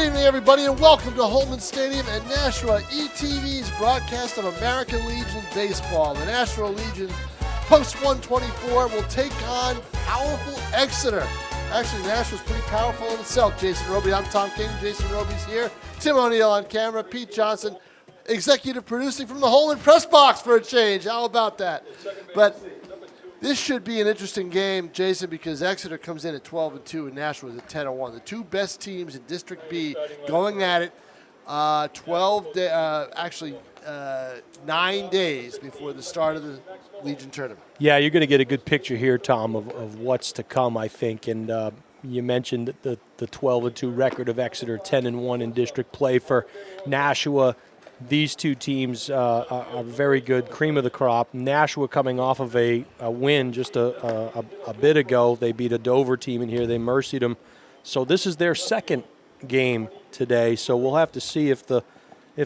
evening, everybody, and welcome to Holman Stadium and Nashua ETV's broadcast of American Legion Baseball. The Nashua Legion, post 124, will take on powerful Exeter. Actually, Nashua's pretty powerful in itself. Jason Roby, I'm Tom King. Jason Roby's here. Tim O'Neill on camera. Pete Johnson, executive producing from the Holman press box for a change. How about that? But this should be an interesting game, Jason, because Exeter comes in at 12-2 and Nashua is at 10-1. The two best teams in District B going at it 9 days before the start of the Legion tournament. Yeah, you're going to get a good picture here, Tom, of what's to come, I think. And you mentioned the 12-2 record of Exeter, 10-1 in district play for Nashua. These two teams are very good, cream of the crop. Nashua coming off of a win just a bit ago. They beat a Dover team in here. They mercied them. So this is their second game today. So we'll have to see if the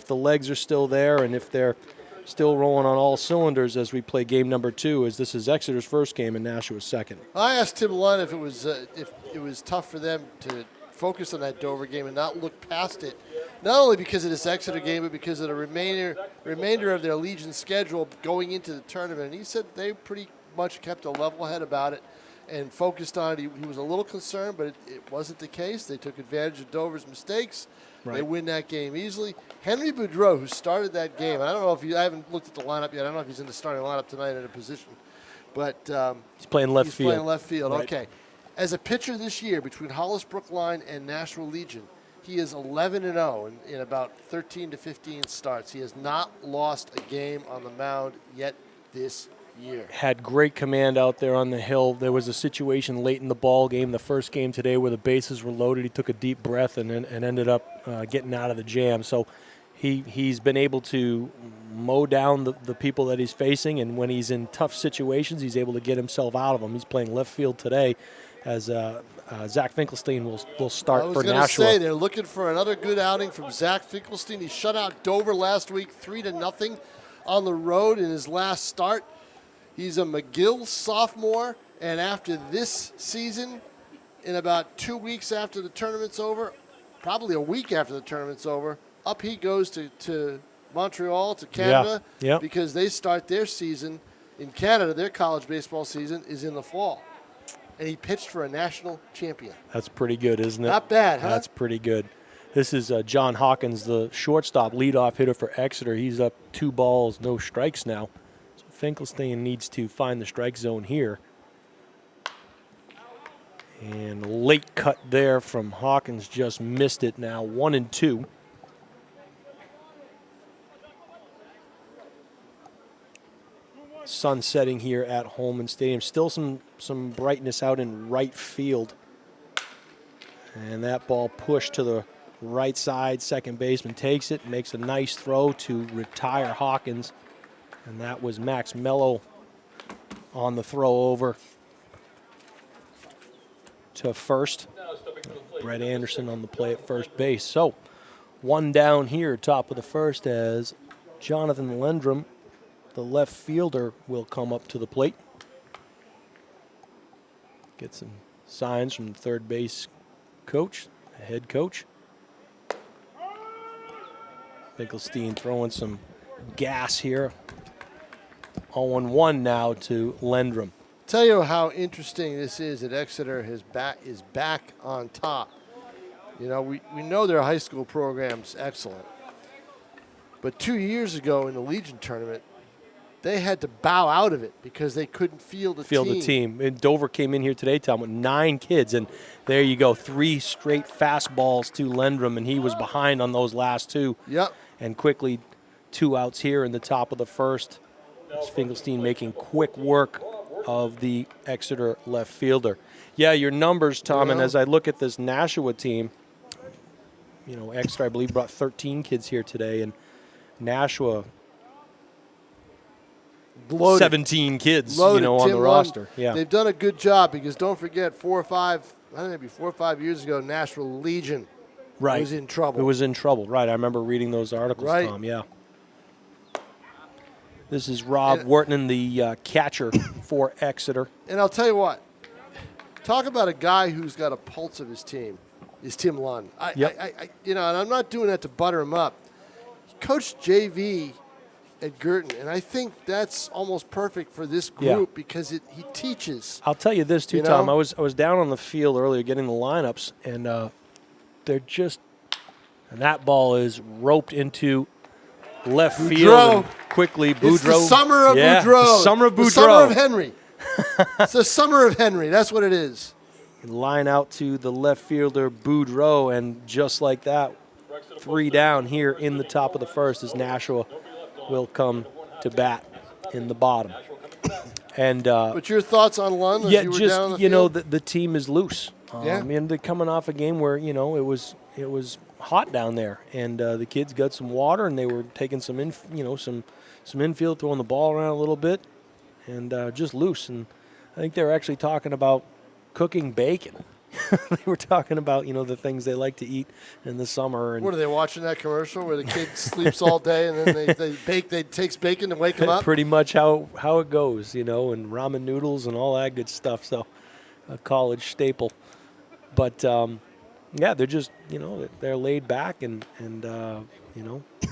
legs are still there and if they're still rolling on all cylinders as we play game number 2, as this is Exeter's first game and Nashua's second. I asked Tim Lund if it was tough for them to focus on that Dover game and not look past it, not only because of this Exeter game, but because of the remainder of their Legion schedule going into the tournament. And he said they pretty much kept a level head about it and focused on it. He was a little concerned, but it wasn't the case. They took advantage of Dover's mistakes. Right. They win that game easily. Henry Boudreau, who started that game, I don't know if I haven't looked at the lineup yet. I don't know if he's in the starting lineup tonight in a position, but he's playing left field. Playing left field. Right. Okay. As a pitcher this year, between Hollis Brookline and Nashua Legion, he is 11-0 in about 13 to 15 starts. He has not lost a game on the mound yet this year. Had great command out there on the hill. There was a situation late in the ball game, the first game today, where the bases were loaded. He took a deep breath and ended up getting out of the jam. So he's been able to mow down the people that he's facing, and when he's in tough situations, he's able to get himself out of them. He's playing left field today, as Zach Finkelstein will start for Nashua. I was going to say, they're looking for another good outing from Zach Finkelstein. He shut out Dover last week 3-0 on the road in his last start. He's a McGill sophomore, and after this season, in about 2 weeks after the tournament's over, probably a week after the tournament's over, up he goes to Montreal, to Canada, because they start their season in Canada. Their college baseball season is in the fall. And he pitched for a national champion. That's pretty good, isn't it? Not bad, huh? That's pretty good. This is John Hawkins, the shortstop, leadoff hitter for Exeter. He's up 2 balls, no strikes now. So Finkelstein needs to find the strike zone here. And late cut there from Hawkins, just missed it now. 1-2. Sun setting here at Holman Stadium. Still some brightness out in right field. And that ball pushed to the right side. Second baseman takes it, makes a nice throw to retire Hawkins. And that was Max Mello on the throw over to first. Brett Anderson on the play at first base. So one down here, top of the first, as Jonathan Lendrum, the left fielder, will come up to the plate. Get some signs from the third base coach, the head coach. Finkelstein throwing some gas here. 0-1 now to Lendrum. Tell you how interesting this is that Exeter is back on top. You know, we know their high school program's excellent. But 2 years ago in the Legion tournament, they had to bow out of it because they couldn't field the team. And Dover came in here today, Tom, with 9 kids, and there you go, 3 straight fastballs to Lendrum, and he was behind on those last 2. Yep. And quickly, 2 outs here in the top of the first. Finkelstein making quick work of the Exeter left fielder. Yeah, your numbers, Tom, and as I look at this Nashua team, you know, Exeter, I believe, brought 13 kids here today, and Nashua, loaded. 17 kids, loaded. You know, on the roster. Yeah, they've done a good job because don't forget, 4 or 5 years ago, Nashua Legion was in trouble. It was in trouble, right? I remember reading those articles, Tom. Yeah. This is Rob Wharton, the catcher for Exeter. And I'll tell you what, talk about a guy who's got a pulse of his team. is Tim Lund. Yep. And I'm not doing that to butter him up. He coached JV at Girton, and I think that's almost perfect for this group because he teaches. I'll tell you this too, You know? Tom. I was down on the field earlier getting the lineups, and they're just, and that ball is roped into left field and quickly. Boudreaux. It's the summer of Boudreaux. The summer of Boudreaux. The summer of Henry. It's the summer of Henry. That's what it is. Line out to the left fielder Boudreaux, and just like that, 3 down here in the top of the first as Nashua will come to bat in the bottom. And but your thoughts on Lund? Yeah, you were just down on the field? the team is loose. And they're coming off a game where it was hot down there, and the kids got some water, and they were taking some infield, throwing the ball around a little bit, and just loose. And I think they were actually talking about cooking bacon. They were talking about the things they like to eat in the summer. And what are they watching, that commercial where the kid sleeps all day and then they takes bacon to wake him up? Pretty much how it goes, and ramen noodles and all that good stuff. So a college staple. But they're just they're laid back and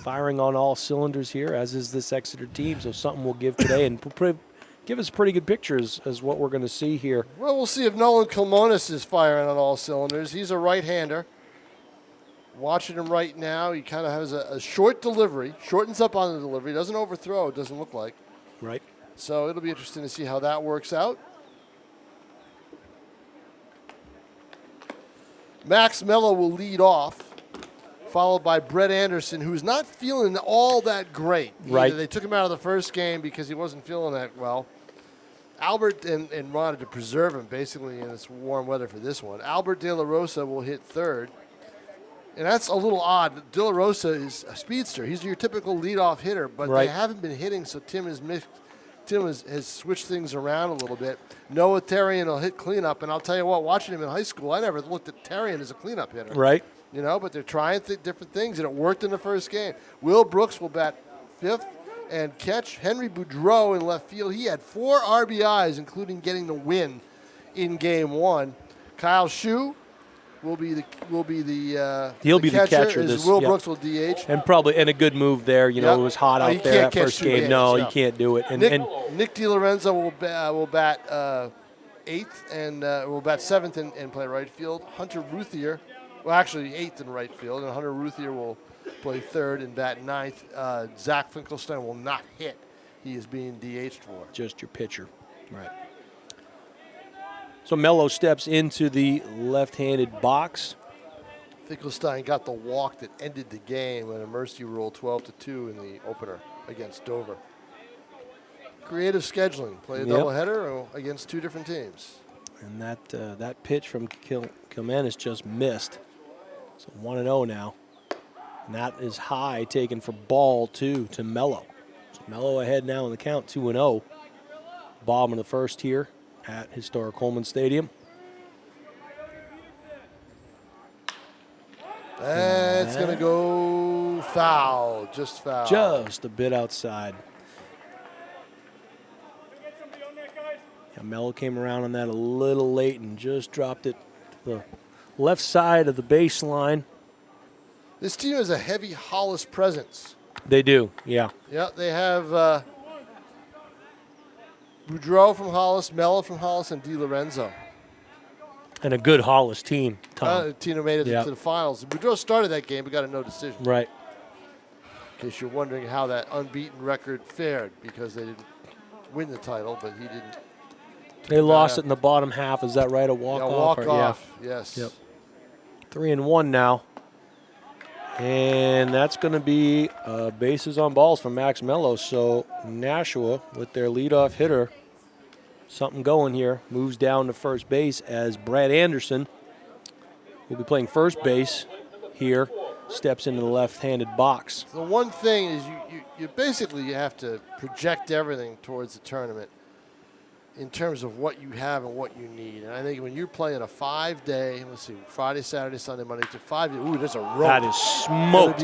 firing on all cylinders here, as is this Exeter team. So something we'll give today and give us a pretty good picture as what we're going to see here. Well, we'll see if Nolan Kilmonis is firing on all cylinders. He's a right-hander. Watching him right now, he kind of has a short delivery, shortens up on the delivery, doesn't overthrow, it doesn't look like. Right. So it'll be interesting to see how that works out. Max Mello will lead off, followed by Brett Anderson, who's not feeling all that great. Right. They took him out of the first game because he wasn't feeling that well. Albert and wanted to preserve him basically in this warm weather for this one. Albert De La Rosa will hit third. And that's a little odd. De La Rosa is a speedster. He's your typical leadoff hitter, but they haven't been hitting, so Tim has switched things around a little bit. Noah Therrien will hit cleanup, and I'll tell you what, watching him in high school, I never looked at Therrien as a cleanup hitter. Right. But they're trying different things, and it worked in the first game. Will Brooks will bat fifth and catch. Henry Boudreaux in left field. He had 4 RBIs, including getting the win in game 1. Kyle Shue will be the he'll be the catcher. As Will Brooks will DH. And probably a good move there. It was hot out there that first game. No, you can't do it. And Nick DiLorenzo will bat eighth and will bat seventh and play right field. Hunter Ruthier, well, actually eighth in right field, and Hunter Ruthier will play third and bat ninth. Zach Finkelstein will not hit. He is being DH'd for. Just your pitcher. Right. So Mello steps into the left-handed box. Finkelstein got the walk that ended the game in a mercy rule 12-2 in the opener against Dover. Creative scheduling. Play a doubleheader against 2 different teams. And that pitch from Kilmanis just missed. So 1-0 now. And that is high, taken for ball 2 to Mello. So Mello ahead now in the count, 2-0. Bottom of the first here at historic Holman Stadium. That's going to go foul, just foul. Just a bit outside. Yeah, Mello came around on that a little late and just dropped it to the left side of the baseline. This team has a heavy Hollis presence. They do, yeah. Yeah, they have Boudreaux from Hollis, Mello from Hollis, and DiLorenzo. And a good Hollis team, Tom. The team that made it to the finals. Boudreaux started that game but got a no decision. Right. In case you're wondering how that unbeaten record fared, because they didn't win the title, but he didn't. They lost it in the bottom half. Is that right? A walk-off? Yeah, walk-off, yes. Yep. 3-1 now. And that's going to be bases on balls from Max Mello. So Nashua, with their leadoff hitter, something going here, moves down to first base as Brad Anderson, who will be playing first base here, steps into the left-handed box. The one thing is you basically have to project everything towards the tournament in terms of what you have and what you need. And I think when you're playing a 5-day, let's see, Friday, Saturday, Sunday, Monday, to 5 days, ooh, there's a rope. That is smoked.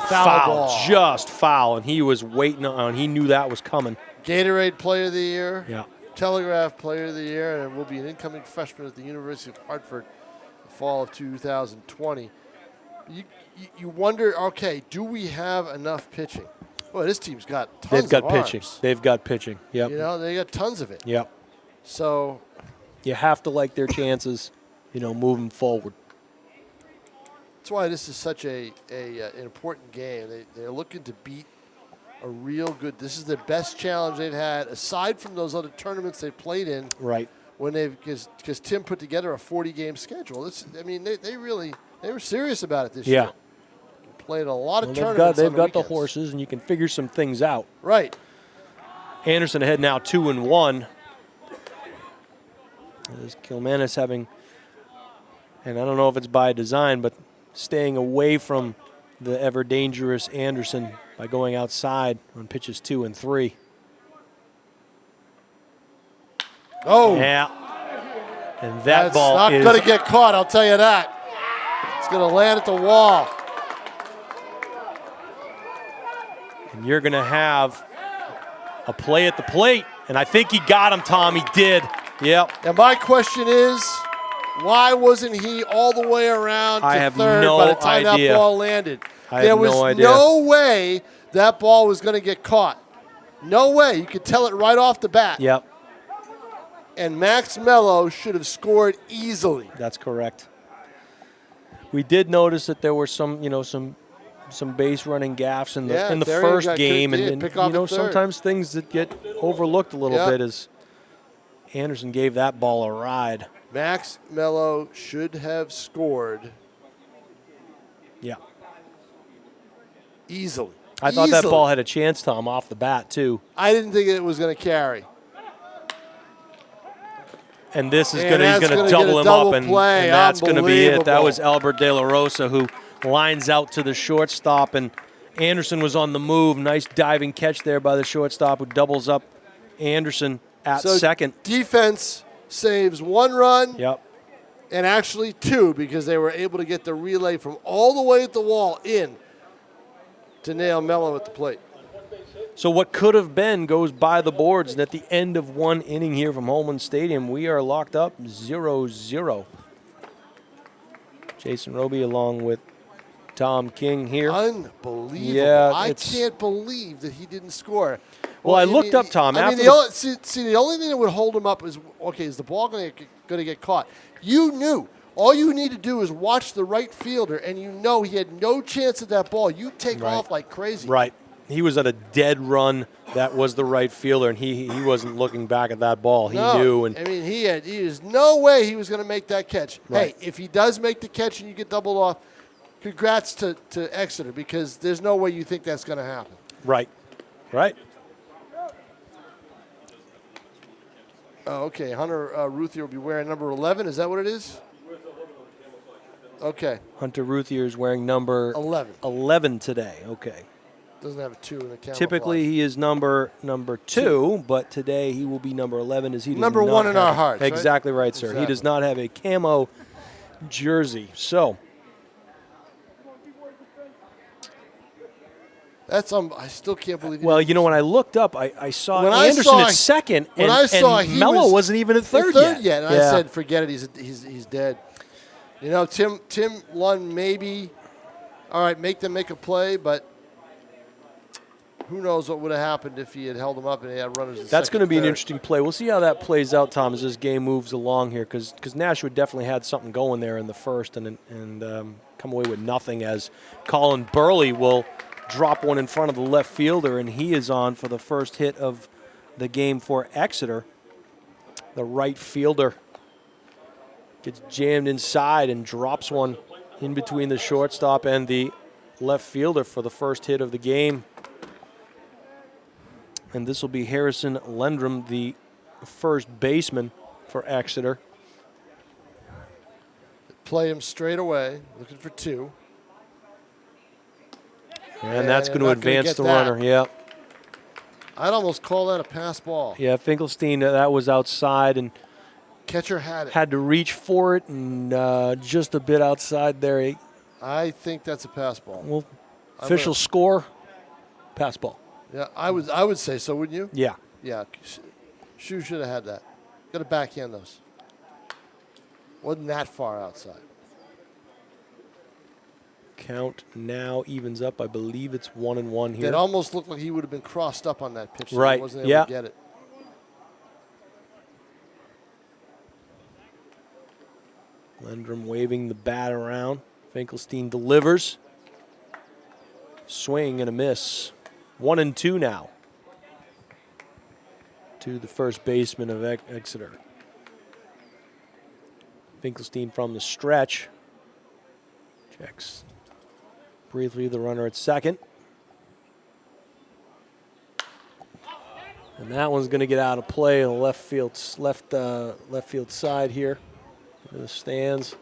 Foul, just foul. And he was waiting on, he knew that was coming. Gatorade Player of the Year. Yeah. Telegraph Player of the Year, and will be an incoming freshman at the University of Hartford. fall of 2020. You wonder, okay, do we have enough pitching? Well, this team's got tons They've got of pitching. arms. They've got pitching. Yep. You know, they got tons of it. Yep. So You have to like their chances, moving forward. that's why this is such an important game. They're looking to beat a real good. This is the best challenge they've had aside from those other tournaments they've played in. Right. When because Tim put together a 40-game schedule. They were serious about it this year. Played a lot of tournaments. They've got the horses, and you can figure some things out. Right. Anderson ahead now 2-1. As Kilmanis having, and I don't know if it's by design, but staying away from the ever dangerous Anderson by going outside on pitches 2 and 3. Oh. Yeah. And That's ball not is going to get caught, I'll tell you that. It's going to land at the wall. And you're going to have a play at the plate. And I think he got him, Tom. He did. Yep. And my question is, why wasn't he all the way around to third by the time that ball landed? There was no way that ball was going to get caught. No way. You could tell it right off the bat. Yep. And Max Mello should have scored easily. That's correct. We did notice that there were some base running gaffes in the first game, and sometimes things that get overlooked a little bit as Anderson gave that ball a ride. Max Mello should have scored. Yeah. Easily. I thought that ball had a chance, Tom, off the bat too. I didn't think it was going to carry. And this is going to double him up, and that's going to be it. That was Albert De La Rosa who lines out to the shortstop, and Anderson was on the move. Nice diving catch there by the shortstop who doubles up Anderson at second. Defense saves 1 run. Yep. And actually 2 because they were able to get the relay from all the way at the wall in to nail Mello at the plate. So what could have been goes by the boards, and at the end of 1 inning here from Holman Stadium, we are locked up 0-0. Jason Roby along with Tom King here. Unbelievable. Yeah, I can't believe that he didn't score. Well, I looked up, Tom. The only thing that would hold him up is, okay, is the ball going to get caught? You knew. All you need to do is watch the right fielder, and you know he had no chance at that ball. You take off like crazy. Right. He was at a dead run. That was the right fielder, and he wasn't looking back at that ball. He knew. And he is no way he was going to make that catch. Right. Hey, if he does make the catch and you get doubled off, congrats to Exeter, because there's no way you think that's going to happen. Right. Right. Oh, okay. Hunter Ruthier will be wearing number 11. Is that what it is? Okay. Hunter Ruthier is wearing number 11 today. Okay. Doesn't have a 2 in the camouflage. Typically he is number 2, but today he will be number 11 as he does number 1 in our hearts. Exactly right, sir. Exactly. He does not have a camo jersey. So that's I still can't believe. Well, when I looked up, I saw Anderson at second, and Mello wasn't even at third yet. And I said, forget it. He's dead. Tim Lund maybe. All right, make them make a play, but who knows what would have happened if he had held them up and he had runners. That's going to be an interesting play. We'll see how that plays out, Tom, as this game moves along here, because Nashua definitely had something going there in the first and come away with nothing, as Colin Burley will drop one in front of the left fielder, and he is on for the first hit of the game for Exeter. The right fielder gets jammed inside and drops one in between the shortstop and the left fielder for the first hit of the game. And this will be Harrison Lendrum, the first baseman for Exeter. Play him straight away, looking for 2. And that's going to advance the runner. Yeah. I'd almost call that a pass ball. Yeah, Finkelstein, that was outside, and catcher had it. Had to reach for it, and just a bit outside there. I think that's a pass ball. Well, official score, pass ball. Yeah, I would say so, wouldn't you? Yeah. Yeah. Shoe should have had that. Got to backhand those. Wasn't that far outside. Count now evens up. I believe it's 1-1 here. It almost looked like he would have been crossed up on that pitch. So Right. He wasn't able to get it. Lendrum waving the bat around. Finkelstein delivers. Swing and a miss. 1-2 now. To the first baseman of Exeter. Finkelstein from the stretch. Checks briefly the runner at second. And that one's going to get out of play on the left field side here. In the stands.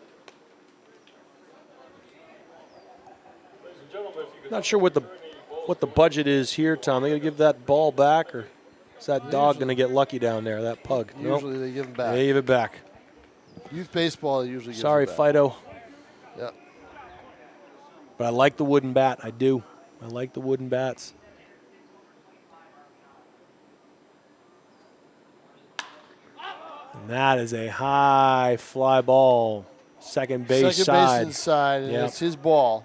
Not sure what the budget is here, Tom. They gonna give that ball back, or is that dog gonna get lucky down there? That pug. Usually they give him back. They give it back. Youth baseball they usually. Sorry, gives it back. Fido. Yeah. But I like the wooden bat. I do. I like the wooden bats. And that is a high fly ball. Second base side. Second baseman side, and Yep. it's his ball.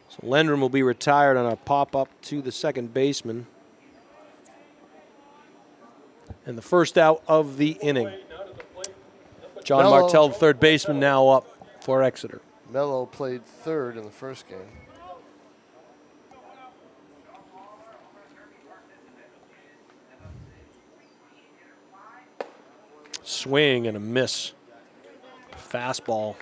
So Lendrum will be retired on a pop-up to the second baseman. And the first out of the inning. John Mello. Martell, the third baseman, now up for Exeter. Mello played third in the first game. Swing and a miss. Fastball.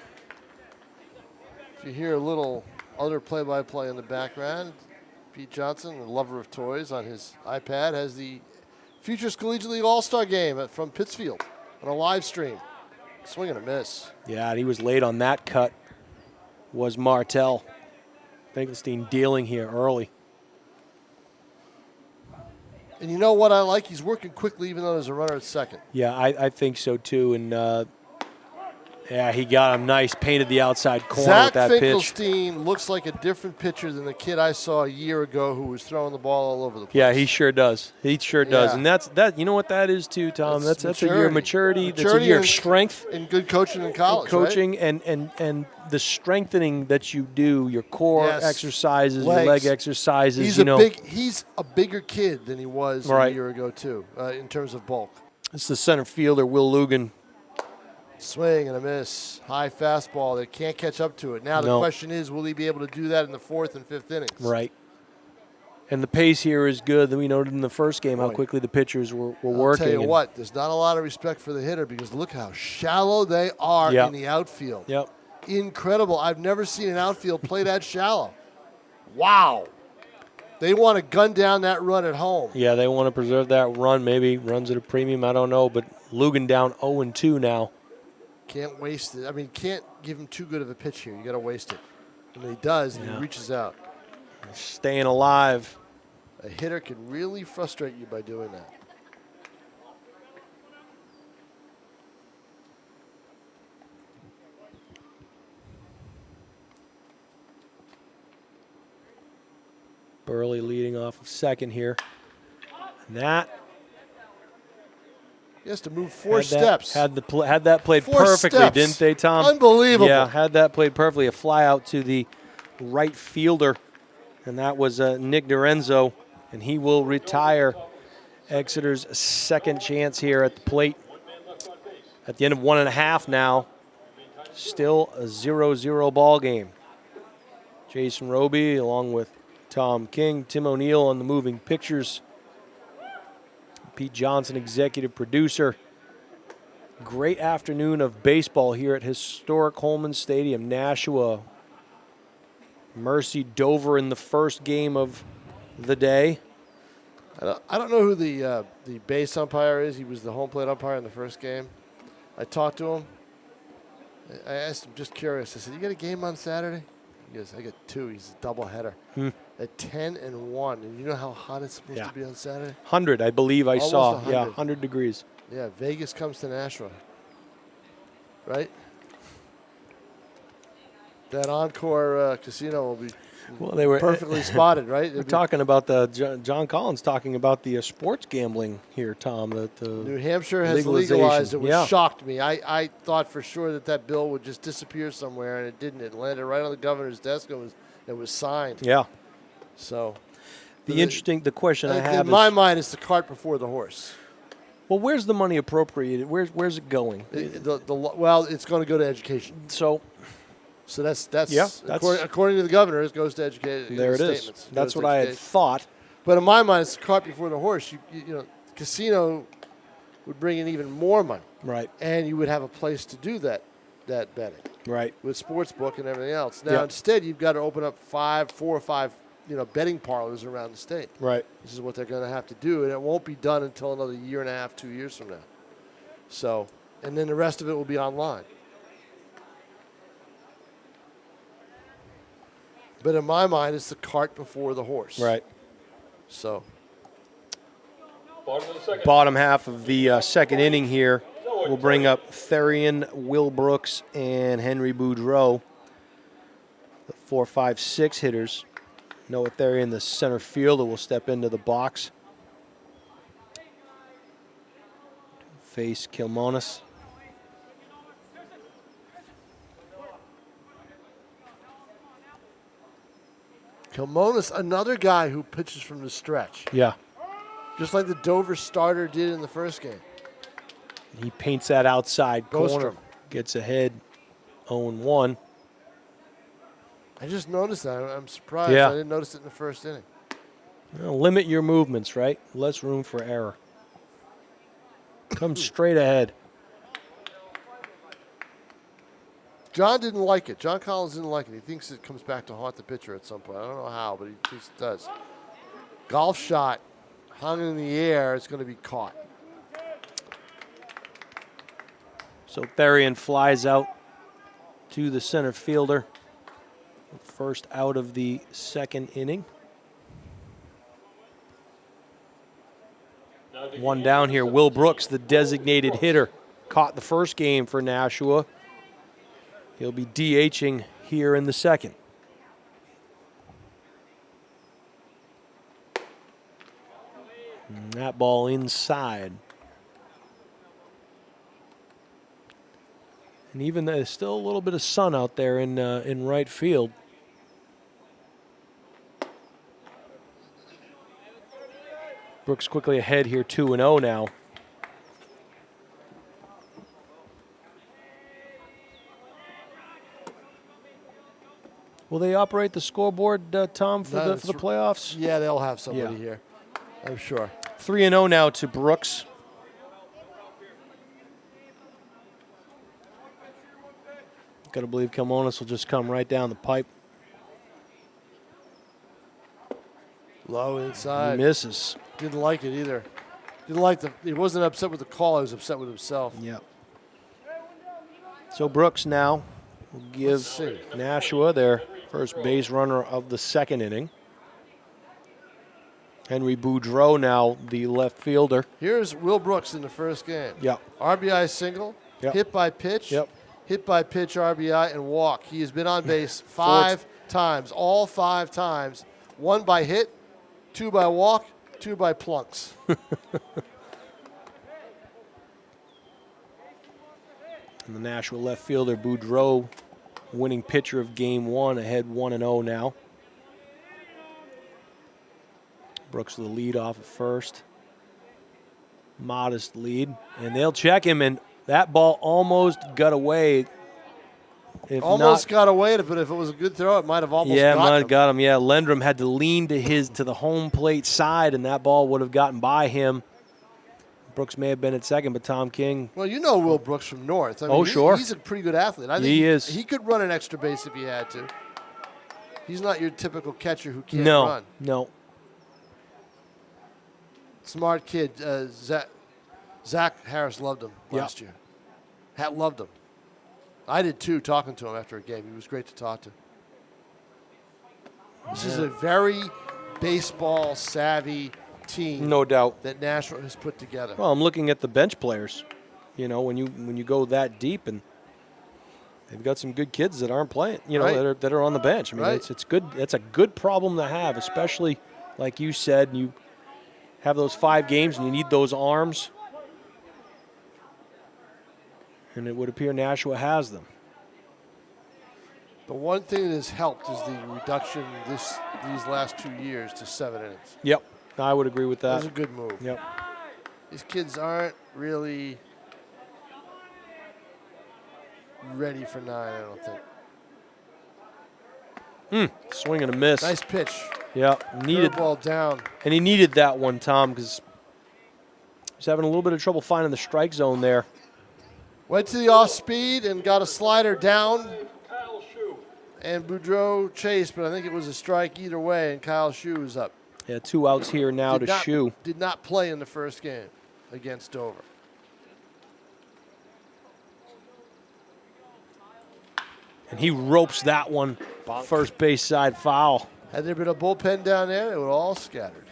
If you hear a little other play-by-play in the background, Pete Johnson, the lover of toys, on his iPad has the Futures Collegiate League All-Star Game from Pittsfield on a live stream. Swing and a miss. Yeah, and he was late on that cut, was Martell. Finkelstein dealing here early. And you know what I like? He's working quickly even though there's a runner at second. Yeah, I think so too. And yeah, he got him nice, painted the outside corner Zach with that pitch. Finkelstein looks like a different pitcher than the kid I saw a year ago who was throwing the ball all over the place. Yeah, he sure does. He sure does. Yeah. And that. You know what that is too, Tom? That's a year of maturity. That's a Maturity year of and- strength. And good coaching in college, Coaching right? and the strengthening that you do, your core Yes. exercises, Legs. your leg exercises. He's he's a bigger kid than he was Right. a year ago too, in terms of bulk. It's the center fielder, Will Lugan. Swing and a miss. High fastball. They can't catch up to it. Now the No. question is, will he be able to do that in the fourth and fifth innings? Right. And the pace here is good. We noted in the first game how Boy. quickly the pitchers were I'll working. tell you and- what, there's not a lot of respect for the hitter because look how shallow they are Yep. in the outfield. Yep. Incredible. I've never seen an outfield play that shallow. Wow. They want to gun down that run at home. Yeah, they want to preserve that run. Maybe runs at a premium. I don't know. But Lugan down 0-2 now. Can't waste it. I mean, can't give him too good of a pitch here. You got to waste it. And he does, and Yeah. he reaches out. Staying alive. A hitter can really frustrate you by doing that. Burley leading off of second here. And that He has to move four had steps. That, had that played Four perfectly, steps. didn't they, Tom? Unbelievable. Yeah, had that played perfectly. A fly out to the right fielder, and that was Nick Dorenzo, and he will retire. Exeter's second chance here at the plate. At the end of 1.5 now, still a 0-0 ball game. Jason Roby along with Tom King, Tim O'Neill on the moving pictures. Pete Johnson, executive producer. Great afternoon of baseball here at historic Holman Stadium, Nashua. Mercy Dover in the first game of the day. I don't know who the base umpire is. He was the home plate umpire in the first game. I talked to him. I asked him, just curious. I said, "You got a game on Saturday?" He goes, "I got 2." He's a doubleheader at 10-1. And you know how hot it's supposed to be on Saturday? 100, I believe I Almost saw. 100. Yeah, 100 degrees. Yeah, Vegas comes to Nashua, right? That Encore casino will be Well, they were perfectly spotted, right? We're talking about John Collins talking about the sports gambling here, Tom. That New Hampshire has legalization. legalized it, which Yeah. shocked me. I thought for sure that bill would just disappear somewhere, and it didn't. It landed right on the governor's desk and it was signed. Yeah. So the question I have in my mind is the cart before the horse. Well, where's the money appropriated? Where's it going? Well, it's going to go to education. So that's according to the governor, it goes to education. There it is. That's what I had thought. But in my mind, it's the cart before the horse. You know, casino would bring in even more money, right? And you would have a place to do that betting, right? With sports book and everything else. Now instead, you've got to open up 4 or 5, betting parlors around the state. Right. This is what they're going to have to do, and it won't be done until another year and a half, 2 years from now. So, and then the rest of it will be online. But in my mind, it's the cart before the horse. Right. So. Bottom half of the second inning here. We'll bring up Therian, Will Brooks, and Henry Boudreau, the 4, 5, 6 hitters. Noah Therian, the center fielder, will step into the box. Face Kilmonis. Kilmonis, another guy who pitches from the stretch. Yeah. Just like the Dover starter did in the first game. He paints that outside corner. Gets ahead 0-1. I just noticed that. I'm surprised. Yeah. I didn't notice it in the first inning. Well, limit your movements, right? Less room for error. Come straight ahead. John didn't like it. John Collins didn't like it. He thinks it comes back to haunt the pitcher at some point. I don't know how, but he just does. Golf shot hung in the air. It's going to be caught. So Therian flies out to the center fielder. First out of the second inning. One down here. Will Brooks, the designated hitter, caught the first game for Nashua. He'll be DHing here in the second. And that ball inside. And even there's still a little bit of sun out there in right field. Brooks quickly ahead here, 2-0 now. Will they operate the scoreboard, Tom, for the playoffs? Yeah, they'll have somebody here, I'm sure. 3-0 now to Brooks. Got to believe Kilmonis will just come right down the pipe. Low inside. He misses. Didn't like it either. Didn't like he wasn't upset with the call. He was upset with himself. Yep. So Brooks now will give Nashua their first base runner of the second inning. Henry Boudreau now the left fielder. Here's Will Brooks in the first game. Yep. RBI single, hit by pitch, hit by pitch RBI, and walk. He has been on base 5 times, all 5 times. 1 by hit, 2 by walk, 2 by plunks. And the Nashua left fielder, Boudreau, winning pitcher of game 1, ahead 1-0 now. Brooks the lead off at first. Modest lead. And they'll check him, and that ball almost got away. Almost got away, but if it was a good throw, it might have almost got him. Yeah, might have got him. Yeah, Lendrum had to lean to the home plate side, and that ball would have gotten by him. Brooks may have been at second, but Tom King. Well, you know Will Brooks from North. I mean, sure. He's a pretty good athlete. I think he is. He could run an extra base if he had to. He's not your typical catcher who can't run. No. Smart kid. Zach Harris loved him last year. Loved him. I did too, talking to him after a game. He was great to talk to. This is a very baseball savvy team. No doubt. That Nashua has put together. Well, I'm looking at the bench players. You know, when you go that deep, and They've got some good kids that aren't playing, Right. that are on the bench. I mean, Right. it's good. It's a good problem to have, especially like you said, you have those 5 games and you need those arms. And it would appear Nashua has them. The one thing that has helped is the reduction these last 2 years to 7 innings. Yep, I would agree with that. That's a good move. Yep. These kids aren't really ready for 9, I don't think. Swing and a miss. Nice pitch. Yeah, needed. Ball down. And he needed that one, Tom, because he's having a little bit of trouble finding the strike zone there. Went to the off speed and got a slider down. And Boudreaux chased, but I think it was a strike either way, and Kyle Shue was up. Yeah, 2 outs here now to Shue. Did not play in the first game against Dover. And he ropes that one. Bonk. First base side foul. Had there been a bullpen down there, it would all scattered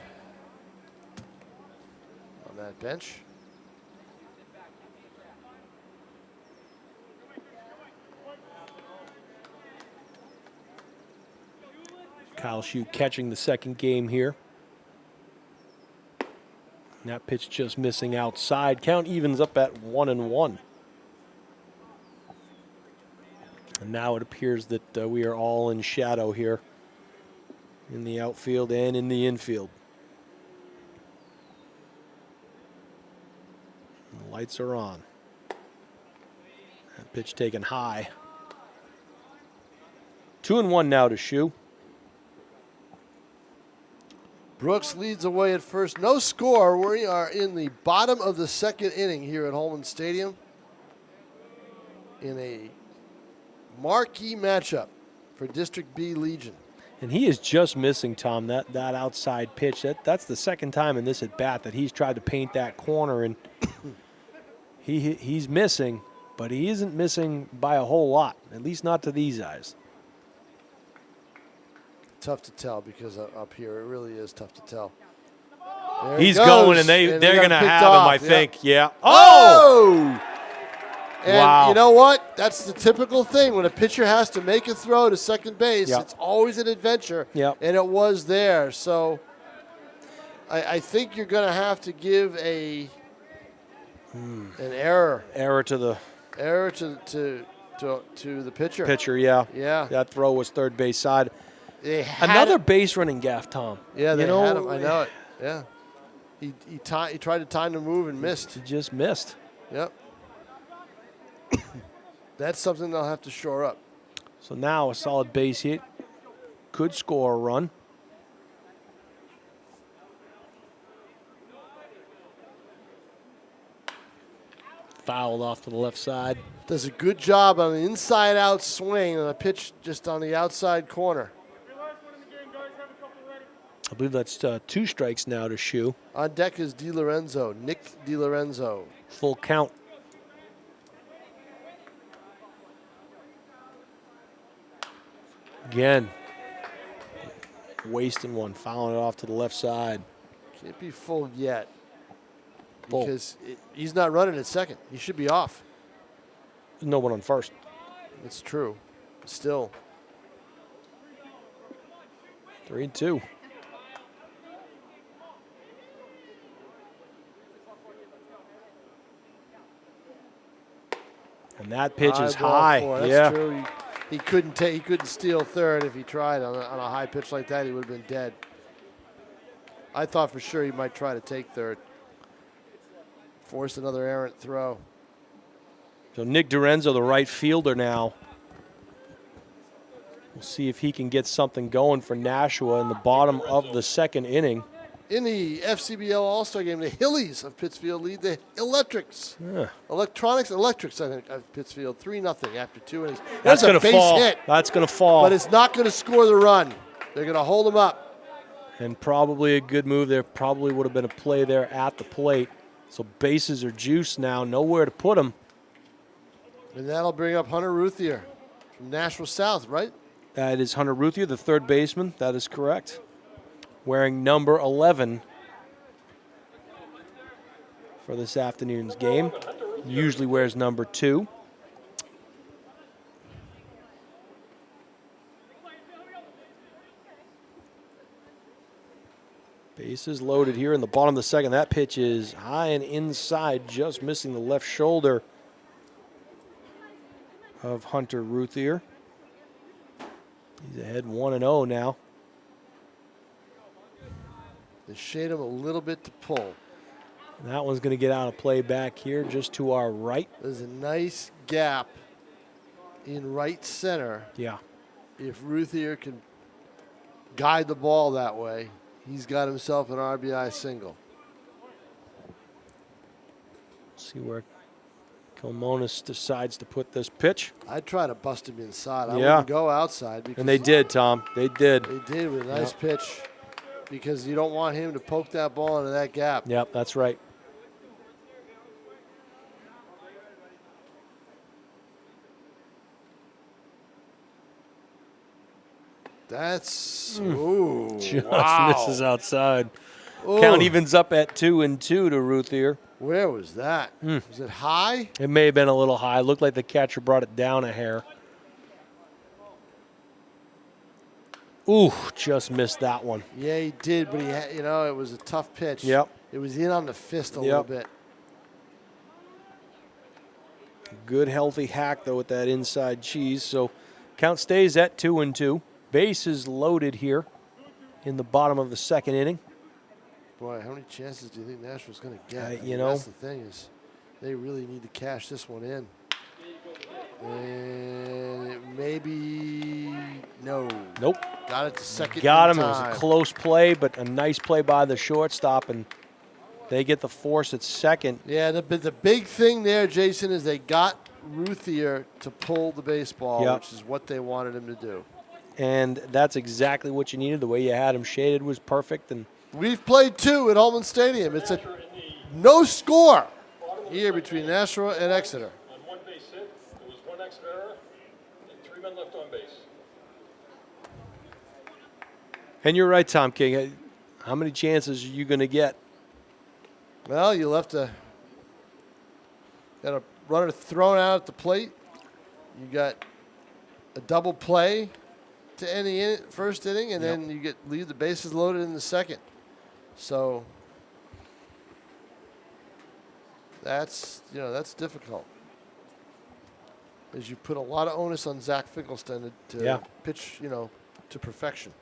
on that bench. Kyle Shue catching the second game here. And that pitch just missing outside. Count evens up at 1-1. And now it appears that we are all in shadow here in the outfield and in the infield. And the lights are on. That pitch taken high. 2-1 now to Shue. Brooks leads away at first. No score. We are in the bottom of the second inning here at Holman Stadium in a marquee matchup for District B Legion. And he is just missing, Tom, that outside pitch. That's the second time in this at-bat that he's tried to paint that corner, and he's missing, but he isn't missing by a whole lot, at least not to these eyes. Tough to tell because up here it really is tough to tell. He's going, and they're going to have him, I think. Yeah. Oh! And wow. You know what? That's the typical thing. When a pitcher has to make a throw to second base, Yep. it's always an adventure. Yep. And it was there. So I think you're going to have to give an error. Error to the pitcher. Pitcher, yeah. Yeah. That throw was third base side. They had Another it. base running gaff, Tom. Yeah, they had him. I know it. Yeah. He tried to time the move and missed. He just missed. Yep. That's something they'll have to shore up. So now a solid base hit could score a run. Fouled off to the left side. Does a good job on the inside-out swing and a pitch just on the outside corner. I believe that's 2 strikes now to Shue. On deck is Nick DiLorenzo. Full count. Again, wasting one, fouling it off to the left side. Can't be full yet Full. because he's not running at second. He should be off. There's no one on first. It's true. Still. 3-2. And that pitch is high. That's yeah. true. He couldn't steal third if he tried on a high pitch like that. He would have been dead. I thought for sure he might try to take third. Forced another errant throw. So Nick DiLorenzo, the right fielder now. We'll see if he can get something going for Nashua in the bottom of the second inning. In the FCBL All-Star game, the Hillies of Pittsfield lead the Electrics. Yeah. Electrics, I think, of Pittsfield, 3-0 after 2 innings. That's going a to base fall. hit, That's going to fall. but it's not going to score the run. They're going to hold him up. And probably a good move there. Probably would have been a play there at the plate. So bases are juiced now. Nowhere to put them. And that'll bring up Hunter Ruthier from Nashua South, right? That is Hunter Ruthier, the third baseman. That is correct. Wearing number 11 for this afternoon's game. Usually wears number 2. Bases loaded here in the bottom of the second. That pitch is high and inside, just missing the left shoulder of Hunter Ruthier. He's ahead 1-0 now. They shade him a little bit to pull. That one's going to get out of play back here just to our right. There's a nice gap in right center. Yeah. If Ruthier can guide the ball that way, he's got himself an RBI single. See where Kilmonis decides to put this pitch. I'd try to bust him inside. I Yeah. wouldn't go outside. Because And they did, Tom. They did. They did with a nice pitch because you don't want him to poke that ball into that gap. Yep, that's right. That's ooh, Just wow. misses outside. Ooh. Count evens up at 2-2 to Ruthier. Where was that? Was it high? It may have been a little high. It looked like the catcher brought it down a hair. Ooh, just missed that one. Yeah, he did, but he had, it was a tough pitch. Yep. It was in on the fist a little bit. Good healthy hack though with that inside cheese. So count stays at 2-2. Bases loaded here in the bottom of the second inning. Boy, how many chances do you think Nashua's going to get? That's the thing is, they really need to cash this one in. And it maybe no. Nope. Got it to second. Got him. in It was time. a close play, but a nice play by the shortstop, and they get the force at second. Yeah, the big thing there, Jason, is they got Ruthier to pull the baseball, which is what they wanted him to do. And that's exactly what you needed. The way you had him shaded was perfect. And we've played two at Holman Stadium. It's a no score here between Nashua and Exeter. On one base hit, there was one extra error, and 3 men left on base. And you're right, Tom King. How many chances are you going to get? Well, you'll have to got a runner thrown out at the plate. You got a double play to end the first inning, and then you leave the bases loaded in the second. So that's difficult. As you put a lot of onus on Zach Finkelstein to pitch, to perfection.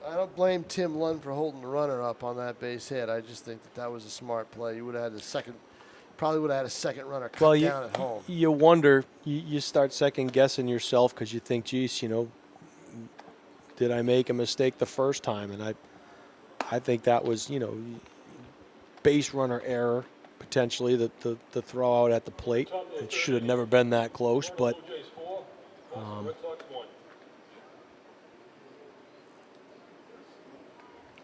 I don't blame Tim Lund for holding the runner up on that base hit. I just think that was a smart play. You would have had probably would have had a second runner cut down at home. You wonder, you start second guessing yourself because you think, geez, did I make a mistake the first time? And I think that was, base runner error, potentially, the throw out at the plate. It should have never been that close, but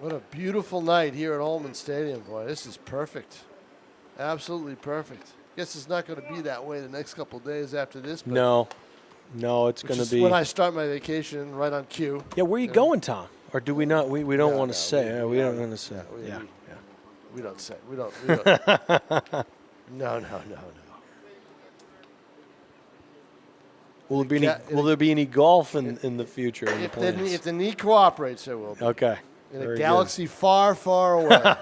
what a beautiful night here at Holman Stadium, boy. This is perfect. Absolutely perfect. Guess it's not going to be that way the next couple of days after this. But no, it's going to be when I start my vacation right on cue. Yeah, where are you going, Tom? Or do we not? We don't want to say. We don't want to say. We don't say. We don't. No. Will there be any golf in the future? If the knee cooperates, there will be. Okay. In a galaxy far, far away.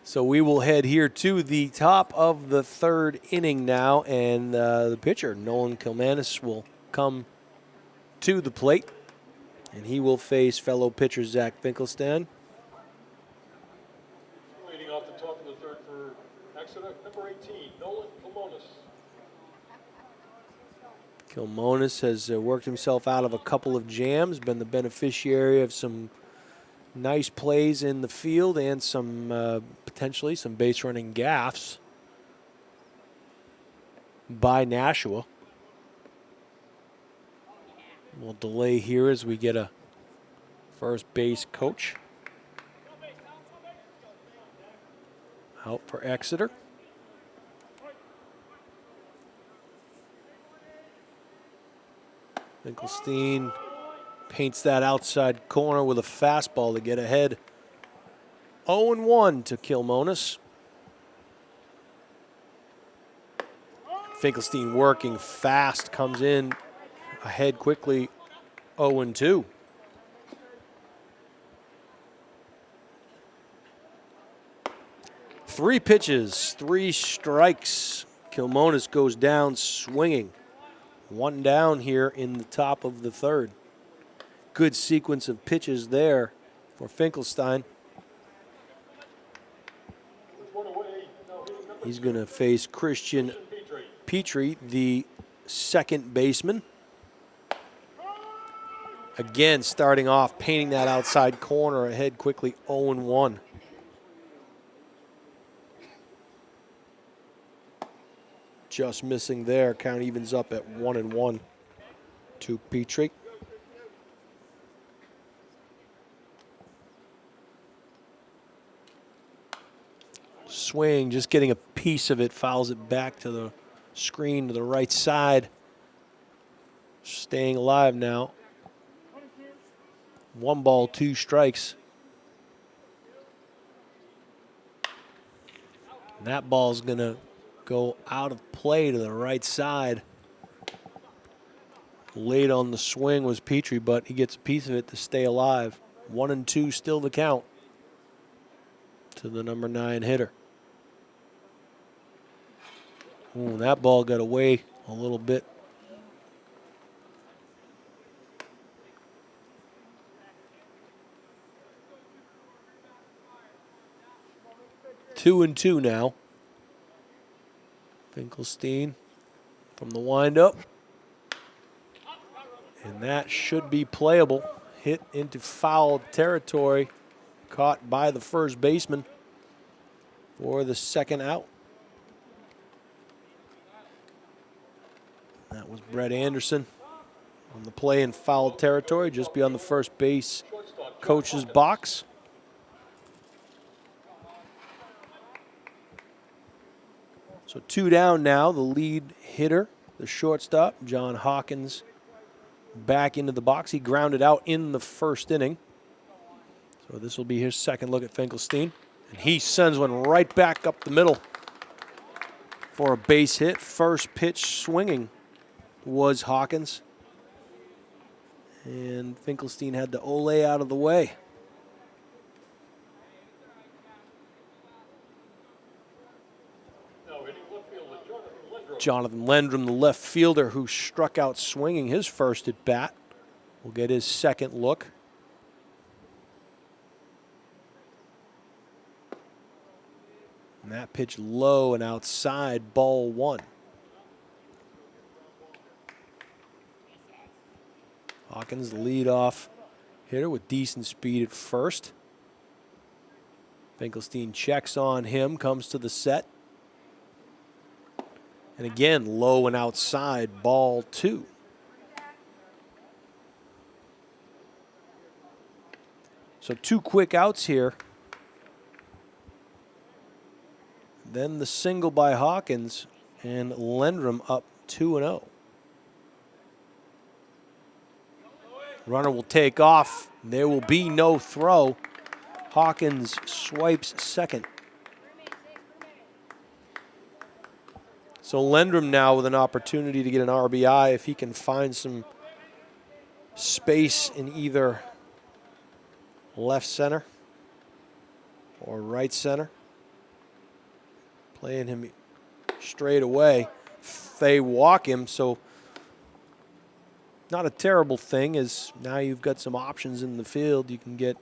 So we will head here to the top of the third inning now, and the pitcher, Nolan Kilmanis, will come to the plate, and he will face fellow pitcher Zach Finkelstein. Leading off the top of the third for Exeter, number 18, Nolan Kilmonis. Kilmonis has worked himself out of a couple of jams, been the beneficiary of some nice plays in the field and some potentially some base running gaffes by Nashua. We'll delay here as we get a first base coach out for Exeter. Finkelstein paints that outside corner with a fastball to get ahead. 0-1 to Kilmonis. Finkelstein working fast, comes in ahead quickly, 0-2. Three pitches, 3 strikes. Kilmonis goes down swinging. 1 down here in the top of the third. Good sequence of pitches there for Finkelstein. He's going to face Christian Petrie, the second baseman. Again, starting off, painting that outside corner ahead quickly, 0-1. Just missing there. Count evens up at 1-1 to Petrie. Swing, just getting a piece of it, fouls it back to the screen to the right side. Staying alive now. 1 ball, 2 strikes. And that ball's going to go out of play to the right side. Late on the swing was Petrie, but he gets a piece of it to stay alive. 1-2 still the count to the number 9 hitter. Ooh, that ball got away a little bit. Two and two now. Finkelstein from the windup. And that should be playable. Hit into foul territory. Caught by the first baseman for the second out. That was Brett Anderson on the play in foul territory, just beyond the first base coach's box. So 2 down now, the lead hitter, the shortstop, John Hawkins, back into the box. He grounded out in the first inning. So this will be his second look at Finkelstein. And he sends one right back up the middle for a base hit. First pitch swinging was Hawkins. And Finkelstein had to ole out of the way. Jonathan Lendrum, the left fielder who struck out swinging his first at bat, will get his second look. And that pitch low and outside, ball 1. Hawkins, the leadoff hitter with decent speed at first. Finkelstein checks on him, comes to the set. And again, low and outside, ball 2. So 2 quick outs here. Then the single by Hawkins, and Lendrum up 2-0. Runner will take off. There will be no throw. Hawkins swipes second. So Lendrum now with an opportunity to get an RBI if he can find some space in either left center or right center. Playing him straight away. They walk him, so not a terrible thing, as now you've got some options in the field. You can get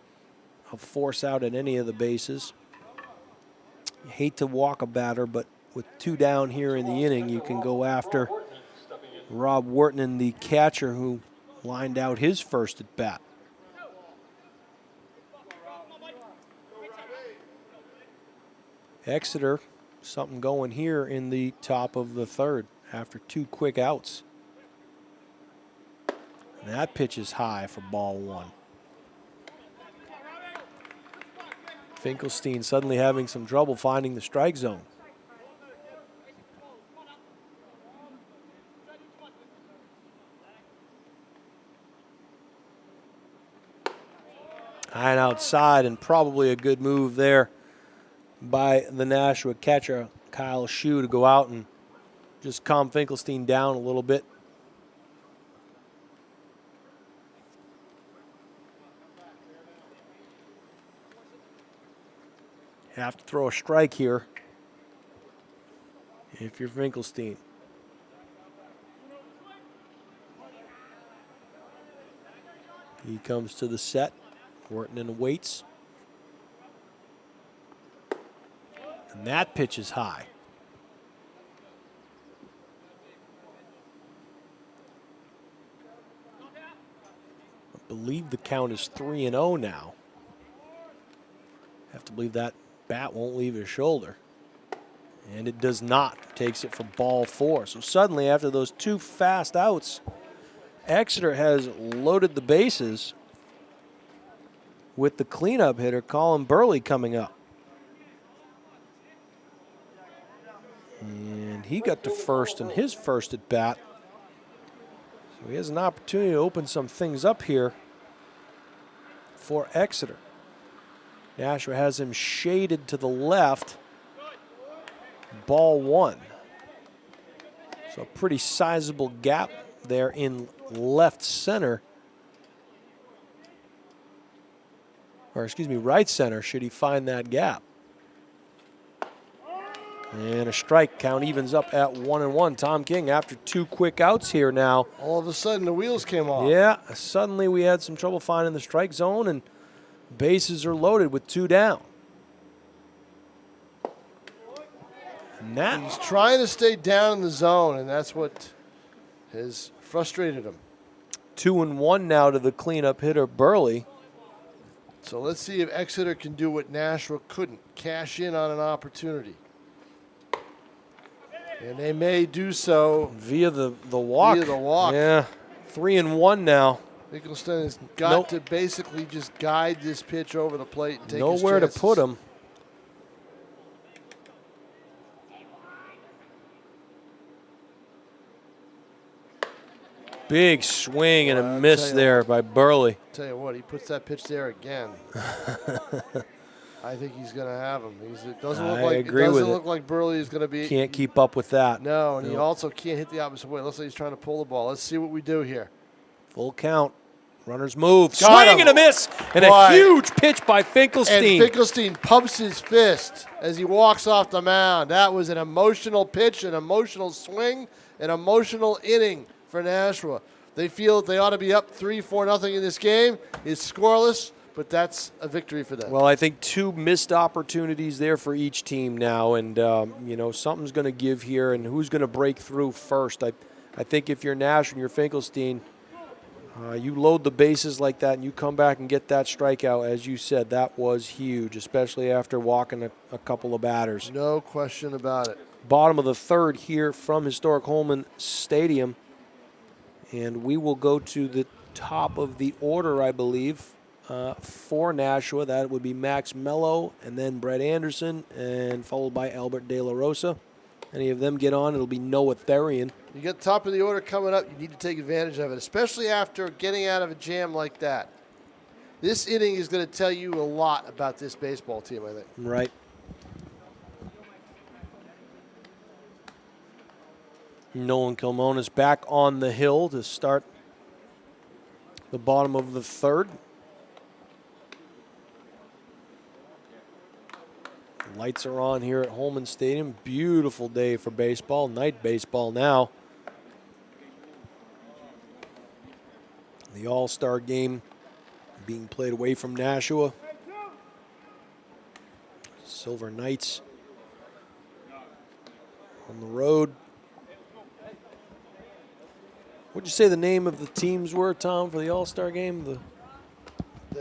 a force out at any of the bases. You hate to walk a batter, but with 2 down here in the inning, you can go after Rob Wharton, the catcher, who lined out his first at bat. Exeter, something going here in the top of the third after 2 quick outs. And that pitch is high for ball 1. Finkelstein suddenly having some trouble finding the strike zone. High and outside, and probably a good move there by the Nashua catcher, Kyle Shue, to go out and just calm Finkelstein down a little bit. Have to throw a strike here if you're Finkelstein. He comes to the set. Wortman waits. And that pitch is high. I believe the count is 3-0 now. Have to believe that bat won't leave his shoulder. And it does not. Takes it for ball 4. So suddenly, after those 2 fast outs, Exeter has loaded the bases with the cleanup hitter, Colin Burley, coming up. And he got to first in his first at bat. So he has an opportunity to open some things up here for Exeter. Nashua has him shaded to the left. Ball 1. So a pretty sizable gap there in left center. Or excuse me, right center, should he find that gap. And a strike. Count evens up at 1-1. Tom King, after 2 quick outs here now. All of a sudden, the wheels came off. Yeah, suddenly we had some trouble finding the strike zone, and bases are loaded with 2 down. And that, He's trying to stay down in the zone, and that's what has frustrated him. 2-1 now to the cleanup hitter, Burley. So let's see if Exeter can do what Nashua couldn't, cash in on an opportunity. And they may do so Via the walk. Via the walk. Yeah, 3-1 now. Finkelstein has got to basically just guide this pitch over the plate and take his Nowhere to chances. put him. Big swing and a miss there by Burley. Tell you what, he puts that pitch there again. I think he's going to have him. It doesn't look like Burley is going to be. Can't keep up with that. No, and he also can't hit the opposite way. Looks like he's trying to pull the ball. Let's see what we do here. Full count. Runners move. Got Swing him. and a miss. And a huge pitch by Finkelstein. And Finkelstein pumps his fist as he walks off the mound. That was an emotional pitch, an emotional swing, an emotional inning for Nashua. They feel that they ought to be up 3-4-0 in this game. It's scoreless, but that's a victory for them. Well, I think 2 missed opportunities there for each team now, and you know, something's going to give here, and who's going to break through first? I think if you're Nash and you're Finkelstein, you load the bases like that, and you come back and get that strikeout, as you said, that was huge, especially after walking a couple of batters. No question about it. Bottom of the 3rd here from historic Holman Stadium, and we will go to the top of the order, I believe. For Nashua, that would be Max Mello and then Brett Anderson, and followed by Albert De La Rosa. Any of them get on, it'll be Noah Therian. You get top of the order coming up, you need to take advantage of it, especially after getting out of a jam like that. This inning is going to tell you a lot about this baseball team, I think. Right. Nolan Kilmonis back on the hill to start the bottom of the 3rd. Lights are on here at Holman Stadium. Beautiful day for baseball, night baseball now. The All-Star game being played away from Nashua. Silver Knights on the road. What'd you say the name of the teams were, Tom, for the All-Star game? The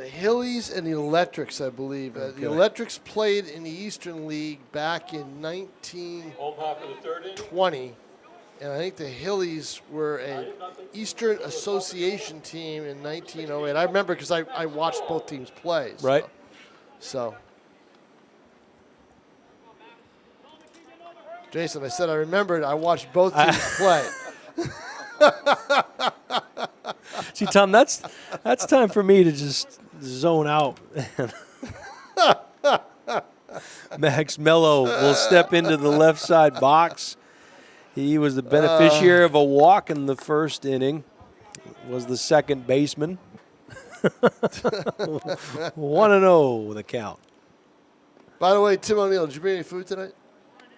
Hillies and the Electrics, I believe. Okay. The Electrics played in the Eastern League back in 1920, and I think the Hillies were an Eastern Association team in 1908. I remember because I watched both teams play. Right. So, Jason, I said I remembered. I watched both teams play. See, Tom, that's time for me to just zone out. Max Mello will step into the left side box. He was the beneficiary of a walk in the first inning. Was the second baseman. 1-0 the count. By the way, Tim O'Neill, did you bring any food tonight?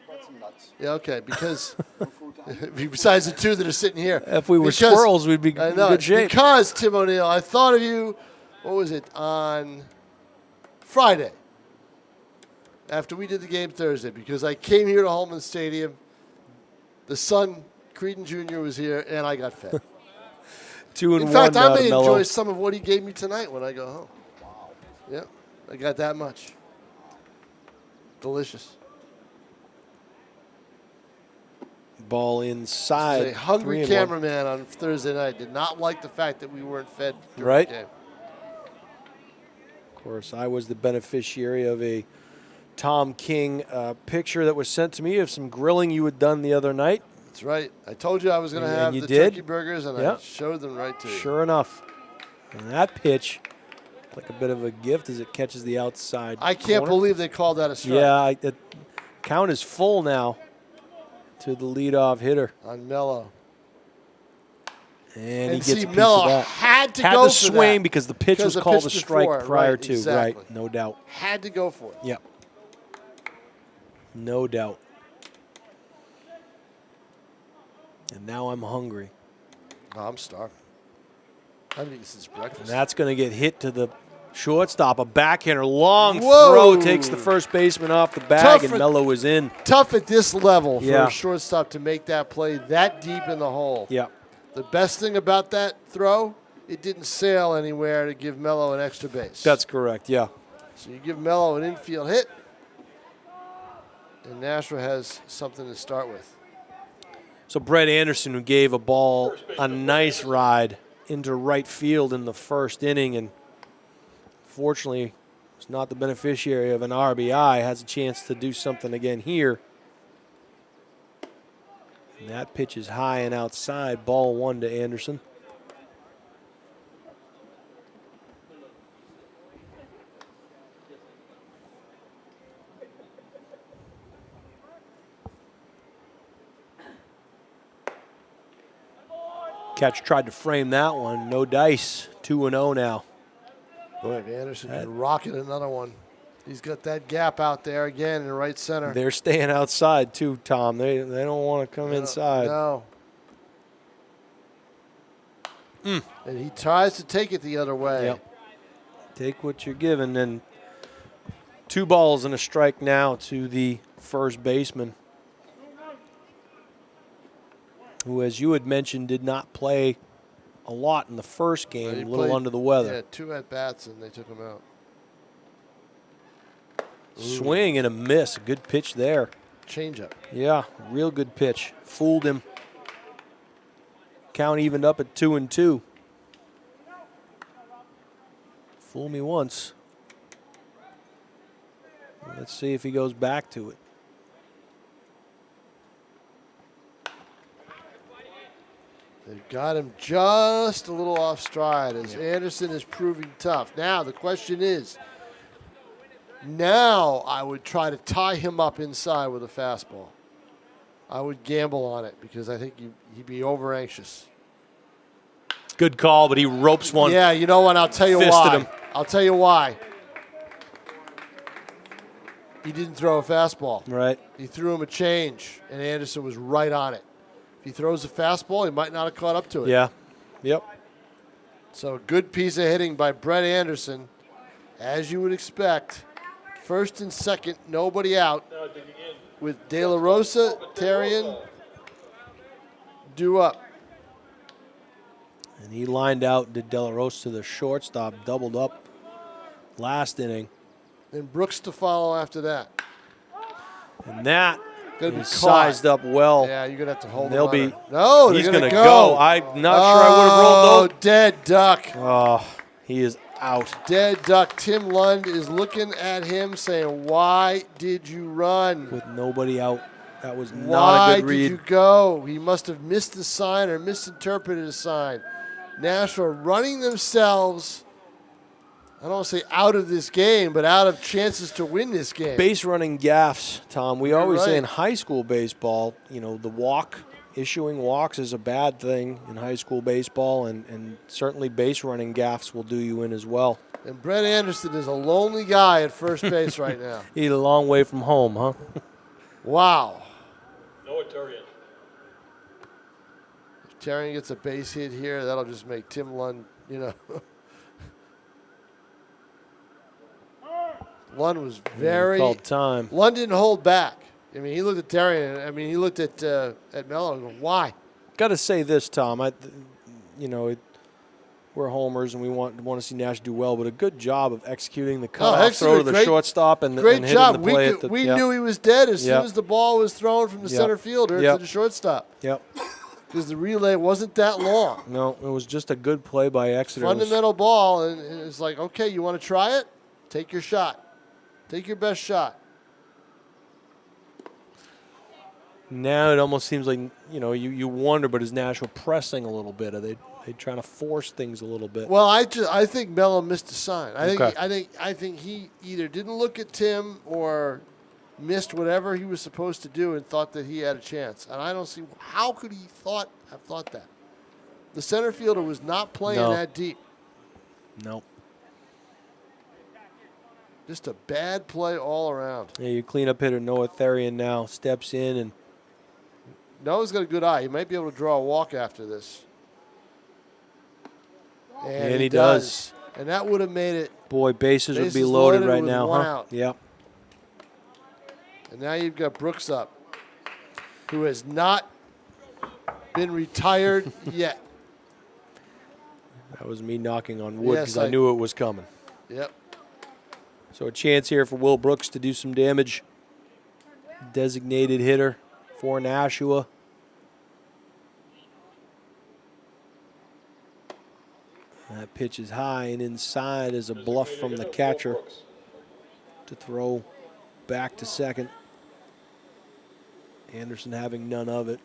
Got some nuts. Yeah, okay, because besides the two that are sitting here. If we were squirrels, we'd be in good shape. Because, Tim O'Neill, I thought of you, what was it, on Friday, after we did the game Thursday, because I came here to Holman Stadium, the son, Creedon Jr., was here, and I got fed. 2-1. In fact, I may Mello. enjoy some of what he gave me tonight when I go home. Wow. Yeah, I got that much. Delicious. Ball inside. A hungry 3-1. cameraman on Thursday night did not like the fact that we weren't fed during Right. the game. Of course, I was the beneficiary of a Tom King picture that was sent to me of some grilling you had done the other night. That's right. I told you I was going to And have you the did? turkey burgers, and I Yep. showed them right to you. Sure enough. And that pitch, like a bit of a gift as it catches the outside I can't corner. believe they called that a strike Yeah, the count is full now to the leadoff hitter. on Mello. And he And gets see, a piece Mello of that. had to Had go to for swing that because the pitch because was the called pitch a strike before, prior right, to. exactly. Right, no doubt. Had to go for it. Yep. No doubt. And now I'm hungry. Oh, I'm starving. I haven't eaten since breakfast. And that's going to get hit to the shortstop. A backhander, long Whoa. throw, takes the first baseman off the bag, Tough and at- Mello is in. Tough at this level for Yeah. a shortstop to make that play that deep in the hole. Yeah. The best thing about that throw, it didn't sail anywhere to give Mello an extra base. That's correct, yeah. So you give Mello an infield hit, and Nashua has something to start with. So Brett Anderson, who gave a ball a nice ride into right field in the first inning, and fortunately was not the beneficiary of an RBI, has a chance to do something again here. And that pitch is high and outside. Ball 1 to Anderson. Catcher tried to frame that one. No dice. 2-0 now. Boy, Anderson can rocket another one. He's got that gap out there again in right center. They're staying outside too, Tom. They don't want to come inside. No. And he tries to take it the other way. Yep. Take what you're given. And 2 balls and a strike now to the first baseman, who, as you had mentioned, did not play a lot in the first game, He a little played- under the weather. Yeah, 2 at-bats, and they took him out. Swing and a miss. A good pitch there. Changeup. Yeah, real good pitch. Fooled him. Count evened up at 2-2. Fool me once. Let's see if he goes back to it. They've got him just a little off stride as Anderson is proving tough. Now the question is, now I would try to tie him up inside with a fastball. I would gamble on it because I think he'd be over anxious. Good call, but he ropes one. Yeah, you know what? I'll tell you Fisted why. him. I'll tell you why. He didn't throw a fastball. Right. He threw him a change, and Anderson was right on it. If he throws a fastball, he might not have caught up to it. Yeah. Yep. So good piece of hitting by Brett Anderson, as you would expect. First and second, nobody out, with De La Rosa, Tarian, due up. And he lined out, did De La Rosa to the shortstop, doubled up last inning. And Brooks to follow after that. And that Gonna be is caught. sized up well. Yeah, you're going to have to hold They'll him be. No, He's they're going going to to go. I'm not sure I would have rolled those. Dead duck. Oh, he is out. Dead duck. Tim Lund is looking at him saying, why did you run? With nobody out. That was not Why a good did read. you go? He must have missed the sign or misinterpreted a sign. Nashua running themselves I don't want to say out of this game, but out of chances to win this game. Base running gaffes, Tom. We You're always say right. in high school baseball, you know, issuing walks is a bad thing in high school baseball, and certainly base running gaffes will do you in as well. And Brett Anderson is a lonely guy at first base right now. He's a long way from home, huh? Wow. Noah Terrian. If Terrian gets a base hit here, that'll just make Tim Lund, you know. Lund was very called time. Lund didn't hold back. I mean, he looked at Terrian. I mean, he looked at Mello and goes, why? Got to say this, Tom. We're homers and we want to see Nash do well, but a good job of executing the cutoff throw to the shortstop and great hitting job. the play. We knew he was dead as soon as the ball was thrown from the center fielder to the shortstop. Yep. Because the relay wasn't that long. No, it was just a good play by Exeter. Fundamental ball, and it's like, okay, you want to try it? Take your shot. Take your best shot. Now it almost seems like, you know, you wonder, but is Nashua pressing a little bit? Are they trying to force things a little bit? Well, I think Mello missed a sign. I think he either didn't look at Tim or missed whatever he was supposed to do and thought that he had a chance. And I don't see how could he have thought that. The center fielder was not playing that deep. No. Just a bad play all around. Yeah, your cleanup hitter Noah Therian now steps in, and Noah's got a good eye. He might be able to draw a walk after this. And he does. And that would have made it. Boy, bases would be loaded right with now, one huh? out. Yep. And now you've got Brooks up, who has not been retired yet. That was me knocking on wood because Yes, I knew it was coming. Yep. So a chance here for Will Brooks to do some damage. Designated hitter for Nashua. That pitch is high and inside as a bluff from the catcher to throw back to second. Anderson having none of it.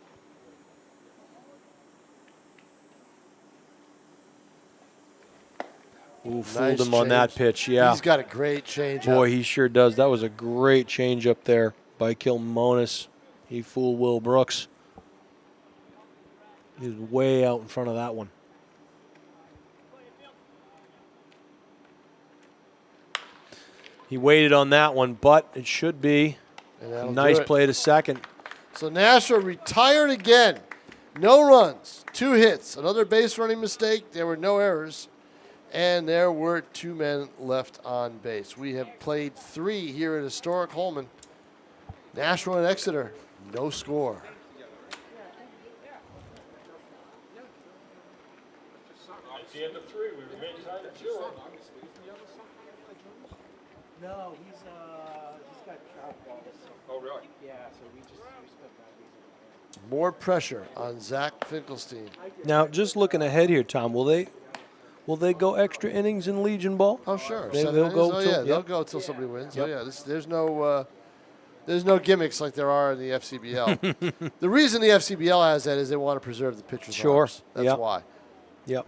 Ooh, fooled him on that pitch, yeah. He's got a great change. Boy, he sure does. That was a great change up there by Kilmonis. He fooled Will Brooks. He was way out in front of that one. He waited on that one, but it should be a nice play to second. So Nashua retired again. No runs, 2 hits, another base running mistake. There were no errors. And there were 2 men left on base. We have played 3 here at historic Holman. Nashua and Exeter, no score. At the end of 3, we remain tied at 0. No, he's got trout balls. Oh, really? Yeah, so we spent that reason. More pressure on Zach Finkelstein. Now, just looking ahead here, Tom, will they go extra innings in Legion Ball? Oh, sure. They'll go they'll go until somebody wins. Oh, yeah. There's no gimmicks like there are in the FCBL. The reason the FCBL has that is they want to preserve the pitcher's arms. That's why. Yep.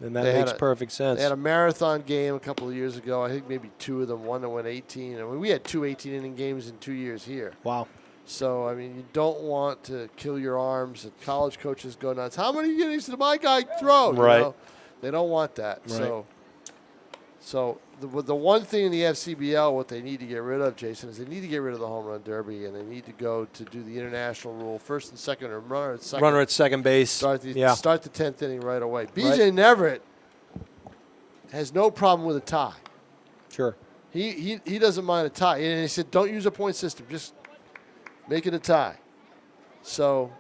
And that makes perfect sense. They had a marathon game a couple of years ago. I think maybe 2 of them. One that went 18. I mean, we had 2 18-inning games in 2 years here. Wow. So, I mean, you don't want to kill your arms. And college coaches go nuts. How many innings did my guy throw? Right. You know? They don't want that. Right. So the one thing in the FCBL, what they need to get rid of, Jason, is they need to get rid of the home run derby, and they need to go to do the international rule, first and second, or runner at second. Runner at second base. Start the 10th inning right away. B.J. Neverett has no problem with a tie. Sure. He doesn't mind a tie. And he said, don't use a point system. Just make it a tie. So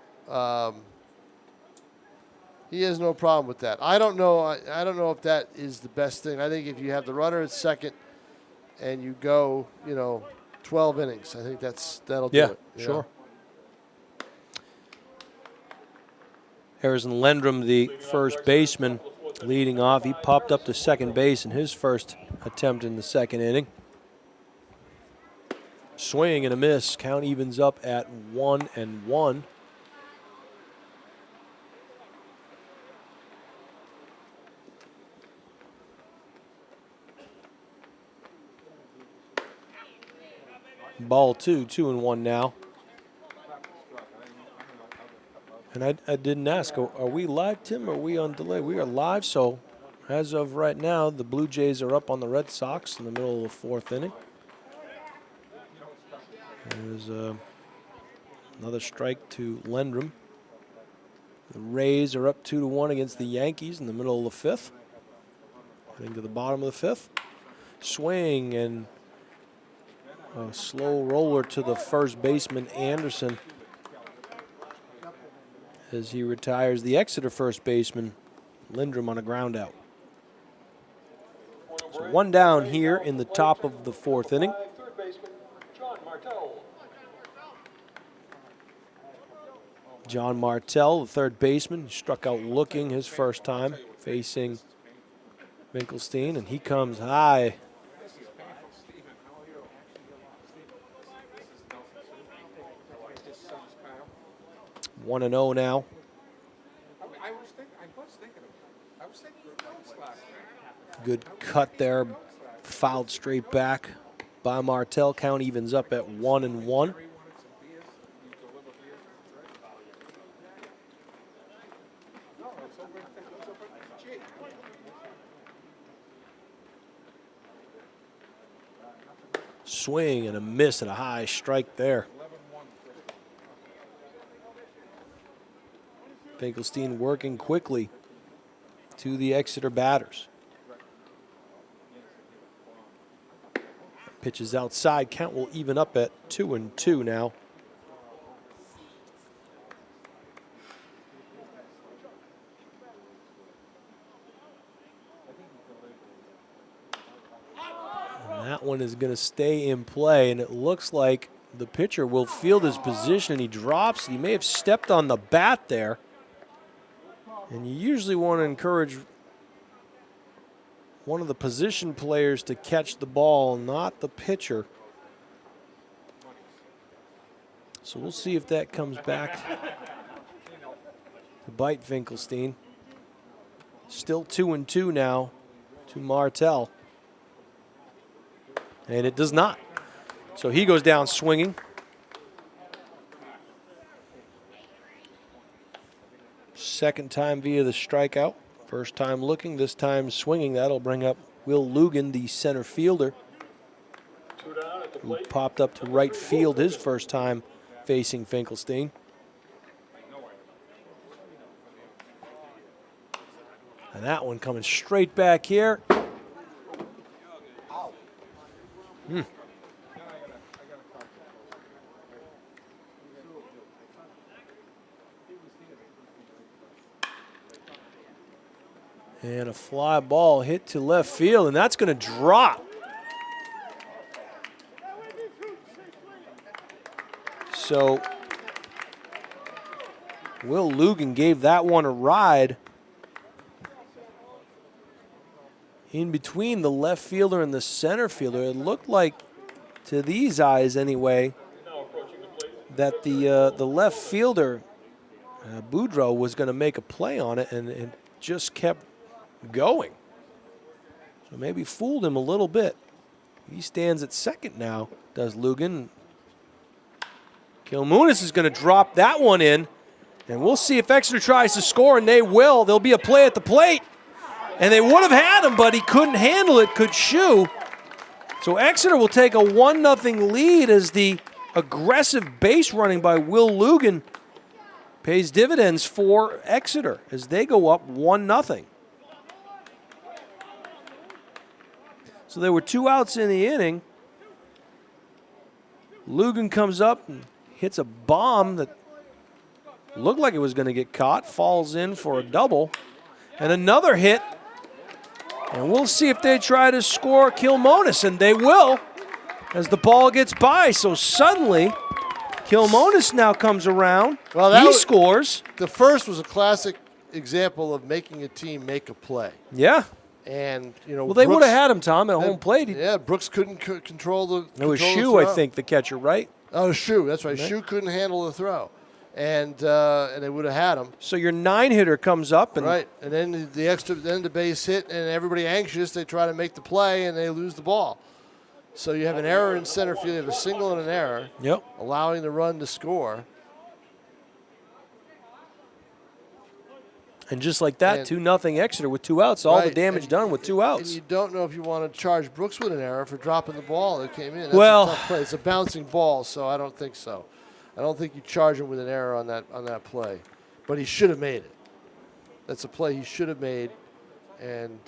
he has no problem with that. I don't know. I don't know if that is the best thing. I think if you have the runner at second and you go, 12 innings, I think that'll do it. Yeah, sure. Harrison Lendrum, the first baseman, leading off. He popped up to second base in his first attempt in the second inning. Swing and a miss. Count evens up at 1-1. Ball 2, 2-1 now. And I didn't ask, are we live, Tim, or are we on delay? We are live, so as of right now, the Blue Jays are up on the Red Sox in the middle of the 4th inning. There's another strike to Lendrum. The Rays are up 2-1 against the Yankees in the middle of the 5th. Heading to the bottom of the 5th. Swing and a slow roller to the first baseman, Anderson, as he retires the Exeter first baseman, Lindrum, on a ground out. So one down here in the top of the 4th inning. Third baseman, John Martell. John Martell, the third baseman, struck out looking his first time facing Finkelstein, and he comes high. 1-0 now. Good cut there, fouled straight back by Martell. Count evens up at 1-1. Swing and a miss and a high strike there. Finkelstein working quickly to the Exeter batters. Pitches outside. Count will even up at 2-2 now. And that one is going to stay in play, and it looks like the pitcher will field his position. He drops. He may have stepped on the bat there. And you usually want to encourage one of the position players to catch the ball, not the pitcher. So we'll see if that comes back to bite Finkelstein. Still 2-2 now to Martell. And it does not. So he goes down swinging. Second time via the strikeout. First time looking, this time swinging. That'll bring up Will Lugan, the center fielder, who popped up to right field his first time facing Finkelstein. And that one coming straight back here. And a fly ball hit to left field, and that's going to drop. So Will Lugan gave that one a ride in between the left fielder and the center fielder. It looked like, to these eyes anyway, that the left fielder, Boudreaux, was going to make a play on it, and it just kept going. So maybe fooled him a little bit. He stands at second now, does Lugan. Kilmunis is going to drop that one in, and we'll see if Exeter tries to score, and they will. There'll be a play at the plate, and they would have had him, but he couldn't handle it, could shoe. So Exeter will take a 1-0 lead as the aggressive base running by Will Lugan pays dividends for Exeter as they go up 1-0. So there were 2 outs in the inning. Lugan comes up and hits a bomb that looked like it was going to get caught, falls in for a double, and another hit. And we'll see if they try to score Kilmonis, and they will as the ball gets by. So suddenly, Kilmonis now comes around. Well, he scores. The first was a classic example of making a team make a play. Yeah. And, you know, well, they would have had him, Tom, at home plate. Yeah, Brooks couldn't control the It was Shue, I think, the catcher, right? Oh, Shue, that's right. Shue couldn't handle the throw. And they would have had him. So your 9-hitter comes up. And right, and then the base hit, and everybody anxious. They try to make the play, and they lose the ball. So you have an error in center field. You have a single and an error, Yep. allowing the run to score. And just like that, And- 2-0 Exeter with 2 outs. All the Right, damage and- done with 2 And outs. you don't know if you want to charge Brooks with an error for dropping the ball that came in. That's Well- a tough play. It's a bouncing ball, so I don't think so. I don't think you charge him with an error on that play. But he should have made it. That's a play he should have made. And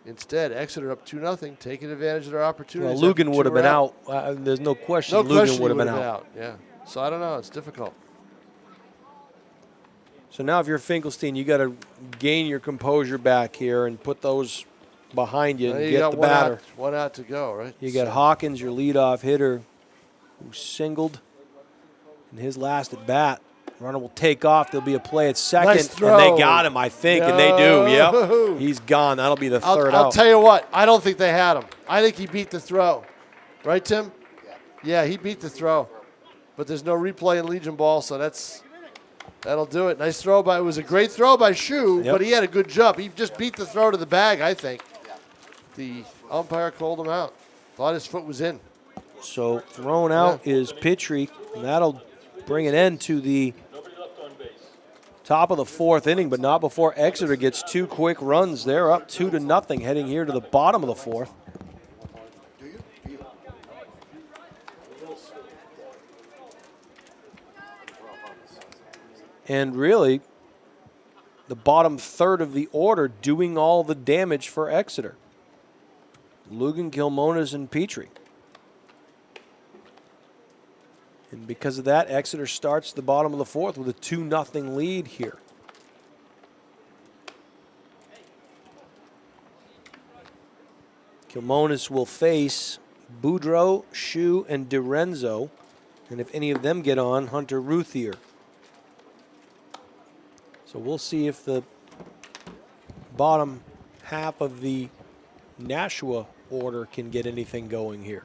instead, Exeter up 2-0, taking advantage of their Well, opportunities. Lugan after would have 2 been are out. There's no question. No Lugan question would he have been out. Yeah. So I don't know. It's difficult. So now if you're Finkelstein, you got to gain your composure back here and put those behind you Now and you get got the one batter. one out to go, right? You got Hawkins, your leadoff hitter, who singled in his last at bat. Runner will take off. There'll be a play at second. Nice throw. And they got him, I think, and they do. No. Yep. He's gone. That'll be the third I'll out. tell you what. I don't think they had him. I think he beat the throw. Right, Tim? Yeah, he beat the throw. But there's no replay in Legion ball, so that'll do it. Nice throw by. It was a great throw by Shu, Yep. but he had a good jump. He just beat the throw to the bag, I think. The umpire called him out. Thought his foot was in. So thrown out is Pitry, and that'll bring an end to the top of the 4th inning, but not before Exeter gets 2 quick runs. They're up 2-0, heading here to the bottom of the 4th. And really, the bottom third of the order doing all the damage for Exeter. Lugan, Kilmonas, and Petrie. And because of that, Exeter starts the bottom of the 4th with a 2-0 lead here. Kilmonas will face Boudreaux, Shu, and DiRenzo. And if any of them get on, Hunter Ruthier. So we'll see if the bottom half of the Nashua order can get anything going here.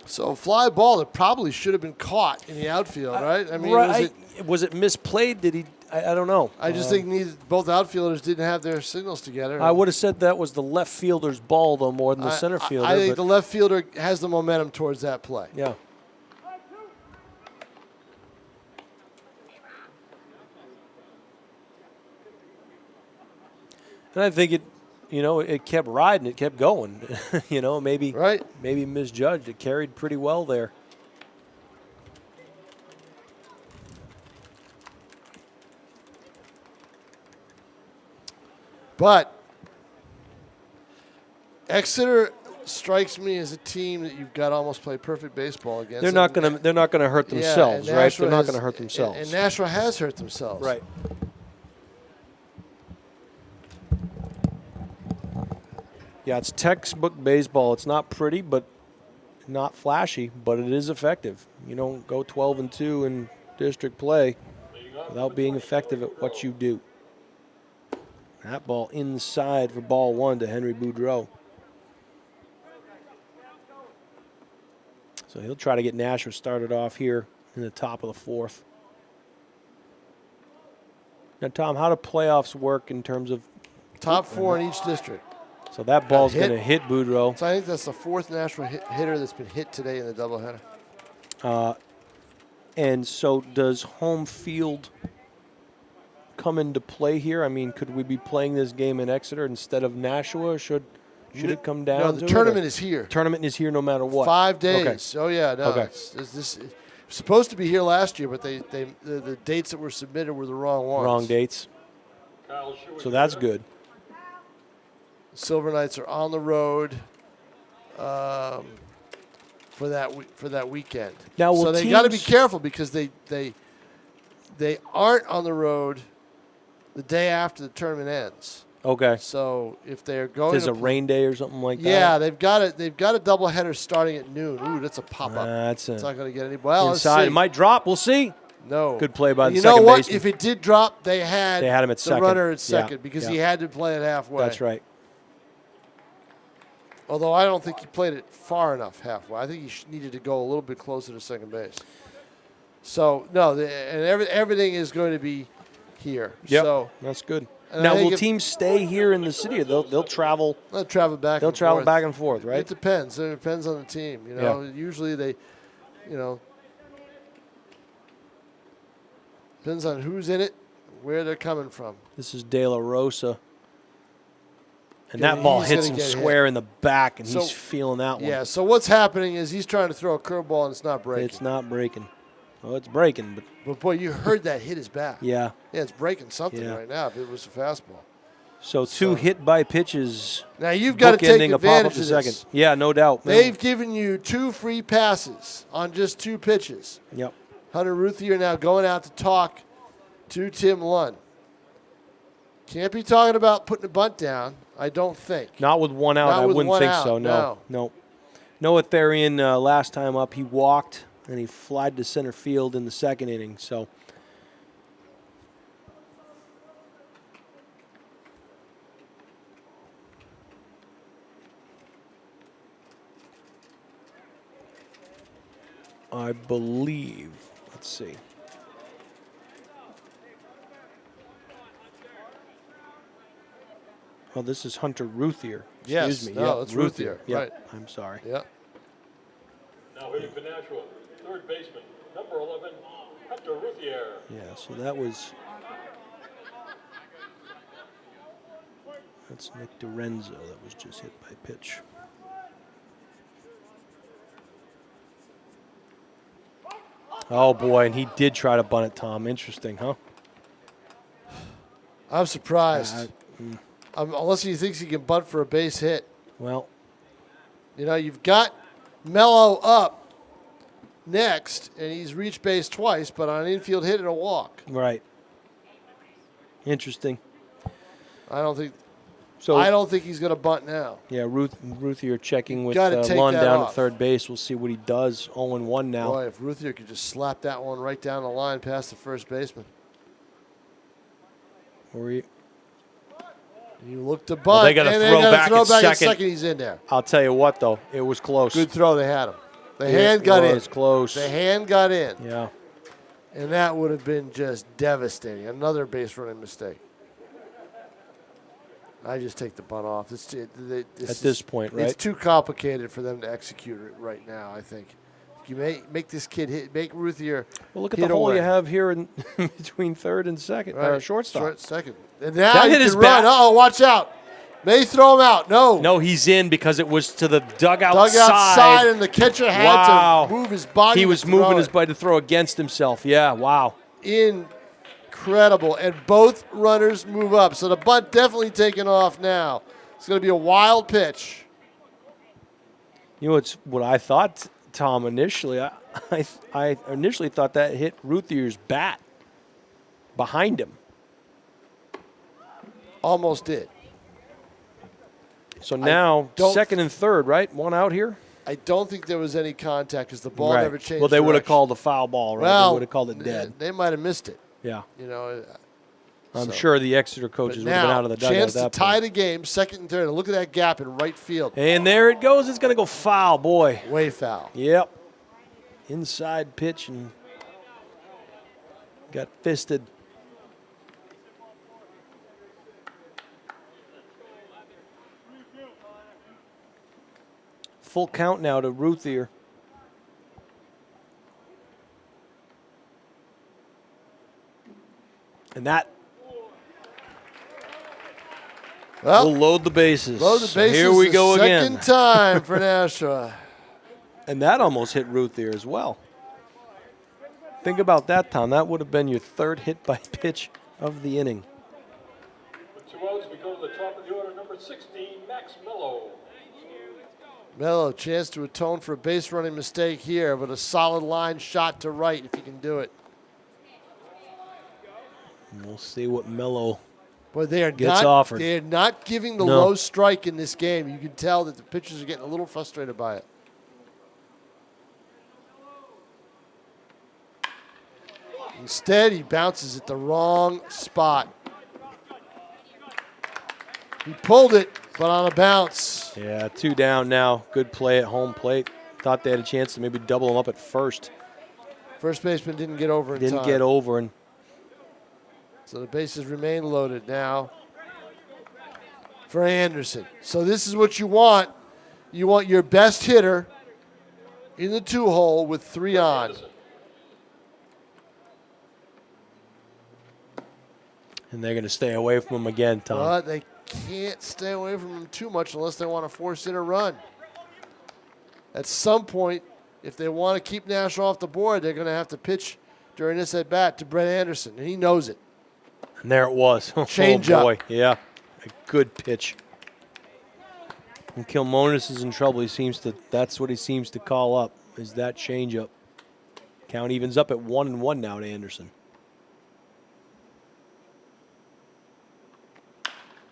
So a fly ball that probably should have been caught in the outfield, right? I mean, Was it misplayed? Did he? I don't know. I just think both outfielders didn't have their signals together. I would have said that was the left fielder's ball, though, more than the center fielder. I think but the left fielder has the momentum towards that play. yeah. And I think it kept riding, it kept going. Maybe misjudged. It carried pretty well there. But Exeter strikes me as a team that you've got to almost play perfect baseball against. They're not going to hurt themselves, and right? Nashua They're not going to hurt themselves. And Nashua has hurt themselves. Right. Yeah, it's textbook baseball. It's not pretty, but not flashy, but it is effective. You don't go 12-2 in district play without being effective at what you do. That ball inside for ball 1 to Henry Boudreaux. So he'll try to get Nashua started off here in the top of the 4th. Now, Tom, how do playoffs work in terms of Top 4 in each district. So that ball's going to hit Boudreaux. So I think that's the 4th Nashua hitter that's been hit today in the doubleheader. And so does home field come into play here? I mean, could we be playing this game in Exeter instead of Nashua? Should it come down No, to the it, tournament or? is here. Tournament is here no matter what. 5 days. Okay. Oh, yeah. No, Okay. it's supposed to be here last year, but the dates that were submitted were the wrong ones. Wrong dates. So that's good. Silver Knights are on the road for that weekend. Now, so will they got to be teams- careful because they aren't on the road the day after the tournament ends. Okay. So if they're going, There's to a rain day or something like that. yeah, they've got a doubleheader starting at noon. Ooh, that's a pop up. That's It's not going to get any. Well, let's inside. see. It might drop. We'll see. No. Good play by the You know second what? baseman. If it did drop, they had him at the second. runner at Yeah, second because he yeah. had to play it halfway. That's right. Although I don't think he played it far enough halfway. I think he needed to go a little bit closer to second base. So, no, and everything is going to be here. Yep. So, That's good. And Now, I think will if- teams stay here in the city? Or they'll travel. They'll travel back. They'll and travel forth. back and forth, right? It depends. It depends on the team. You know, usually they, you know, depends on who's in it, where they're coming from. This is De La Rosa. And Yeah, that ball he's hits gonna him get square in the back, and So- he's feeling that one. Yeah. So what's happening is he's trying to throw a curveball and it's not breaking. It's not breaking. Well, it's breaking, but But boy, you heard that hit his back. yeah. Yeah, it's breaking something Yeah. right now. If it was a fastball. So two hit by pitches. Now you've got to take bookending a advantage pop-up to of second. this. Yeah, no doubt. They've given you 2 free passes on just 2 pitches. Yep. Hunter Ruthier now going out to talk to Tim Lund. Can't be talking about putting a bunt down, I don't think. Not with one out. Not I with wouldn't one think out, so. no. No. Noah Therian, last time up, he walked and he flied to center field in the second inning. So I believe, let's see. Oh, this is Hunter Ruthier. Yes, Excuse me. no, Yeah, it's Ruthier, Yep, right. I'm sorry. Yeah. Now hitting for Nashua, third baseman, number 11, Hunter Ruthier. Yeah, so that was. That's Nick Dorenzo that was just hit by pitch. Oh boy, and he did try to bunt it, Tom. Interesting, huh? I'm surprised. Unless he thinks he can bunt for a base hit. Well, You know, you've got Mello up next, and he's reached base twice, but on an infield hit and a walk. right. Interesting. I don't think he's going to bunt now. Yeah, Ruthier checking with Gotta take Lund that down off. at third base. We'll see what he does. 0-1 now. Boy, if Ruthier could just slap that one right down the line past the first baseman. You look to bunt, Well, they gotta and throw gotta back throw at back at second. second. He's in there. I'll tell you what, though, it was close. Good throw. They had him. The hand got in. It was close. The hand got in. Yeah. And that would have been just devastating. Another base running mistake. I just take the bunt off. At this point, right? It's too complicated for them to execute it right now, I think. You make this kid hit, make Ruthier. Well, look at hit the hole away. you have here in between third and second, or Right. shortstop. Short second. And now That he hit can his run. bat. Uh-oh, watch out. May throw him out. No. No, he's in because it was to the dugout Dug side. outside, and the catcher had Wow. to move his body. He to was throw moving his it. body to throw against himself. Yeah, wow. Incredible. And both runners move up. So the bunt definitely taking off now. It's going to be a wild pitch. You know, it's what I thought, Tom, initially. I initially thought that hit Ruthier's bat behind him. Almost did. So now, don't- second and third, right? One out here? I don't think there was any contact because the ball Right. never changed. Well, they would have direction. called a foul ball, right? Well, They would have called it dead. They might have missed it. Yeah. You know. I'm So- sure the Exeter But coaches would have been now, out of the dugout chance at to that tie point. the game, second and third. And look at that gap in right field. And there it goes. It's going to go foul, boy. Way foul. Yep. Inside pitch and got fisted. Full count now to Ruthier. And that will load the bases. Load the bases. Here we the go second again. time for Nashua. And that almost hit Ruthier as well. Think about that, Tom. That would have been your third hit by pitch of the inning. With 2 outs, we go to the top of the order, number 16, Max Mello. Mello, chance to atone for a base running mistake here, but a solid line shot to right if he can do it. And we'll see what Mello. Boy, they are Gets not. offered. They are not giving the No. low strike in this game. You can tell that the pitchers are getting a little frustrated by it. Instead, he bounces at the wrong spot. He pulled it, but on a bounce. Yeah, 2 down now. Good play at home plate. Thought they had a chance to maybe double him up at first. First baseman didn't get over in Didn't time. get over, and So the bases remain loaded now. for Anderson. So this is what you want. You want your best hitter in the 2-hole with 3 on. And they're going to stay away from him again, Tom. But they can't stay away from him too much unless they want to force in a run. At some point, if they want to keep Nashua off the board, they're going to have to pitch during this at-bat to Brett Anderson, and he knows it. And there it was. Change oh, boy. up. Yeah, a good pitch. When Kilmonis is in trouble, that's what he seems to call up, is that changeup. Count evens up at 1-1 now to Anderson.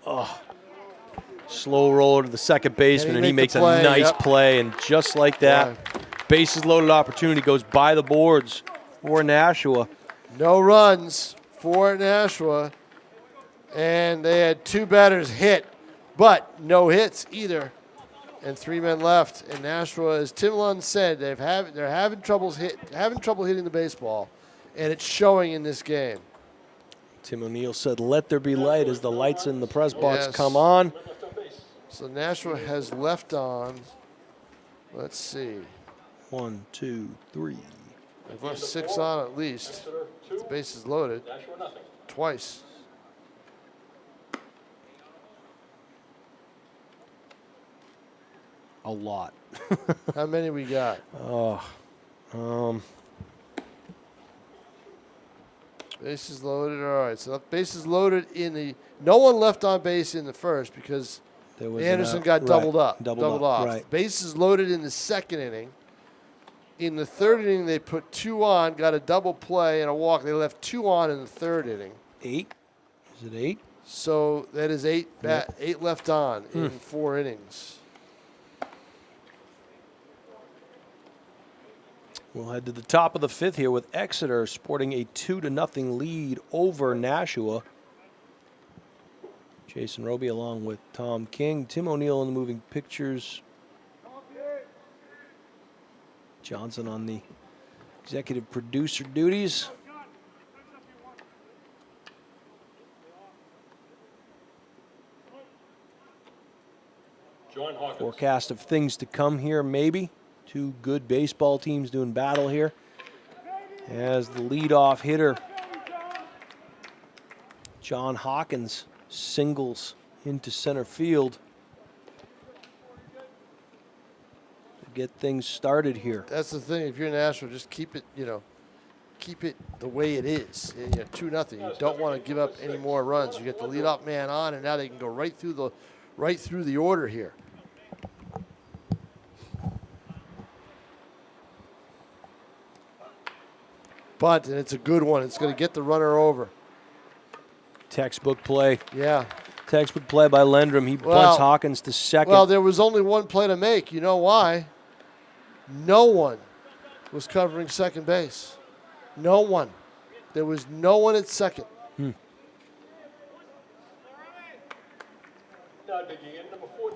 Oh, slow roller to the second baseman, and he makes a nice play. And just like that, bases loaded opportunity goes by the boards for Nashua. No runs for Nashua, and they had 2 batters hit, but no hits either, and 3 men left. And Nashua, as Tim Lund said, they're having trouble hitting the baseball, and it's showing in this game. Tim O'Neill said, "Let there be light," as the lights in the press box come on. So Nashua has left on, let's see. 1, 2, 3. They've left 6 on at least. The base is loaded twice. A lot. How many we got? Bases loaded. All right. So bases loaded in the. No one left on base in the first because Anderson got doubled up. Doubled off. Right. Bases loaded in the second inning. In the third inning, they put 2 on, got a double play and a walk. They left 2 on in the third inning. 8? Is it 8? So that is 8 left on in 4 innings. We'll head to the top of the 5th here with Exeter sporting a 2-0 lead over Nashua. Jason Roby along with Tom King. Tim O'Neill in the moving pictures. Johnson on the executive producer duties. Forecast of things to come here, maybe. 2 good baseball teams doing battle here. As the leadoff hitter, John Hawkins, singles into center field to get things started here. That's the thing. If you're Nashua, just keep it, keep it the way it is. 2-0. You don't want to give up any more runs. You get the leadoff man on, and now they can go right through the order here. Bunt, and it's a good one. It's going to get the runner over. Textbook play. Yeah. Textbook play by Lendrum. He bunts Hawkins to second. Well, there was only one play to make. You know why? No one was covering second base. No one. There was no one at second.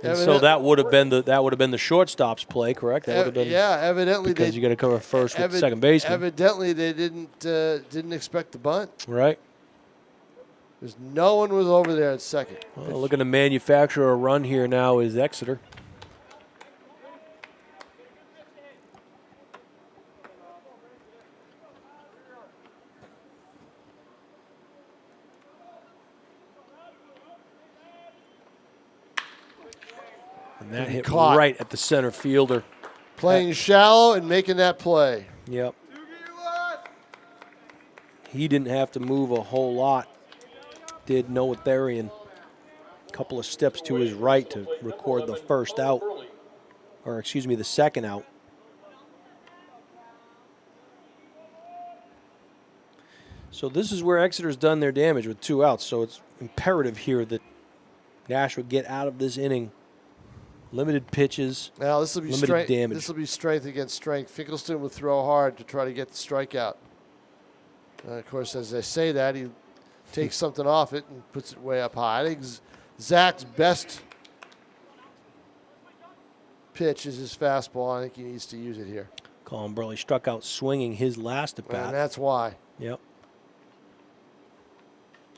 And so that would have been the shortstop's play, correct? That would have been evidently because you got to cover first with the second baseman. Evidently, they didn't expect the bunt. Right. Because no one was over there at second. Well, looking to manufacture a run here now is Exeter. And that hit right at the center fielder. Playing shallow and making that play. Yep. He didn't have to move a whole lot. Did Noah Therian. A couple of steps to his right to record the first out. Or, excuse me, the second out. So this is where Exeter's done their damage with 2 outs. So it's imperative here that Nashua get out of this inning. Limited pitches, now this will be limited damage. This will be strength against strength. Finkelstein will throw hard to try to get the strikeout. Of course, as I say that, he takes something off it and puts it way up high. I think Zach's best pitch is his fastball. I think he needs to use it here. Colin Burley struck out swinging his last at bat. And that's why. Yep.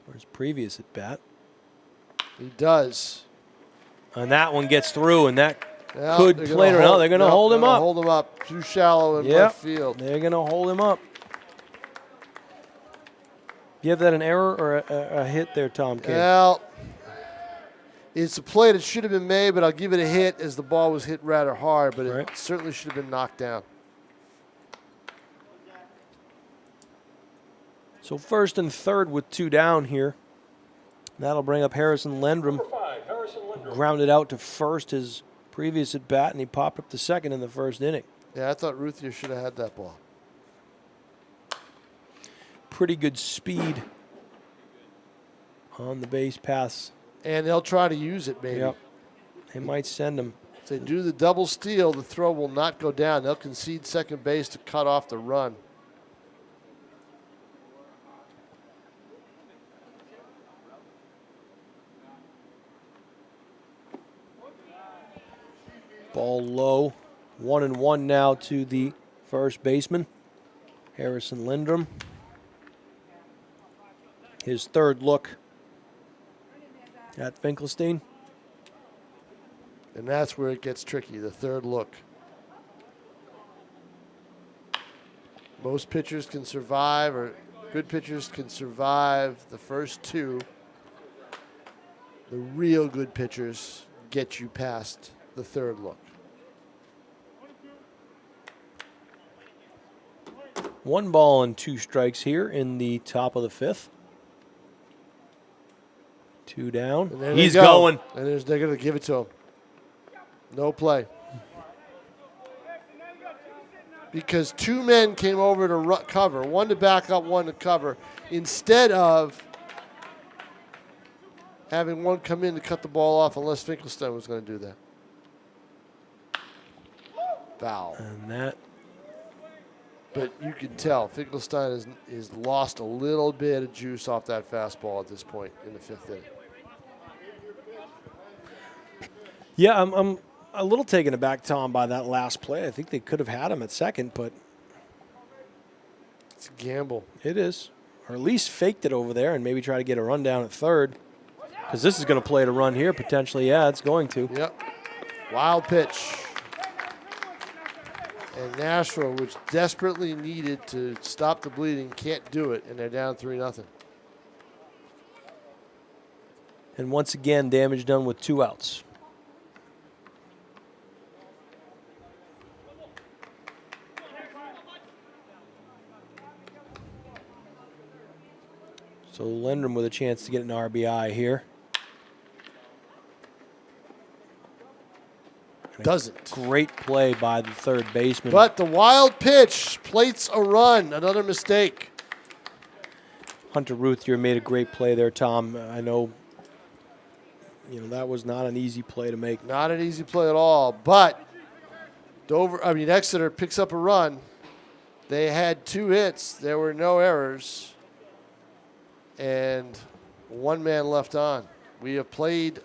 Or his previous at bat. He does. And that one gets through, and that Yeah, could play it around. They're going to hold him up. Hold him up. Too shallow in Yep, left field. they're going to hold him up. You have that an error or a hit there, Tom King? Well, it's a play that should have been made, but I'll give it a hit as the ball was hit rather hard, but it certainly should have been knocked down. So first and third with 2 down here. That'll bring up Harrison Lendrum. Number 5, Harrison Lindrum. Grounded out to first his previous at bat, and he popped up to second in the first inning. Yeah, I thought Ruthier should have had that ball. Pretty good speed on the base paths. And they'll try to use it, maybe. Yep. They might send him. If they do the double steal, the throw will not go down. They'll concede second base to cut off the run. Ball low. 1-1 now to the first baseman, Harrison Lindrum. His third look at Finkelstein. And that's where it gets tricky, the third look. Most pitchers can survive, or good pitchers can survive the first 2. The real good pitchers get you past the third look. 1 ball and 2 strikes here in the top of the 5th. 2 down. He's going. And they're going to give it to him. No play. Because 2 men came over to cover. 1 to back up, 1 to cover. Instead of having 1 come in to cut the ball off, unless Finkelstein was going to do that. Foul. And that. But you can tell Finkelstein is lost a little bit of juice off that fastball at this point in the 5th inning. Yeah, I'm a little taken aback, Tom, by that last play. I think they could have had him at second, but it's a gamble. It is. Or at least faked it over there and maybe try to get a run down at third. Because this is going to play to run here potentially. Yeah, it's going to. Yep. Wild pitch. And Nashua, which desperately needed to stop the bleeding, can't do it, and they're down 3-0. And once again, damage done with 2 outs. So Lendrum with a chance to get an RBI here. Doesn't. Great play by the third baseman. But the wild pitch plates a run. Another mistake. Hunter Ruthier made a great play there, Tom. I know, that was not an easy play to make. Not an easy play at all. But Exeter picks up a run. They had 2 hits. There were no errors. And 1 man left on. We have played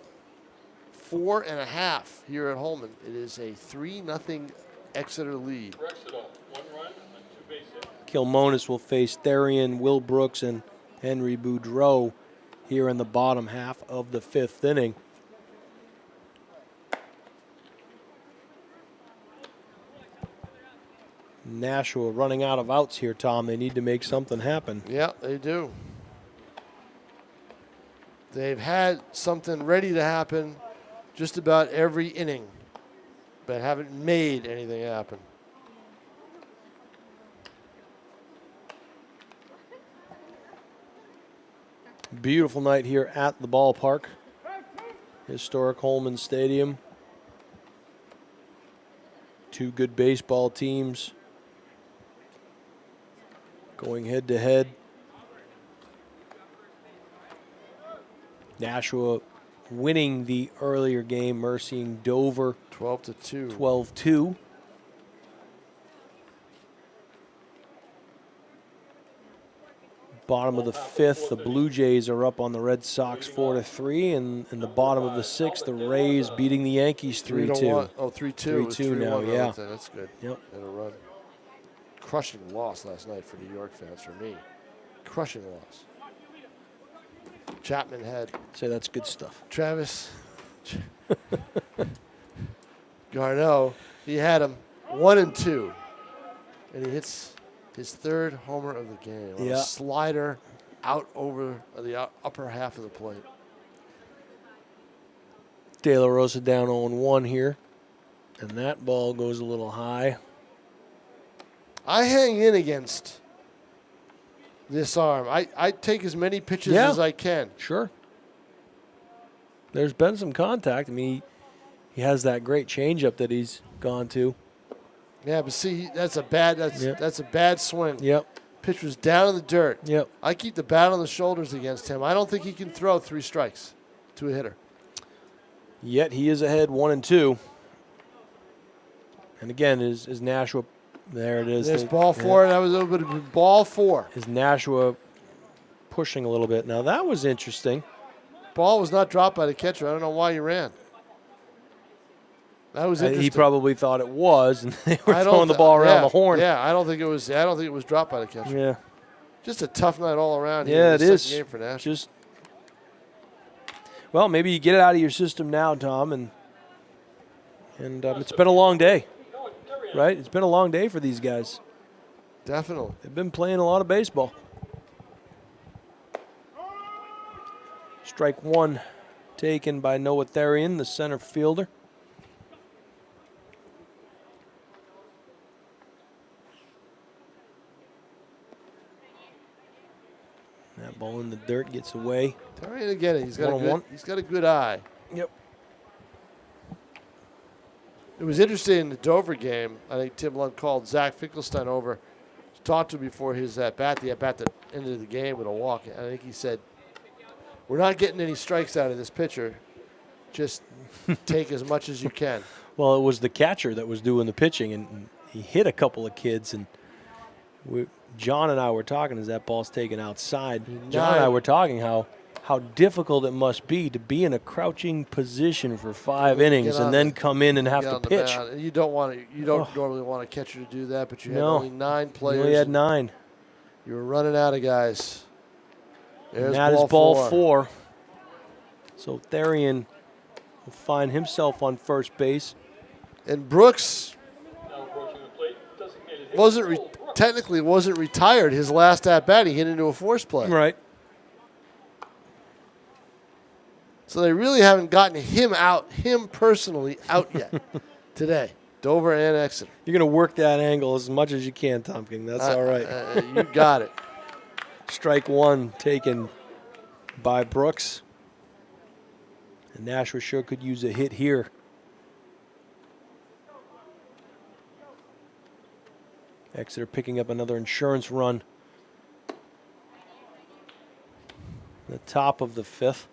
4.5 here at Holman. It is a 3-0 Exeter lead. For Exeter, 1 run and 2 base hits. Kilmonis will face Therian, Will Brooks, and Henry Boudreau here in the bottom half of the 5th inning. Nashua running out of outs here, Tom. They need to make something happen. Yeah, they do. They've had something ready to happen just about every inning, but haven't made anything happen. Beautiful night here at the ballpark. Historic Holman Stadium. 2 good baseball teams going head to head. Nashua winning the earlier game, mercying Dover 12-2. 12-2. Bottom of the 5th, the Blue Jays are up on the Red Sox 4-3, and in the bottom of the 6th, the Rays beating the Yankees 3-2. Oh, 3-2. 3-2 now, yeah. That's good. Yep. And a run. Crushing loss last night for New York fans, for me. Crushing loss. Chapman had Say that's good stuff. Travis, Garneau, he had him 1-2, and he hits his third homer of the game. On a slider out over the upper half of the plate. De La Rosa down 0-1 here, and that ball goes a little high. I hang in against this arm. I take as many pitches as I can. Sure. There's been some contact. I mean, he has that great changeup that he's gone to. Yeah, but see, that's a bad swing. Yep. Pitch was down in the dirt. Yep. I keep the bat on the shoulders against him. I don't think he can throw 3 strikes to a hitter. Yet he is ahead 1-2. And again, is Nashua, there it is. There's ball 4. That was a little bit of ball 4. Is Nashua pushing a little bit. Now that was interesting. Ball was not dropped by the catcher. I don't know why he ran. That was interesting. He probably thought it was, and they were throwing the ball around the horn. Yeah, I don't think it was dropped by the catcher. Yeah. Just a tough night all around. Yeah, it is. Game for Nashua. Well, maybe you get it out of your system now, Tom, and it's been a long day, right? It's been a long day for these guys. Definitely. They've been playing a lot of baseball. Strike 1 taken by Noah Therian, the center fielder. That ball in the dirt gets away. Trying to get it. He's got a good eye. Yep. It was interesting in the Dover game. I think Tim Lund called Zach Finkelstein over to talk to him before his at-bat. The at-bat that ended the game with a walk. I think he said, "We're not getting any strikes out of this pitcher. Just take as much as you can." Well, it was the catcher that was doing the pitching, and he hit a couple of kids. And John and I were talking as that ball's taken outside. John and I were talking how difficult it must be to be in a crouching position for 5 innings and then come in and have to pitch. You don't normally want a catcher to do that, but you had only 9 players. You only had 9. You were running out of guys. And that is ball 4. So Therian will find himself on first base. And Brooks technically wasn't retired his last at bat. He hit into a force play. Right. So they really haven't gotten him personally out yet today. Dover and Exeter. You're going to work that angle as much as you can, Tom King. That's all right. You got it. Strike 1 taken by Brooks. And Nashua sure could use a hit here. Exeter picking up another insurance run. The top of the 5th.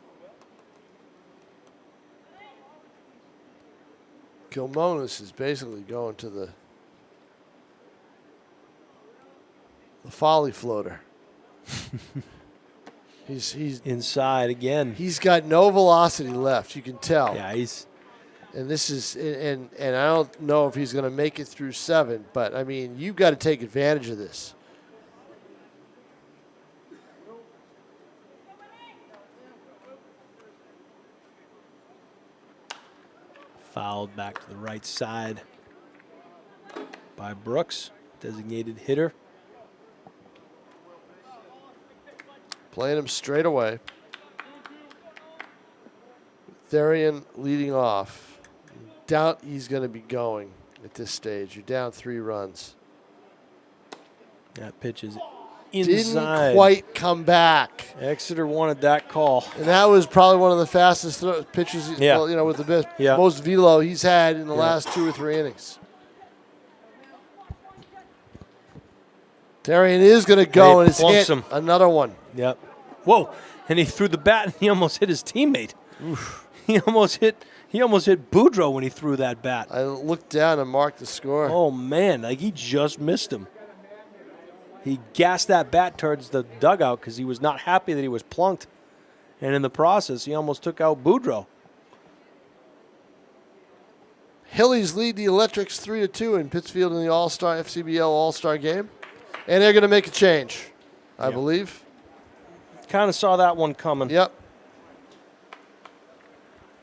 Gilmonis is basically going to the folly floater. he's inside again. He's got no velocity left. You can tell. Yeah, and this is and I don't know if he's going to make it through 7, but I mean you've got to take advantage of this. Fouled back to the right side by Brooks, designated hitter. Playing him straight away. Therian leading off. Doubt he's going to be going at this stage. You're down 3 runs. That pitch is inside. Didn't quite come back. Exeter wanted that call. And that was probably one of the fastest pitches, with the most velo he's had in the last 2 or 3 innings. Therian is going to go, and it's hit another one. Yep. Whoa! And he threw the bat, and he almost hit his teammate. Oof. He almost hit Boudreaux when he threw that bat. I looked down and marked the score. Oh man! Like he just missed him. He gassed that bat towards the dugout because he was not happy that he was plunked, and in the process, he almost took out Boudreaux. Hillies lead the Electrics 3-2 in Pittsfield in the FCBL All-Star game, and they're going to make a change, I believe. Kind of saw that one coming. Yep.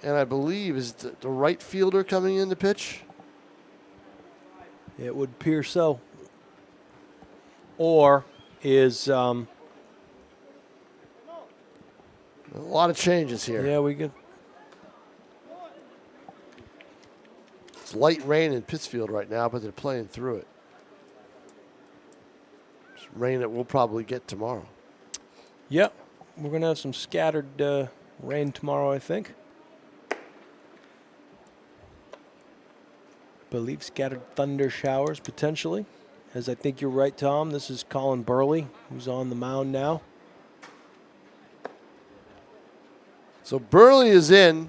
and I believe is the right fielder coming in to pitch. It would appear so. Or is A lot of changes here. yeah, we could. It's light rain in Pittsfield right now, but they're playing through it. It's rain that we'll probably get tomorrow. Yep, we're gonna have some scattered rain tomorrow, I think. I believe scattered thunder showers potentially. As I think you're right, Tom. This is Colin Burley, who's on the mound now. So Burley is in.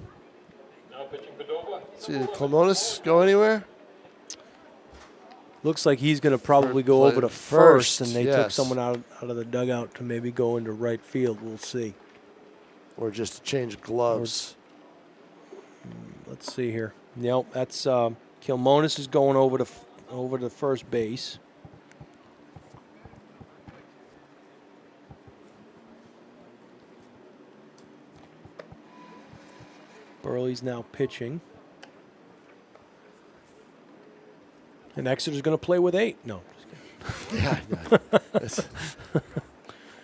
Now pitching Padova. See, did Clemonis go anywhere? Looks like he's going to probably For- go play over to first, first, and they took yes. someone out of the dugout to maybe go into right field. We'll see. Or just to change gloves? Let's see here. Nope, that's Kilmonis is going over to first base. Burley's now pitching. And Exeter's going to play with 8. No, just kidding. Yeah. That's-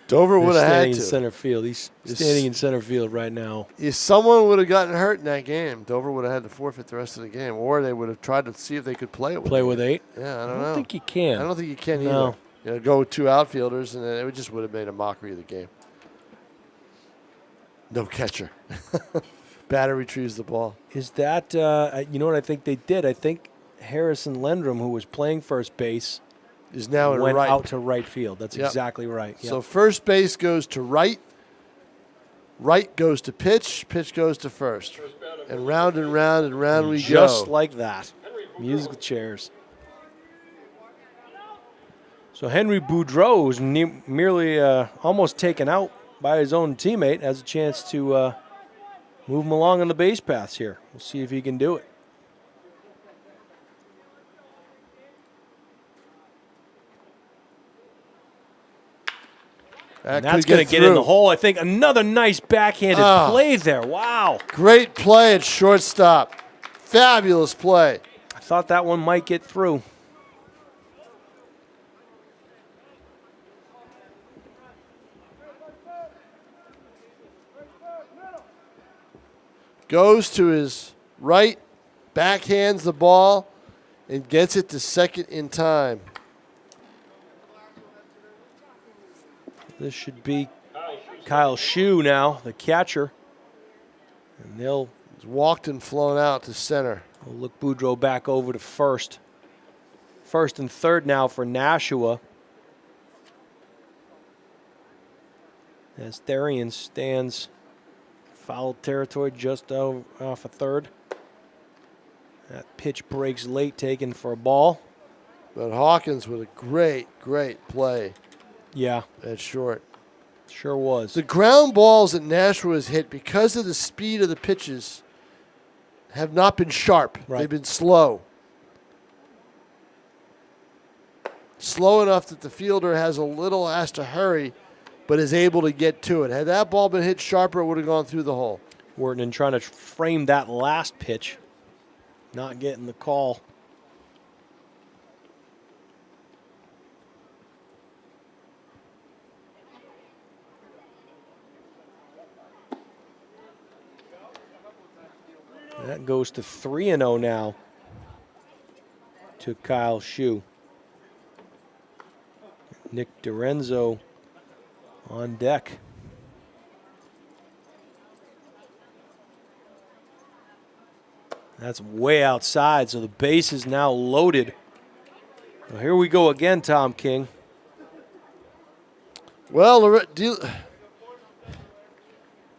Dover They're would have had standing to. in center field. He's Yes. standing in center field right now. If someone would have gotten hurt in that game, Dover would have had to forfeit the rest of the game, or they would have tried to see if they could play it with Play eight. with 8. Yeah, I I don't don't know. think you can. I don't think you can No. either. You know, go with 2 outfielders, and then it just would have made a mockery of the game. No catcher. Batter retrieves the ball. Is that, you know what I think they did? I think Harrison Lendrum, who was playing first base, Is now in went right. out to right field. That's Yep. exactly right. Yep. So first base goes to right. Right goes to pitch. Pitch goes to first. And round and round and round we just go. like that. Musical chairs. So Henry Boudreau is merely almost taken out by his own teammate. Has a chance to move him along on the base paths here. We'll see if he can do it. And that's going to get in the hole. I think another nice backhanded play there. Wow. Great play at shortstop. Fabulous play. I thought that one might get through. Goes to his right, backhands the ball, and gets it to second in time. This should be Kyle Shue now, the catcher. And they'll He's walked and flown out to center. look Boudreau back over to first. First and third now for Nashua. As Therian stands foul territory just off a third. That pitch breaks late, taken for a ball. But Hawkins with a great, great play Yeah, at short. sure was. The ground balls that Nashua has hit, because of the speed of the pitches, have not been sharp. Right. They've been slow. Slow enough that the fielder has to hurry, but is able to get to it. Had that ball been hit sharper, it would have gone through the hole. Wharton trying to frame that last pitch, not getting the call. That goes to 3-0 now to Kyle Shue. Nick DiRenzo on deck. That's way outside, so the base is now loaded. Well, here we go again, Tom King. Well,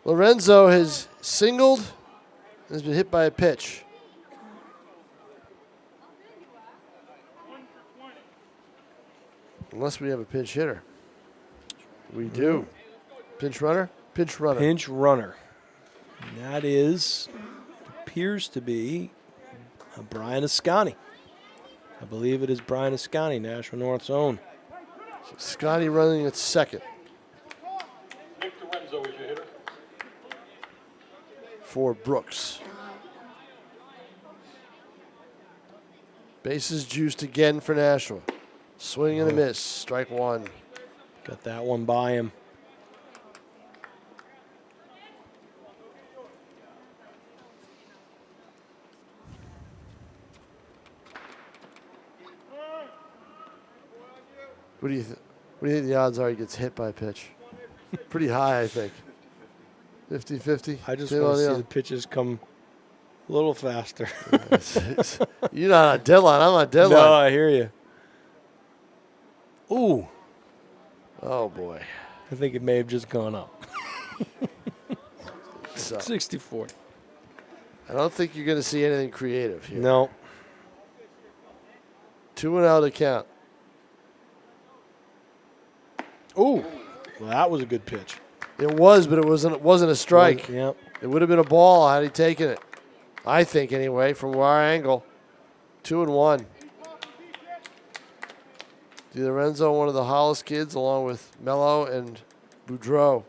Lorenzo has singled, has been hit by a pitch. Unless we have a pinch hitter. We do. Pinch runner? Pinch runner. Pinch runner. And that appears to be Brian Ascani. I believe it is Brian Ascani, Nashua North's own. Scotty running at second. Nick Lorenzo is your hitter. for Brooks. Bases juiced again for Nashua. Swing and a miss. Strike one. Got that one by him. What do you think the odds are he gets hit by a pitch? Pretty high, I think. 50-50. I just want to see the pitches come a little faster. You're not on a deadline. I'm on a deadline. No, I hear you. Ooh. Oh, boy. I think it may have just gone up. So, 64. I don't think you're going to see anything creative here. No. 2-0 to count. Ooh. Well, that was a good pitch. It was, but it wasn't a strike. Yep. It would have been a ball had he taken it. I think, anyway, from our angle. 2-1. DiLorenzo, one of the Hollis kids, along with Mello and Boudreau.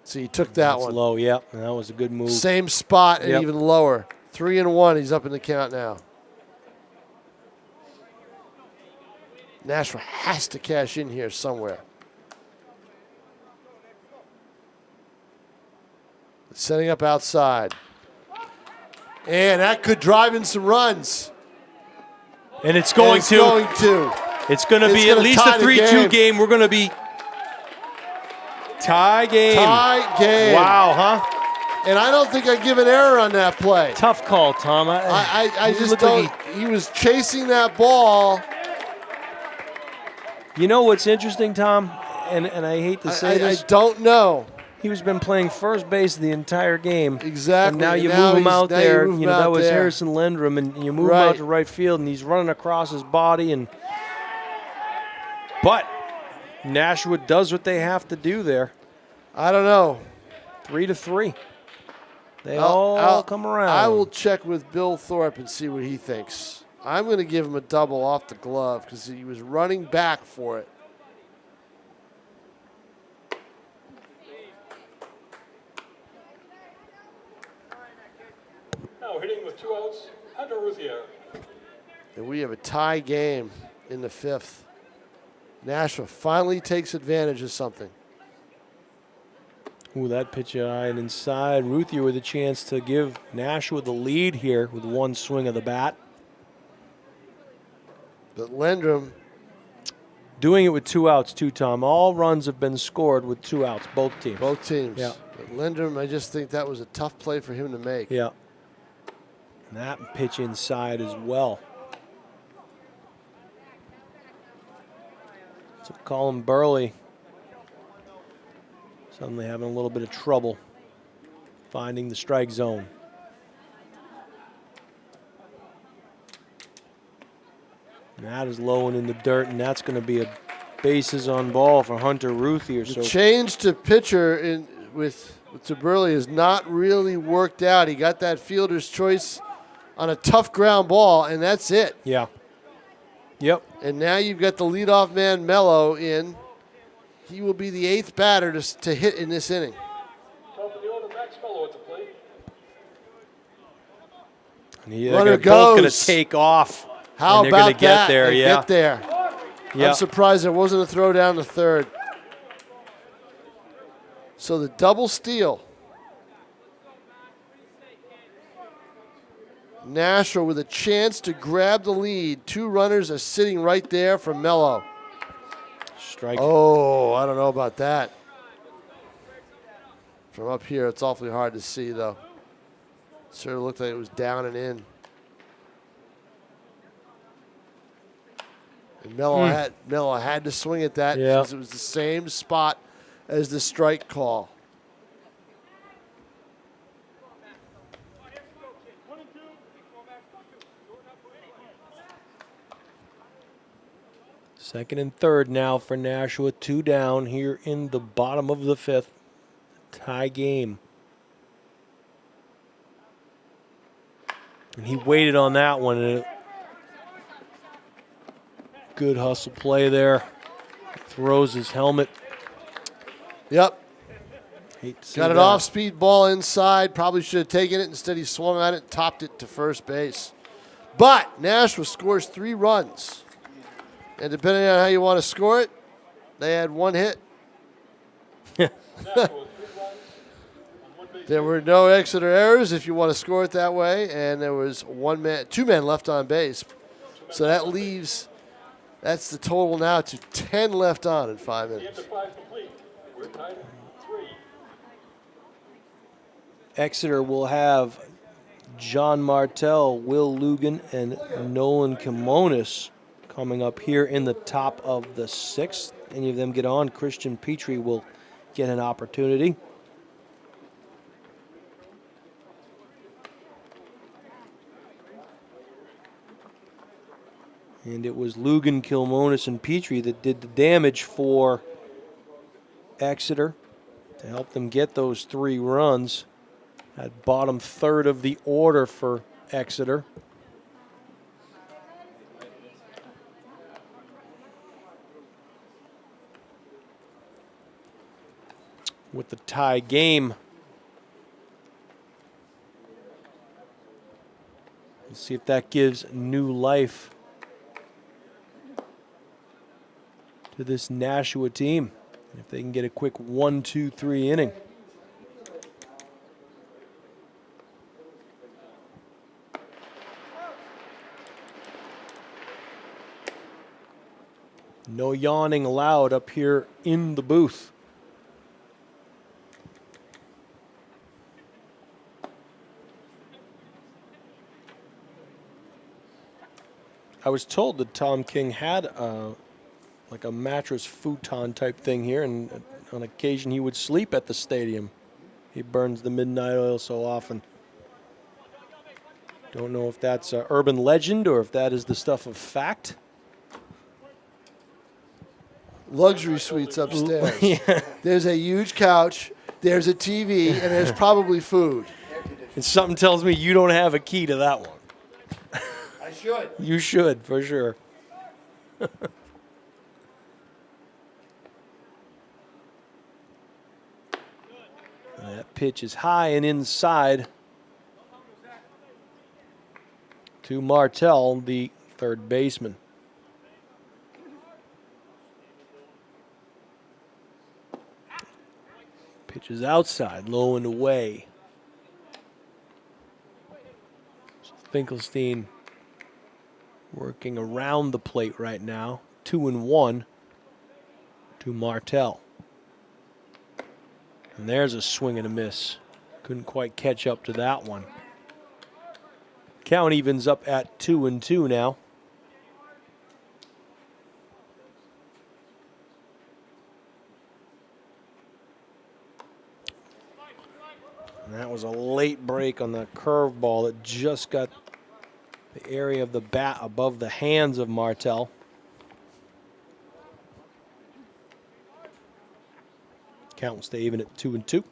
So he took that That's one. low, yep. That was a good move. Same spot and Yep. even lower. 3-1. He's up in the count now. Nashua has to cash in here somewhere. Setting up outside. And that could drive in some runs. And it's going It's to. going to. It's going to It's be at gonna least a tie the 3-2 game. game. We're going to be tie game. Tie game. Wow, huh? And I don't think I give an error on that play. Tough call, Tom. I He just looked don't. like He was chasing that ball. You know what's interesting, Tom? And I hate to say I this. don't know. He was been playing first base the entire game. Exactly. And now you Now move him he's- out now you there. move him You know, out that was there. Harrison Lendrum, and you move him Right. out to right field, and he's running across his body. But Nashua does what they have to do there. I don't know. 3-3. They I'll all come around. I will check with Bill Thorpe and see what he thinks. I'm going to give him a double off the glove because he was running back for it. Now hitting with 2 outs, Hunter Ruthier. And we have a tie game in the fifth. Nashua finally takes advantage of something. Ooh, that pitch high and inside. Ruthier with a chance to give Nashua the lead here with one swing of the bat. But Lendrum, Doing it with 2 outs, too, Tom. All runs have been scored with 2 outs, both teams. both teams. Yeah. But Lendrum, I just think that was a tough play for him to make. Yeah. And that pitch inside as well. So Colin Burley suddenly having a little bit of trouble finding the strike zone. And that is low and in the dirt, and that's going to be a bases on ball for Hunter Ruthier. The So change to pitcher with Burley has not really worked out. He got that fielder's choice on a tough ground ball, and that's it. yeah. Yep. And now you've got the leadoff man, Mello, in. He will be the 8th batter to hit in this inning. Top of the order, Max Mello at the plate. And they're Runner both going goes. to take off. How and they're about gonna get that? there, They yeah. get there. Yeah. I'm surprised there wasn't a throw down to third. So the double steal. Nashua with a chance to grab the lead. 2 runners are sitting right there for Mello. Strike. Oh, I don't know about that. From up here, it's awfully hard to see, though. Sort of looked like it was down and in. And Mello had to swing at that Yeah. because it was the same spot as the strike call. Second and third now for Nashua. 2 down here in the bottom of the 5th. Tie game. And he waited on that one. And good hustle play there. Throws his helmet. Yep. Hate to see Got an that. off-speed ball inside. Probably should have taken it. Instead, he swung at it and topped it to first base. But Nashua scores 3 runs. And depending on how you want to score it, they had 1 hit. Nashua, 3 runs on 1 base. There were no Exeter errors if you want to score it that way, and there was 2 men left on base. So that leaves, that's the total now to 10 left on in 5 The end innings. of 5 complete. We're tied at 3. Exeter will have John Martell, Will Lugan, and Nolan Kimonis coming up here in the top of the 6th. Any of them get on, Christian Petrie will get an opportunity. And it was Lugan, Kilmonis, and Petrie that did the damage for Exeter to help them get those 3 runs. At bottom third of the order for Exeter. With the tie game, we'll see if that gives new life to this Nashua team. And if they can get a quick 1-2-3 inning. No yawning allowed up here in the booth. I was told that Tom King had like a mattress futon type thing here, and on occasion he would sleep at the stadium. He burns the midnight oil so often. Don't know if that's an urban legend or if that is the stuff of fact. Luxury suites upstairs. Yeah. There's a huge couch, there's a TV, and there's probably food. And something tells me you don't have a key to that one. I should. You should, for sure. That pitch is high and inside to Martell, the third baseman. Pitch is outside, low and away. Finkelstein working around the plate right now. 2-1 to Martell. And there's a swing and a miss. Couldn't quite catch up to that one. Count evens up at 2-2 now. And that was a late break on the curveball that just got the area of the bat above the hands of Martell. Count will stay even at 2-2.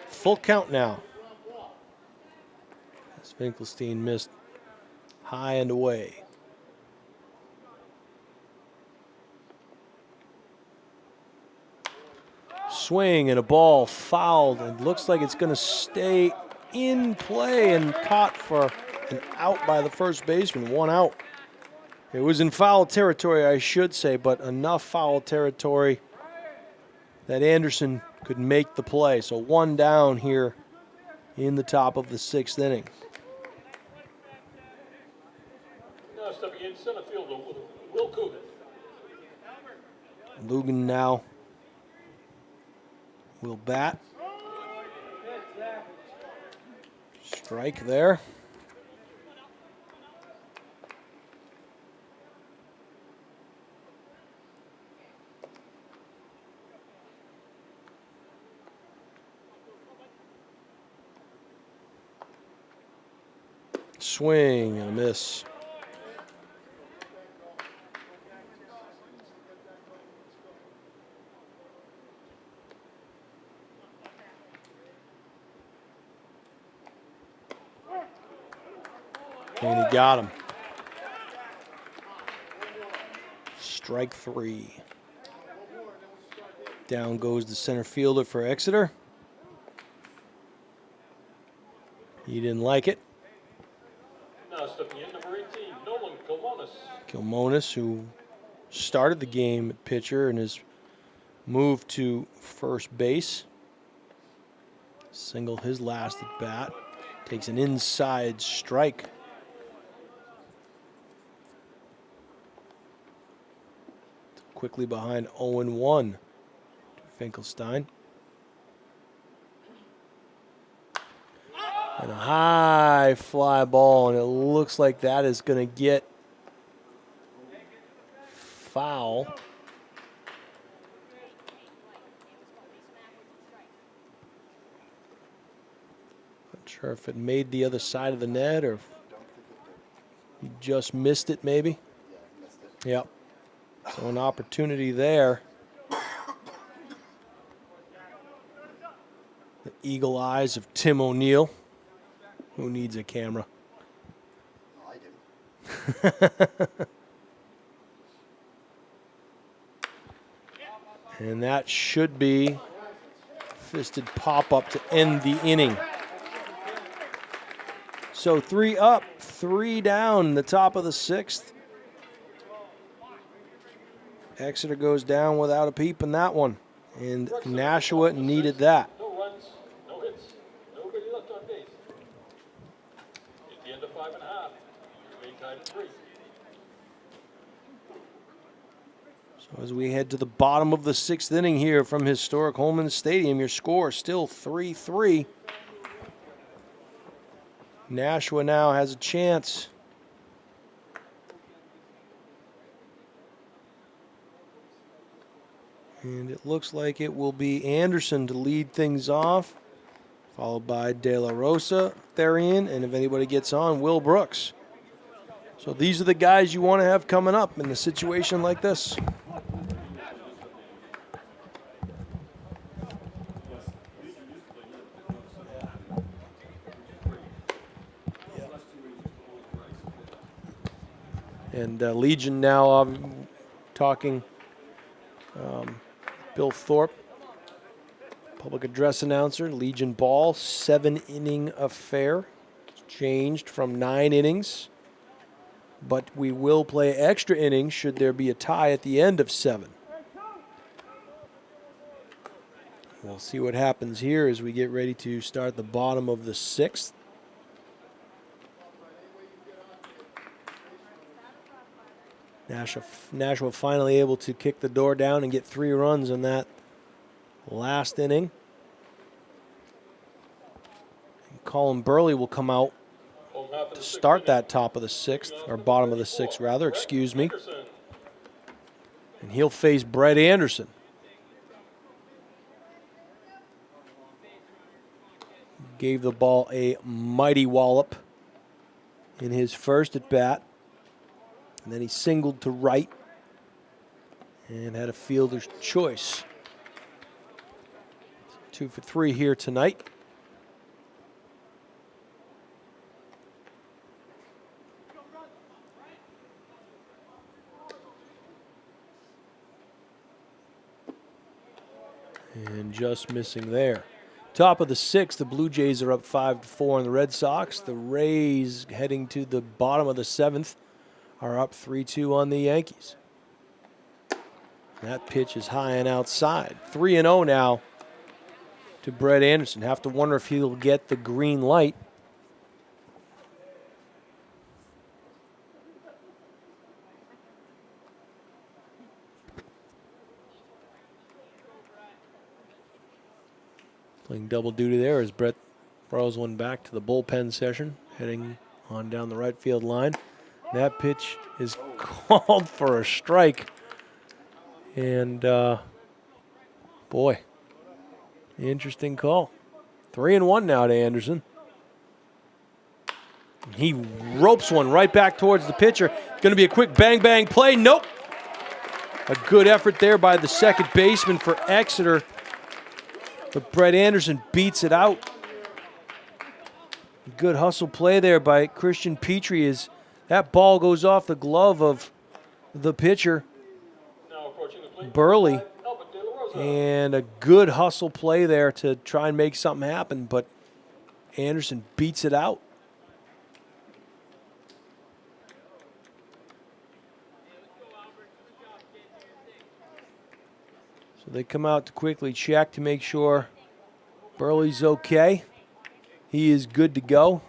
Full count now. As Finkelstein missed high and away. Swing and a ball fouled, and looks like it's going to stay in play and caught for an out by the first baseman. 1 out. It was in foul territory, I should say, but enough foul territory that Anderson could make the play. So 1 down here in the top of the 6th inning. Now stepping in center fielder, Will Coogan. Lugan now will bat. Strike there. Swing and a miss. And he got him. Strike 3. Down goes the center fielder for Exeter. He didn't like it. Now stepping in, number 18, Nolan Kilmonis. Kilmonis, who started the game at pitcher and has moved to first base. Singled his last at bat. Takes an inside strike. Quickly behind 0-1 to Finkelstein. And a high fly ball, and it looks like that is going to get foul. Not sure if it made the other side of the net or if he just missed it, maybe. Yep. So an opportunity there. The eagle eyes of Tim O'Neill. Who needs a camera? I do. And that should be fisted pop-up to end the inning. So 3 up, 3 down, the top of the 6th. Exeter goes down without a peep in that one. And Nashua needed that. No runs, no hits, nobody left on base. At the end of 5 1/2, remain tied at 3. So as we head to the bottom of the 6th inning here from historic Holman Stadium, your score still 3-3. Nashua now has a chance. And it looks like it will be Anderson to lead things off, followed by De La Rosa, Therian, and if anybody gets on, Will Brooks. So these are the guys you want to have coming up in a situation like this. And Legion now talking Bill Thorpe, public address announcer. Legion ball, 7-inning affair. It's changed from 9 innings, but we will play extra innings should there be a tie at the end of 7. We'll see what happens here as we get ready to start the bottom of the 6th. Nashua finally able to kick the door down and get 3 runs in that last inning. And Colin Burley will come out to start that top of the 6th, or bottom of the 6th rather, excuse me. And he'll face Brett Anderson. Gave the ball a mighty wallop in his first at bat. And then he singled to right and had a fielder's choice. 2 for 3 here tonight. And just missing there. Top of the 6th, the Blue Jays are up 5-4 on the Red Sox. The Rays heading to the bottom of the 7th are up 3-2 on the Yankees. That pitch is high and outside. 3-0 now to Brett Anderson. Have to wonder if he'll get the green light. Playing double duty there as Brett throws one back to the bullpen session, heading on down the right field line. That pitch is called for a strike. And, boy, interesting call. 3-1 now to Anderson. He ropes one right back towards the pitcher. Going to be a quick bang-bang play. Nope. A good effort there by the second baseman for Exeter. But Brett Anderson beats it out. Good hustle play there by Christian Petrie as that ball goes off the glove of the pitcher. Burley. Albert De La Rosa. And a good hustle play there to try and make something happen, but Anderson beats it out. So they come out to quickly check to make sure Burley's okay. He is good to go.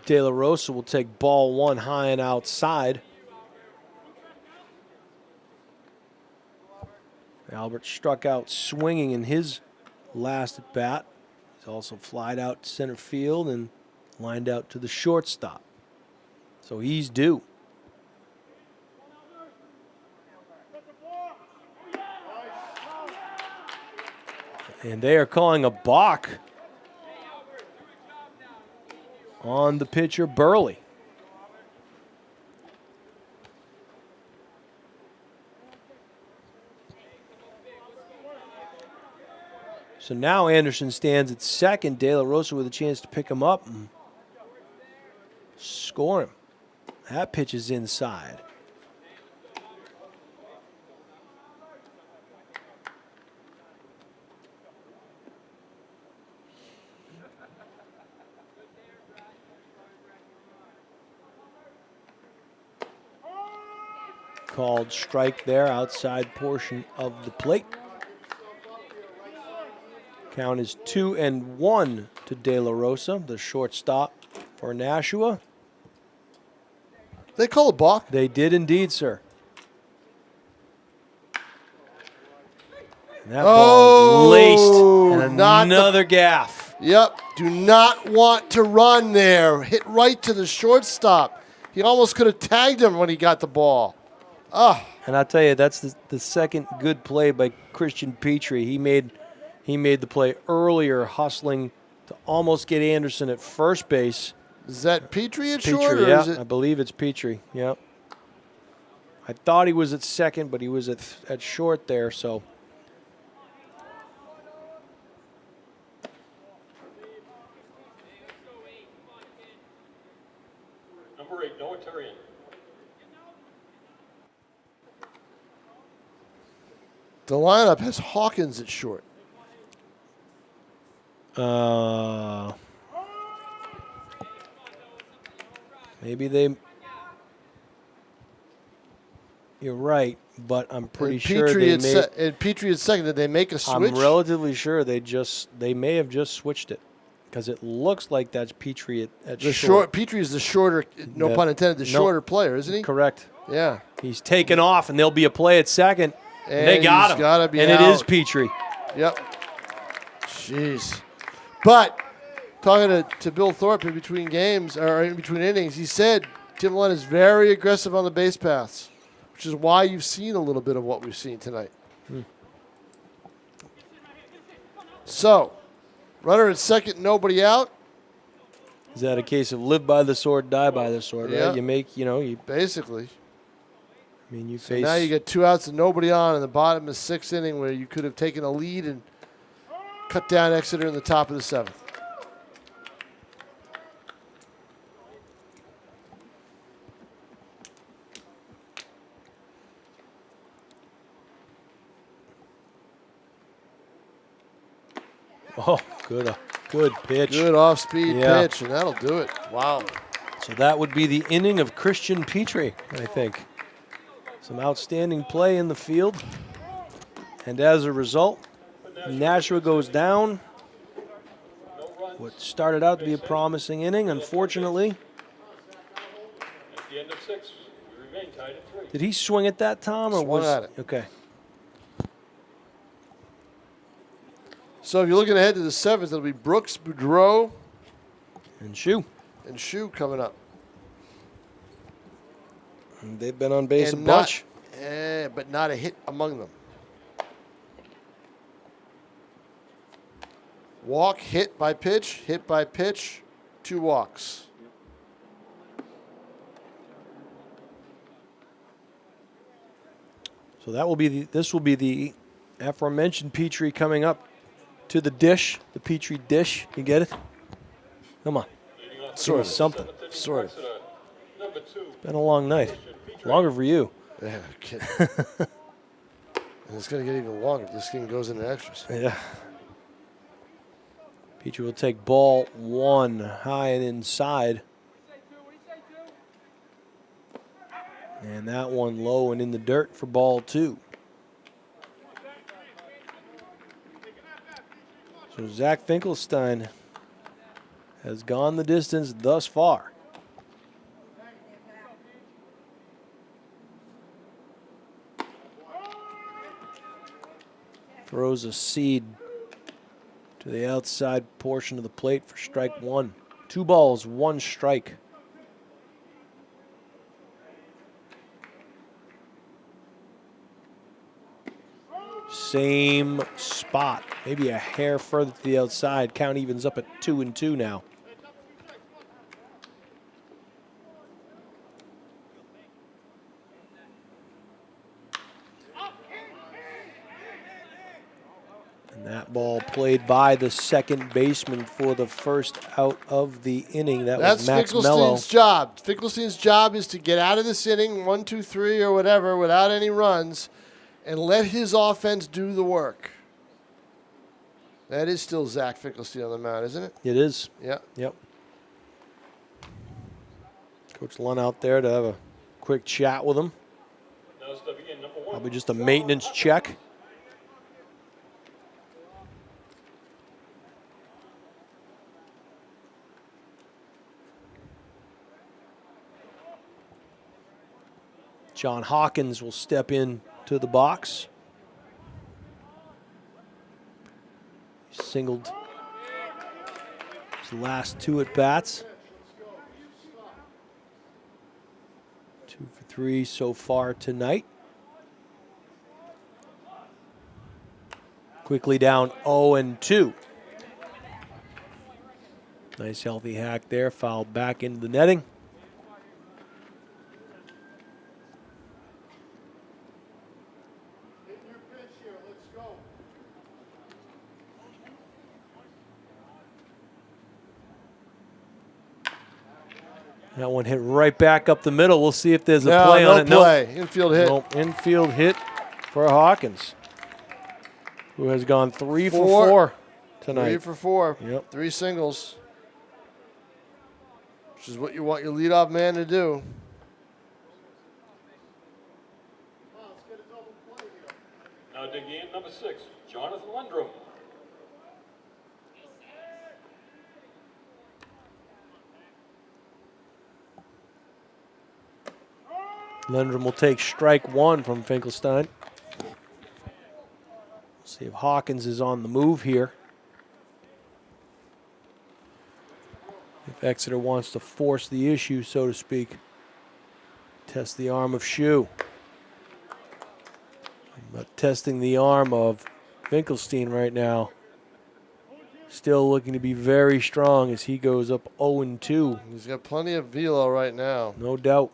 De La Rosa will take ball one high and outside. Albert struck out swinging in his last at bat. He's also flied out to center field and lined out to the shortstop. So he's due. And they are calling a balk on the pitcher Burley. So now Anderson stands at second. De La Rosa with a chance to pick him up and score him. That pitch is inside. Called strike there, outside portion of the plate. Count is 2-1 to De La Rosa, the shortstop for Nashua. They call a balk? They did indeed, sir. And that ball laced and another gaff. Yep, do not want to run there. Hit right to the shortstop. He almost could have tagged him when he got the ball. Ah. And I'll tell you, that's the second good play by Christian Petrie. He made the play earlier, hustling to almost get Anderson at first base. Is that Petrie at short? Petrie, or yeah, is it? I believe it's Petrie. Yep. I thought he was at second, but he was at short there. So Number 8, Noah Terrian. The lineup has Hawkins at short. Maybe they. You're right, but I'm pretty sure they made. And Petrie at second. Did they make a switch? I'm relatively sure they may have just switched it because it looks like that's Petrie at the short. Petrie is the shorter, no pun intended, the shorter player, isn't he? Correct. Yeah. He's taken off, and there'll be a play at second. And they got him. Gotta be and out. It is Petrie. Yep. Jeez. But talking to Bill Thorpe in between games or in between innings, he said Tim Lund is very aggressive on the base paths, which is why you've seen a little bit of what we've seen tonight. So, runner at second, nobody out. Is that a case of live by the sword, die by the sword? Yeah. Right? You make, you basically. I mean, you So face. now you get 2 outs and nobody on in the bottom of the sixth inning, where you could have taken a lead and cut down Exeter in the top of the seventh. Oh, good pitch. Good off-speed Yeah. pitch, and that'll do it. Wow. So that would be the inning of Christian Petrie, I think. Some outstanding play in the field. And as a result, Nashua goes down. What started out to be a promising inning, unfortunately. At the end of 6, we remain tied at 3. Did he swing at that, Tom? Or Swung was at it. Okay. So if you're looking ahead to the seventh, it'll be Brooks, Boudreau, And Shoe. and Shu coming up. And they've been on base And a bunch. but not a hit among them. Walk, hit by pitch, 2 walks. So that will be this will be the aforementioned Petrie coming up to the dish, the Petrie dish. You get it? Come on. Sort of. Something. Sort of. Number 2. It's been a long night. Longer for you. Yeah, kidding. And it's going to get even longer if this game goes into extras. Yeah. Petrie will take ball 1 high and inside. And that one low and in the dirt for ball 2. So Zach Finkelstein has gone the distance thus far. Throws a seed to the outside portion of the plate for strike 1. 2 balls, 1 strike. Same spot, maybe a hair further to the outside. Count evens up at 2-2 now. And that ball played by the second baseman for the first out of the inning. That's was Max Mello. Finkelstein's job. Finkelstein's job is to get out of this inning, 1, 2, 3 or whatever, without any runs, and let his offense do the work. That is still Zach Finkelstein on the mound, isn't it? It is. Yeah. Yep. Coach Lund out there to have a quick chat with him. Now stepping in, number 1. Probably just a maintenance check. John Hawkins will step in to the box. He singled his last 2 at bats. 2 for 3 so far tonight. Quickly down 0-2. Nice healthy hack there, fouled back into the netting. That one hit right back up the middle. We'll see if there's a play on it. No play. Infield hit. No, infield hit for Hawkins, who has gone 3 for 4 tonight. 3 for 4. Yep. 3 singles. Which is what you want your leadoff man to do. Now digging in, number 6, Jonathan Lundrum. Lundrum will take strike 1 from Finkelstein. See if Hawkins is on the move here. If Exeter wants to force the issue, so to speak. Test the arm of Shue. But testing the arm of Finkelstein right now. Still looking to be very strong as he goes up 0-2. He's got plenty of velo right now. No doubt.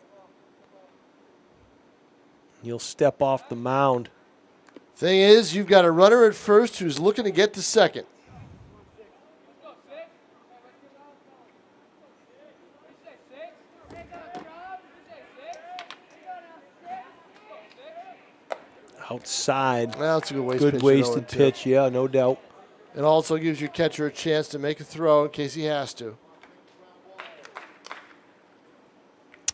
He'll step off the mound. Thing is, you've got a runner at first who's looking to get to second. Outside. Well, that's a good Good wasted pitch, yeah, no doubt. It also gives your catcher a chance to make a throw in case he has to.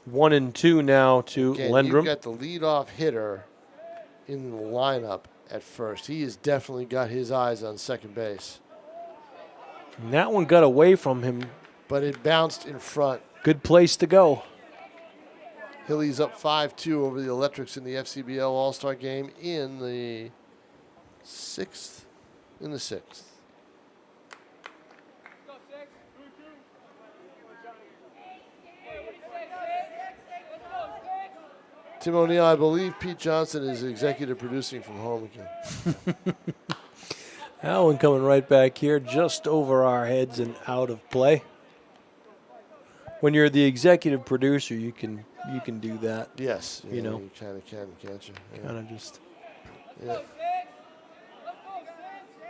1-2 now to Again, Lundrum. you've got the leadoff hitter in the lineup at first. He has definitely got his eyes on second base. And that one got away from him. But it bounced in front. Good place to go. Hilly's up 5-2 over the Electrics in the FCBL All-Star game in the 6th. Tim O'Neill, I believe Pete Johnson is executive producing from home again. That one coming right back here, just over our heads and out of play. When you're the executive producer, you can do that. Yes. You know. You kind of can, can't you? Yeah. Kind of just Yeah.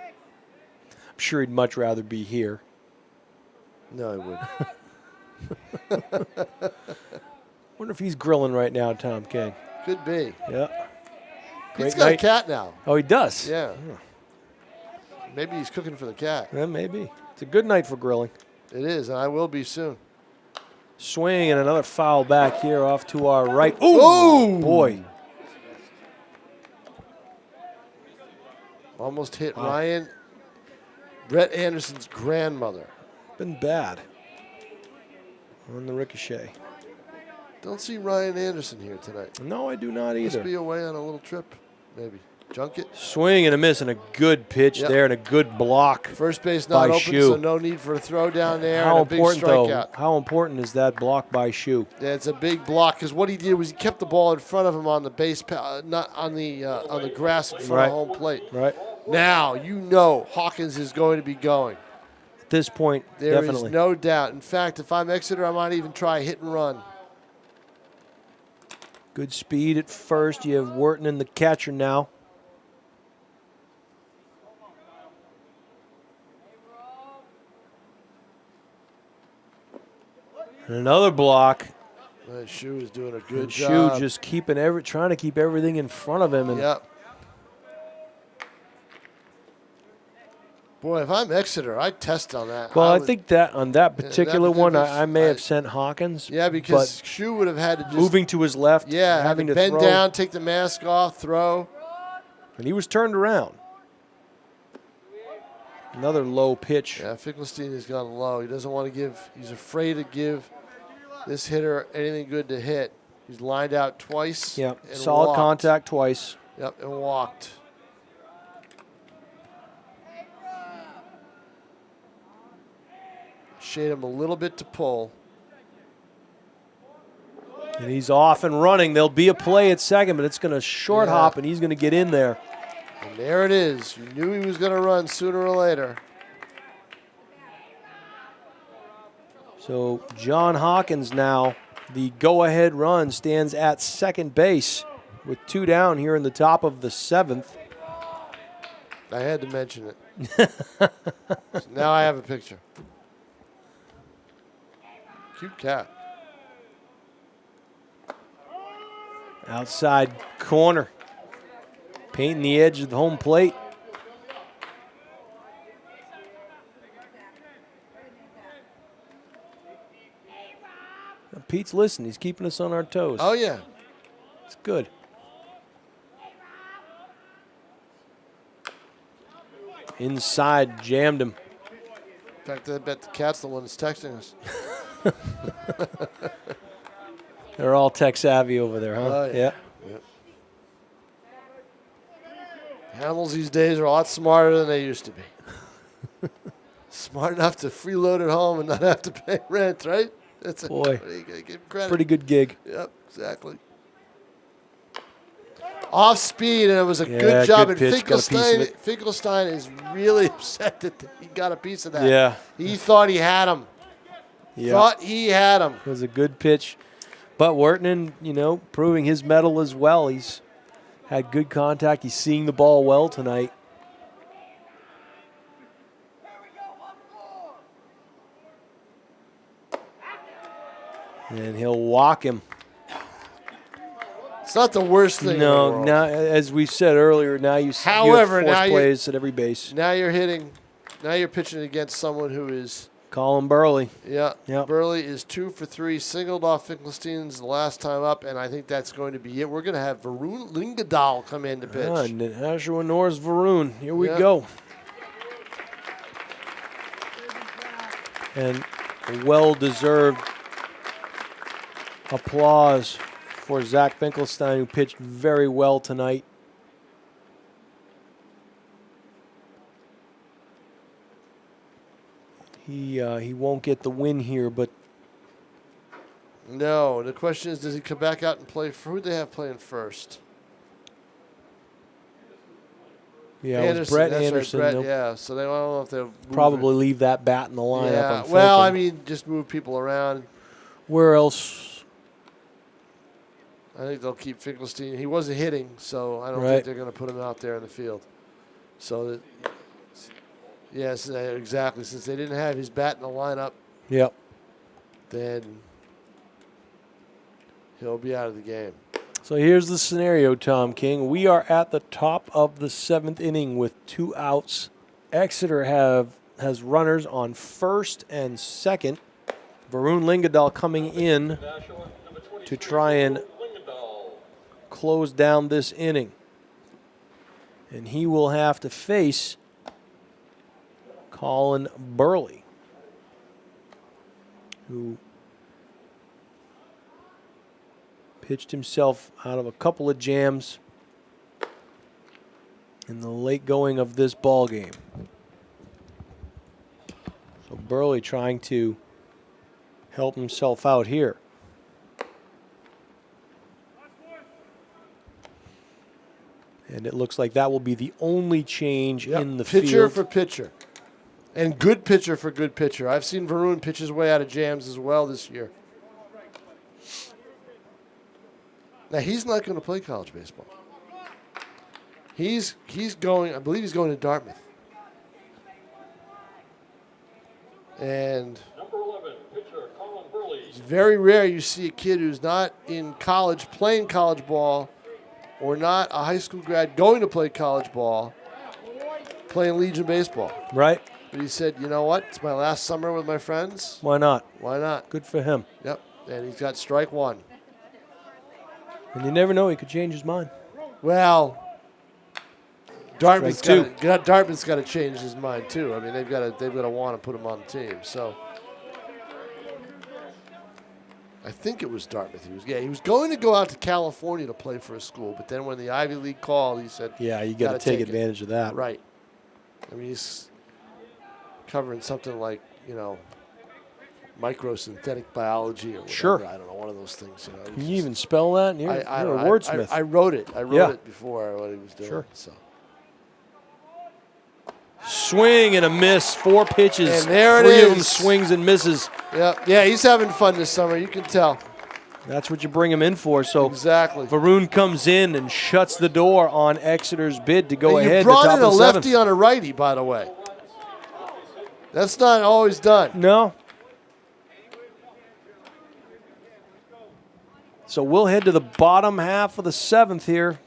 I'm sure he'd much rather be here. No, he wouldn't. Wonder if he's grilling right now, Tom King. Could be. Yeah. He's Great got night. a cat now. Oh, he does? Yeah. Maybe he's cooking for the cat. Yeah, maybe. It's a good night for grilling. It is, and I will be soon. Swing and another foul back here off to our right. Ooh, boy. Almost hit Ryan, Brett Anderson's grandmother. Been bad on the ricochet. Don't see Ryan Anderson here tonight. No, I do not Must either. be away on a little trip, maybe. Junket. Swing and a miss and a good pitch there and a good block. First base not by open, Shu. so no need for a throw down there. How and a big important, strikeout. though? How important is that block by Shu? Yeah, it's a big block because what he did was he kept the ball in front of him on the base, not on the grass in front of home plate. Right. Now you know Hawkins is going to be going. At this point, There definitely. is no doubt. In fact, if I'm Exeter, I might even try hit and run. Good speed at first. You have Wharton in the catcher now. And another block. Shu is doing a good And job. Shu just trying to keep everything in front of him. And Yep. Boy, if I'm Exeter, I'd test on that. well, I would- think that on that particular one, particular- I may have sent Hawkins. Yeah, because Shu would have had to but just moving to his left, Yeah, having to to bend throw, down, take the mask off, throw. and he was turned around. Another low pitch. Yeah, Finkelstein has gone low. He doesn't want to give. He's afraid to give this hitter anything good to hit. He's lined out twice. Yeah, and solid walked. contact twice. Yep, and walked. Shade him a little bit to pull. And he's off and running. There'll be a play at second, but it's going to short hop, and he's going to get in there. And there it is. You knew he was going to run sooner or later. So John Hawkins now, the go-ahead run, stands at second base with 2 down here in the top of the 7th. I had to mention it. So now I have a picture. Cute cat. Outside corner, painting the edge of the home plate. Now, Pete's listening. He's keeping us on our toes. Oh, yeah. It's good. Inside, jammed him. In fact, I bet the cat's the one that's texting us. They're all tech savvy over there, huh? Oh, yeah. Yep. Animals these days are a lot smarter than they used to be. Smart enough to freeload at home and not have to pay rent, right? That's Boy, you gotta give credit. pretty good gig. Yep, exactly. Off speed, and it was a Yeah, good job. good And pitch, got a piece of it. Finkelstein is really upset that he got a piece of that. Yeah. He thought he had him. Yeah. Thought he had him. It was a good pitch. But Wharton, proving his mettle as well. He's had good contact. He's seeing the ball well tonight. And he'll walk him. It's not the worst thing in the No, world. now, as we said earlier, now you However, have now force you- plays at every base. Now you're hitting. Now you're pitching against someone who is. Colin Burley. Yeah. Yep. Burley is 2 for 3, singled off Finkelstein's the last time up, and I think that's going to be it. We're going to have Varun Lingadal come in to pitch. Nashua Norris Varun. Here we Yeah. go. And a well-deserved applause for Zach Finkelstein, who pitched very well tonight. He won't get the win here, but No, the question is, does he come back out and play for who do they have playing first? yeah, it was Brett that's right, Anderson. Brett, They'll yeah, so they I don't know if they'll move probably it. leave that bat in the lineup. Yeah, I'm well, I thinking. mean, just move people around. Where else? I think they'll keep Finkelstein. He wasn't hitting, so I don't Right. think they're going to put him out there in the field. So, yes, exactly. Since they didn't have his bat in the lineup, Yep. then he'll be out of the game. So here's the scenario, Tom King. We are at the top of the 7th inning with 2 outs. Exeter has runners on first and second. Varun Lingadal coming in Nashua, number 23, to try and Lingendahl. close down this inning. And he will have to face Colin Burley, who pitched himself out of a couple of jams in the late going of this ball game. So Burley trying to help himself out here. And it looks like that will be the only change Yep, in the pitcher field. for pitcher. And good pitcher for good pitcher. I've seen Varun pitch his way out of jams as well this year. Now, he's not going to play college baseball. He's going, I believe he's going to Dartmouth. And Number 11, pitcher Colin Burley. it's very rare you see a kid who's not in college playing college ball or not a high school grad going to play college ball playing Legion baseball. Right? But he said, you know what? It's my last summer with my friends. Why not? Why not? Good for him. Yep. And he's got strike one. And you never know, he could change his mind. Well, Dartmouth's Strike got to change his mind too. I mean, they've got to want to put him on the team. So I think it was Dartmouth. He was going to go out to California to play for a school, but then when the Ivy League called, he said, Yeah, you got to take advantage of that. Right. I mean, he's covering something like, microsynthetic biology or whatever. Sure. I don't know, one of those things. Can you even spell that? You're, I you're don't a know. wordsmith. I wrote it. I wrote Yeah. it before what he was doing. Sure. So. Swing and a miss. 4 pitches. And there it 3 of them is. swings and misses. Yeah, he's having fun this summer. You can tell. That's what you bring him in for. So Exactly. Varun comes in and shuts the door on Exeter's bid to go And ahead you to brought top in a of the lefty 7th. on a righty, by the way. That's not always done. No. So we'll head to the bottom half of the 7th here.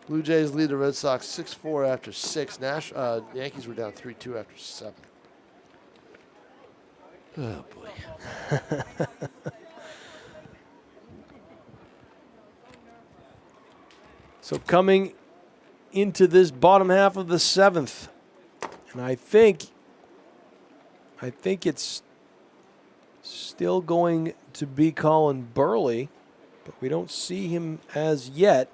Blue Jays lead the Red Sox 6-4 after 6. Yankees were down 3-2 after 7. Oh, boy. So coming into this bottom half of the 7th, and I think it's still going to be Colin Burley, but we don't see him as yet.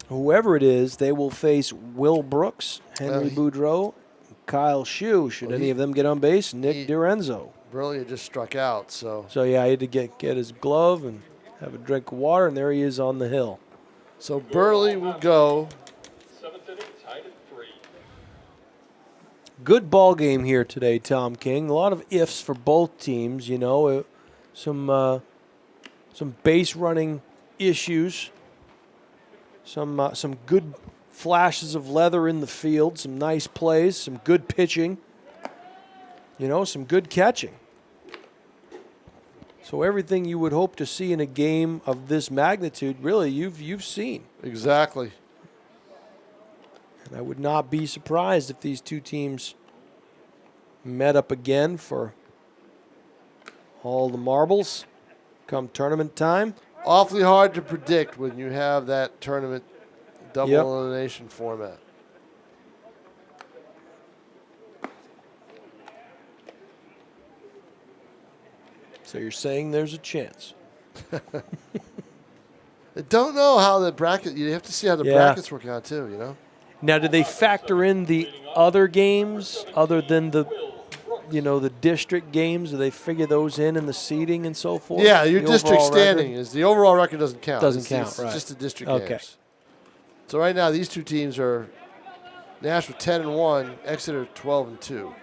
Whoever it is, they will face Will Brooks, Henry Boudreau, Kyle Shue. Should any of them get on base? Nick DiRenzo. Burley had just struck out, so. So yeah, he had to get his glove and have a drink of water, and there he is on the hill. So Burley will go. 7th inning, tied at 3. Good ball game here today, Tom King. A lot of ifs for both teams. Some base running issues. Some good flashes of leather in the field. Some nice plays. Some good pitching. Some good catching. So everything you would hope to see in a game of this magnitude, really, you've seen. Exactly. And I would not be surprised if these two teams met up again for all the marbles come tournament time. Awfully hard to predict when you have that tournament double Yep. elimination format. So you're saying there's a chance. I don't know how the bracket. You have to see how the brackets work out too. Now, do they factor in the other games other than the district games? Do they figure those in the seeding and so forth? Yeah, your The district overall standing record? is the overall record doesn't count. Doesn't count, It's right. just the district Okay. games. So right now these two teams are Nashua 10-1, Exeter 12-2.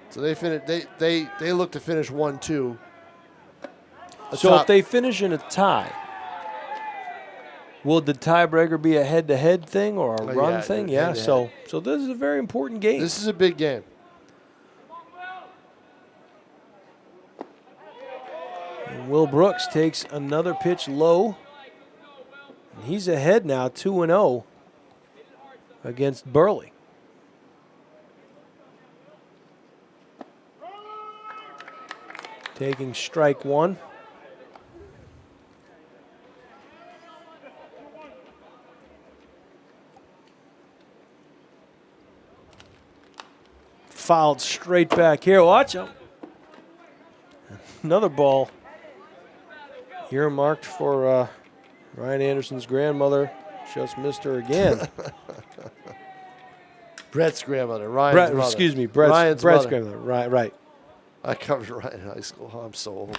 So they look to finish 1-2 So if they finish in a tie, will the tiebreaker be a head-to-head thing or a run thing? Yeah. head-to-head. So this is a very important game. This is a big game. And Will Brooks takes another pitch low. And he's ahead now, 2-0 against Burley. Taking strike one. Fouled straight back here. Watch him. Another ball earmarked for Ryan Anderson's grandmother. Just missed her again. Brett's grandmother, Ryan's mother. Excuse me, Brett's grandmother. Right. I covered Ryan in high school. Oh, I'm so old.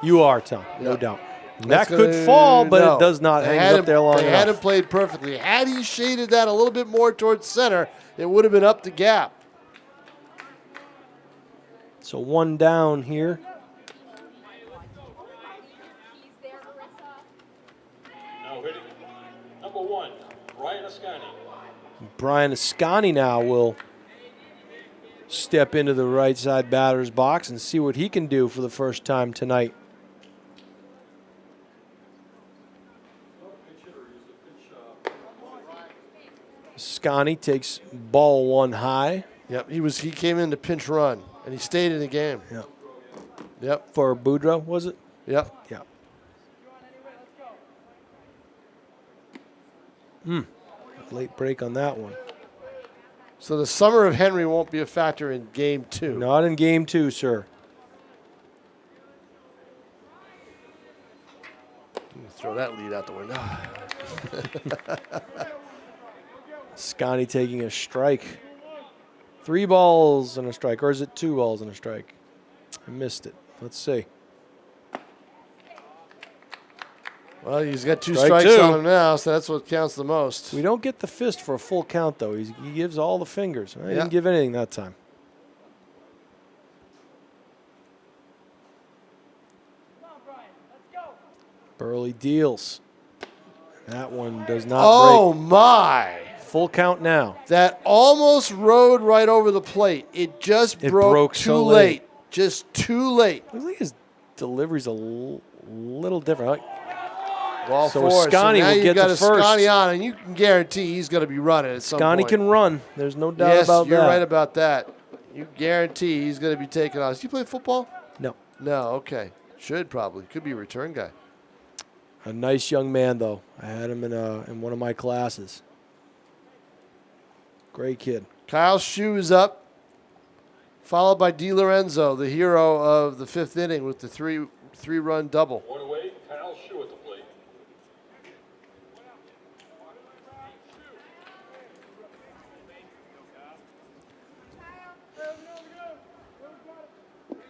You are, Tom, no doubt. And that That's could fall, but no. it does not They hang had up there long They enough. had him played perfectly. Had he shaded that a little bit more towards center, it would have been up the gap. So one down here. Now hitting number 1, Brian Ascani. Brian Ascani now will step into the right side batter's box and see what he can do for the first time tonight. Ascani takes ball one high. Yep, he came in to pinch run, and he stayed in the game. Yep. Yep, For Boudreaux, was it? yep. Yeah. Late break on that one. So the summer of Henry won't be a factor in game 2. Not in game 2, sir. Throw that lead out the window. Ascani taking a strike. 3 balls and a strike, or is it 2 balls and a strike? I missed it. Let's see. Well, he's got 2 Strike strikes 2. on him now, so that's what counts the most. We don't get the fist for a full count, though. He gives all the fingers. I Yeah. didn't give anything that time. Burley deals. That one does not Oh, my. break. Full count now. That almost rode right over the plate. It just broke too so late. Just too late. Looks like his delivery's a little different. Ball So 4. Ascani now will you've get got the first. Ascani on, and you can guarantee he's going to be running at some Ascani point. can run. There's no doubt Yes, about you're that. right about that. You guarantee he's going to be taking off. Does he play football? No. No, okay. Should probably. Could be a return guy. A nice young man, though. I had him in one of my classes. Great kid. Kyle Shue is up, followed by DiLorenzo, the hero of the 5th inning with the three-run double. 1 away, Kyle Shue at the plate.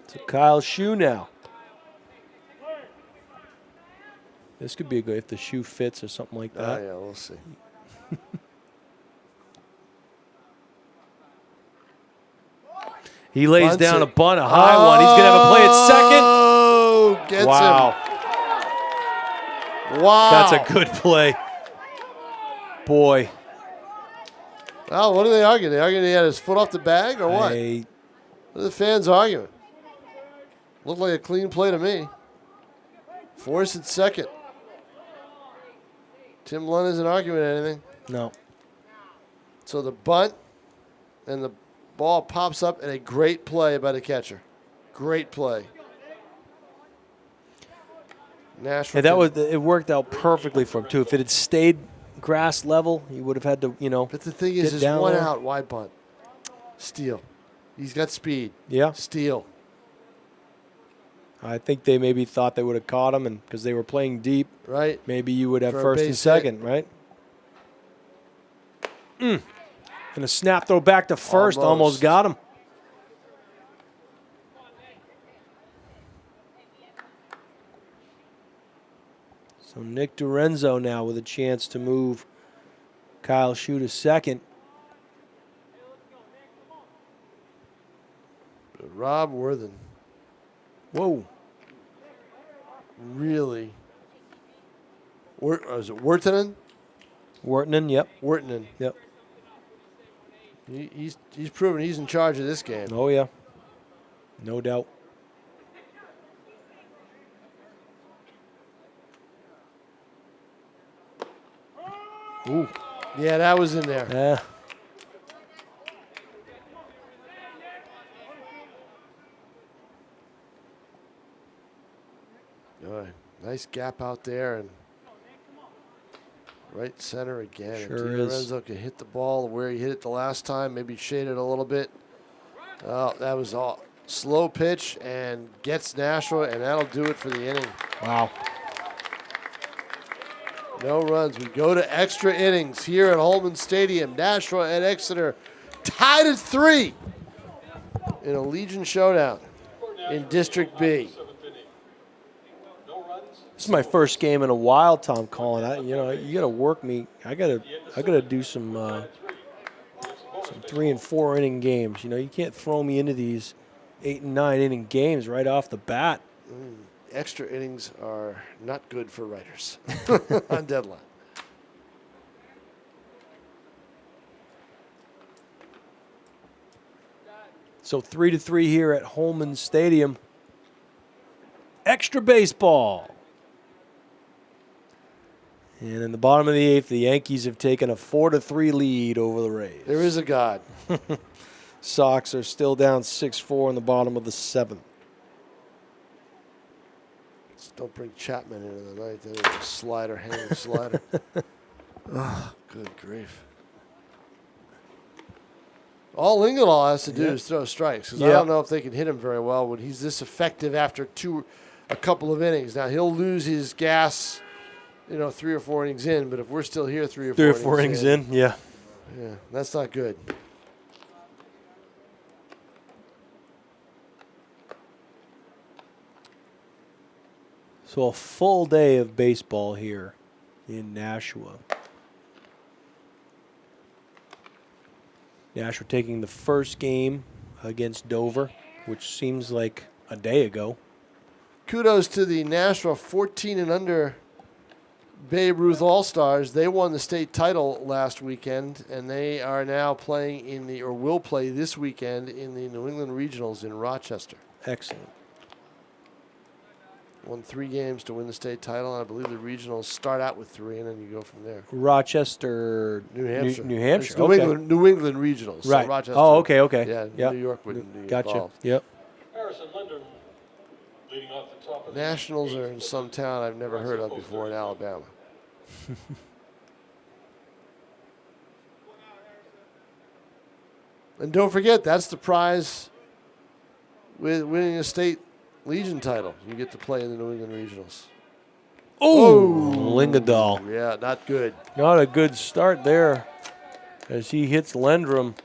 So Kyle Shue now. This could be a good if the shoe fits or something like that. Yeah, we'll see. He lays Bunts down it. a bunt, a high one. He's going to have a play at second. Oh, gets Wow. him. Wow. That's a good play. Boy. Well, what are they arguing? They arguing he had his foot off the bag or what? I- What are the fans arguing? Looked like a clean play to me. Force at second. Tim Lund isn't arguing anything. no. So the bunt and the ball pops up, and a great play by the catcher. Great play. Nashua. It worked out perfectly for him, too. If it had stayed grass level, he would have had to, But the thing is, get there's down one there. out, wide bunt. Steal. He's got speed. Yeah. Steal. I think they maybe thought they would have caught him, and because they were playing deep, Right? maybe you would have For a first and base second, right? And a snap throw back to first, almost got him. So Nick Durenzo now with a chance to move Kyle Shue to second. Rob Worthen. Whoa. really. Is it Wirtanen? Wortman, yep. Wirtanen. Yep. He's proven he's in charge of this game. Oh, yeah. No doubt. Ooh. Yeah, that was in there. Yeah. Good. Nice gap out there and right center again. Sure and is. Lorenzo can hit the ball where he hit it the last time, maybe shade it a little bit. Oh, that was all slow pitch and gets Nashua, and that'll do it for the inning. Wow. No runs. We go to extra innings here at Holman Stadium. Nashua and Exeter tied at 3 in a Legion showdown in District B. No This is my first game in a while, Tom calling. You got to work me. I gotta do some 3 and 4 inning games. You can't throw me into these 8 and 9 inning games right off the bat. Extra innings are not good for writers on deadline. So 3-3 here at Holman Stadium. Extra baseball. And in the bottom of the 8th, the Yankees have taken a 4-3 lead over the Rays. There is a God. Sox are still down 6-4 in the bottom of the 7th. Just don't bring Chapman into the ninth. Then it's a slider, hanging slider. Oh, good grief. All Lingalall has to do is throw strikes, because I don't know if they can hit him very well when he's this effective after a couple of innings. Now, he'll lose his gas, 3 or 4 innings in, but if we're still here 3 or 4 innings in, yeah. Yeah, that's not good. So a full day of baseball here in Nashua. Nashua taking the first game against Dover, which seems like a day ago. Kudos to the Nashua 14 and under Babe Ruth All-Stars. They won the state title last weekend, and they are now playing will play this weekend in the New England Regionals in Rochester. Excellent. Won 3 games to win the state title, and I believe the regionals start out with 3, and then you go from there. Rochester, New Hampshire. New Hampshire. It's New England Regionals. Right. So Rochester, okay. Yeah, New York wouldn't be Gotcha. involved. Yep. Harrison Linder leading off the top of the Nationals are in some town I've never heard of before in Alabama. And don't forget, that's the prize with winning a state Legion title. You get to play in the New England Regionals. Oh, Lingadal. Yeah, not good. Not a good start there as he hits Lendrum.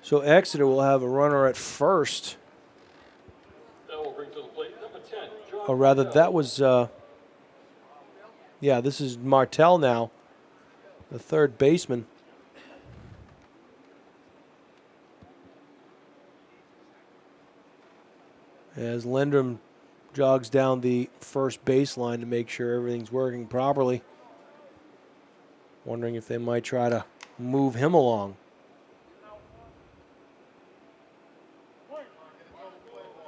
So Exeter will have a runner at first. That will bring to the plate number 10. John Or rather, Martell. that was, this is Martell now, the third baseman. As Lendrum jogs down the first baseline to make sure everything's working properly. Wondering if they might try to move him along.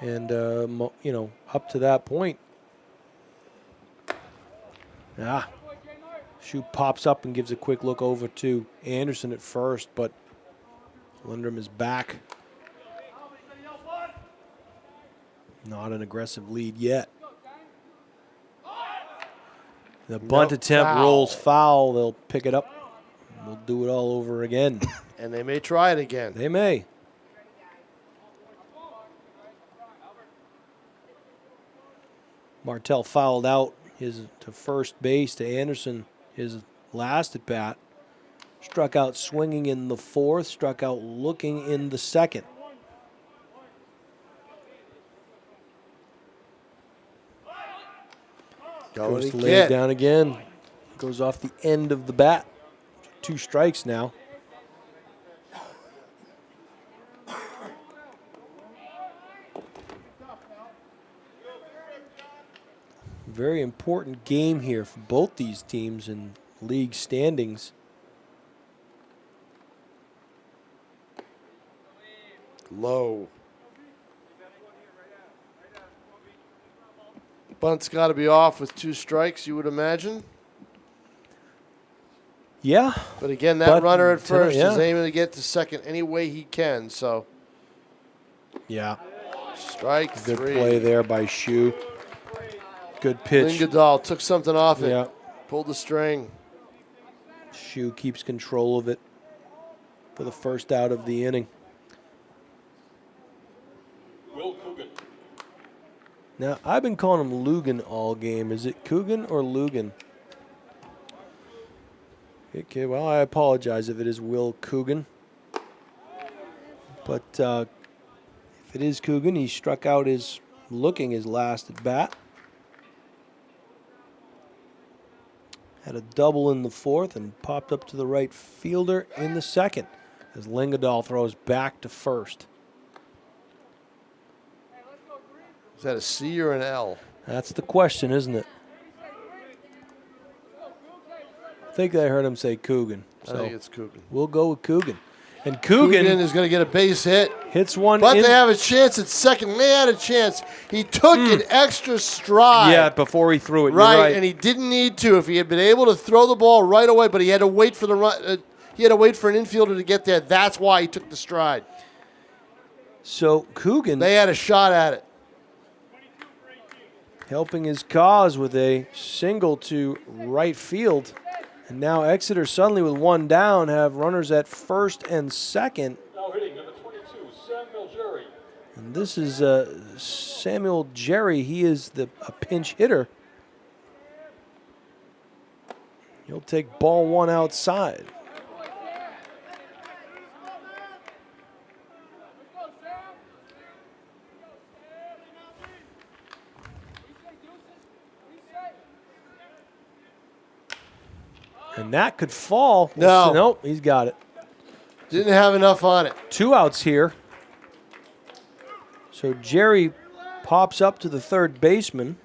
And, up to that point, Shoot pops up and gives a quick look over to Anderson at first, but Lendrum is back. Not an aggressive lead yet. The bunt attempt rolls foul. They'll pick it up. We'll do it all over again. And they may try it again. They may. Martell fouled out to first base to Anderson, his last at bat. Struck out swinging in the 4th, struck out looking in the 2nd. Goes to lay it down again. Goes off the end of the bat. 2 strikes now. very important game here for both these teams in league standings. Low. Bunt's got to be off with 2 strikes, you would imagine. Yeah. But again, that runner at first yeah. is aiming to get to second any way he can. So, Yeah. strike Good 3. play there by Shu. Good pitch. Lingadal took something off it. Yeah. Pulled the string. Shu keeps control of it for the first out of the inning. Will Coogan. Now, I've been calling him Lugan all game. Is it Coogan or Lugan? Okay, well, I apologize if it is Will Coogan. But if it is Coogan, he struck out his last at bat. Had a double in the 4th and popped up to the right fielder in the 2nd as Lingadal throws back to first. Is that a C or an L? That's the question, isn't it? I think I heard him say Coogan. I think it's Coogan. We'll go with Coogan. And Coogan is going to get a base hit. Hits one But in. they have a chance at second. They had a chance. He took an extra stride. Yeah, before he threw it. You're Right, right. and he didn't need to. If he had been able to throw the ball right away, but he had to wait for the run. He had to wait for an infielder to get there. That's why he took the stride. So Coogan, They had a shot at it. helping his cause with a single to right field. And now Exeter suddenly with 1 down have runners at first and second. Now hitting number 22, Samuel Jerry. And this is Samuel Jerry. He is a pinch hitter. He'll take ball 1 outside. And that could fall. No. Nope, he's got it. Didn't have enough on it. 2 outs here. So Jerry pops up to the third baseman.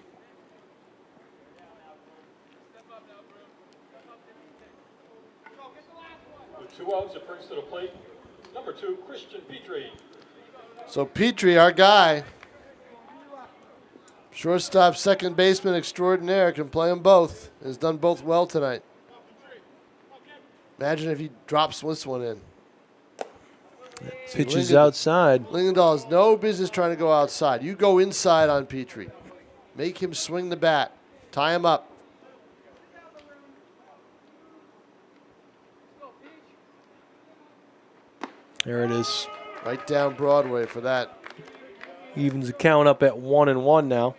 With 2 outs, it brings to the plate number 2, Christian Petrie. So Petrie, our guy, shortstop, second baseman extraordinaire, can play them both. Has done both well tonight. Imagine if he drops this one in. Pitches outside. Lingadal has no business trying to go outside. You go inside on Petrie. Make him swing the bat. Tie him up. There it is. Right down Broadway for that. Evens the count up at 1-1 now.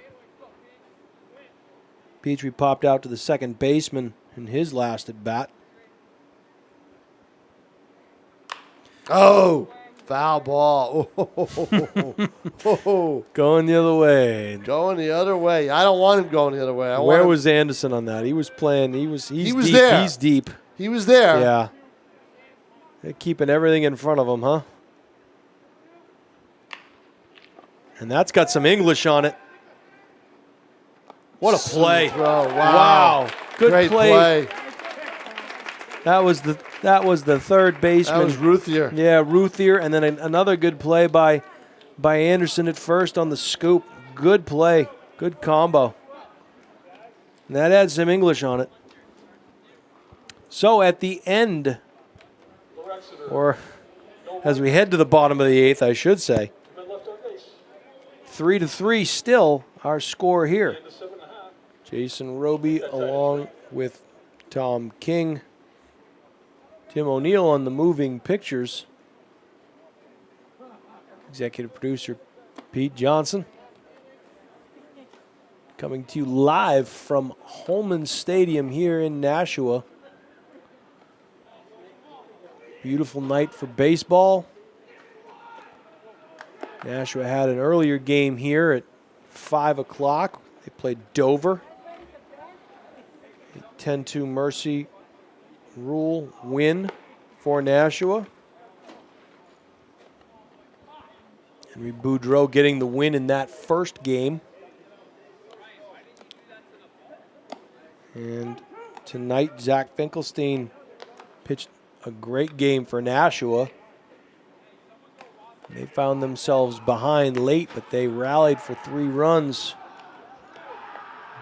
Petrie popped out to the second baseman in his last at bat. Oh, foul ball. Oh. Going the other way. Going the other way. I don't want him going the other way. Where was Anderson on that? He was playing. He's was deep. there. He's deep. He was there. Yeah. They're keeping everything in front of him, huh? And that's got some English on it. What a play. Throw. Wow. Good Great play. That was the third baseman. That was Ruthier. Yeah, Ruthier, and then another good play by Anderson at first on the scoop. Good play. Good combo. And that had some English on it. So at the end, or as we head to the bottom of the 8th, I should say, 3-3 still our score here. Jason Roby along with Tom King. Tim O'Neill on the moving pictures. Executive producer Pete Johnson. Coming to you live from Holman Stadium here in Nashua. Beautiful night for baseball. Nashua had an earlier game here at 5 o'clock. They played Dover. A 10-2 Mercy Rule win for Nashua. Henry Boudreau getting the win in that first game. And tonight, Zach Finkelstein pitched a great game for Nashua. They found themselves behind late, but they rallied for 3 runs.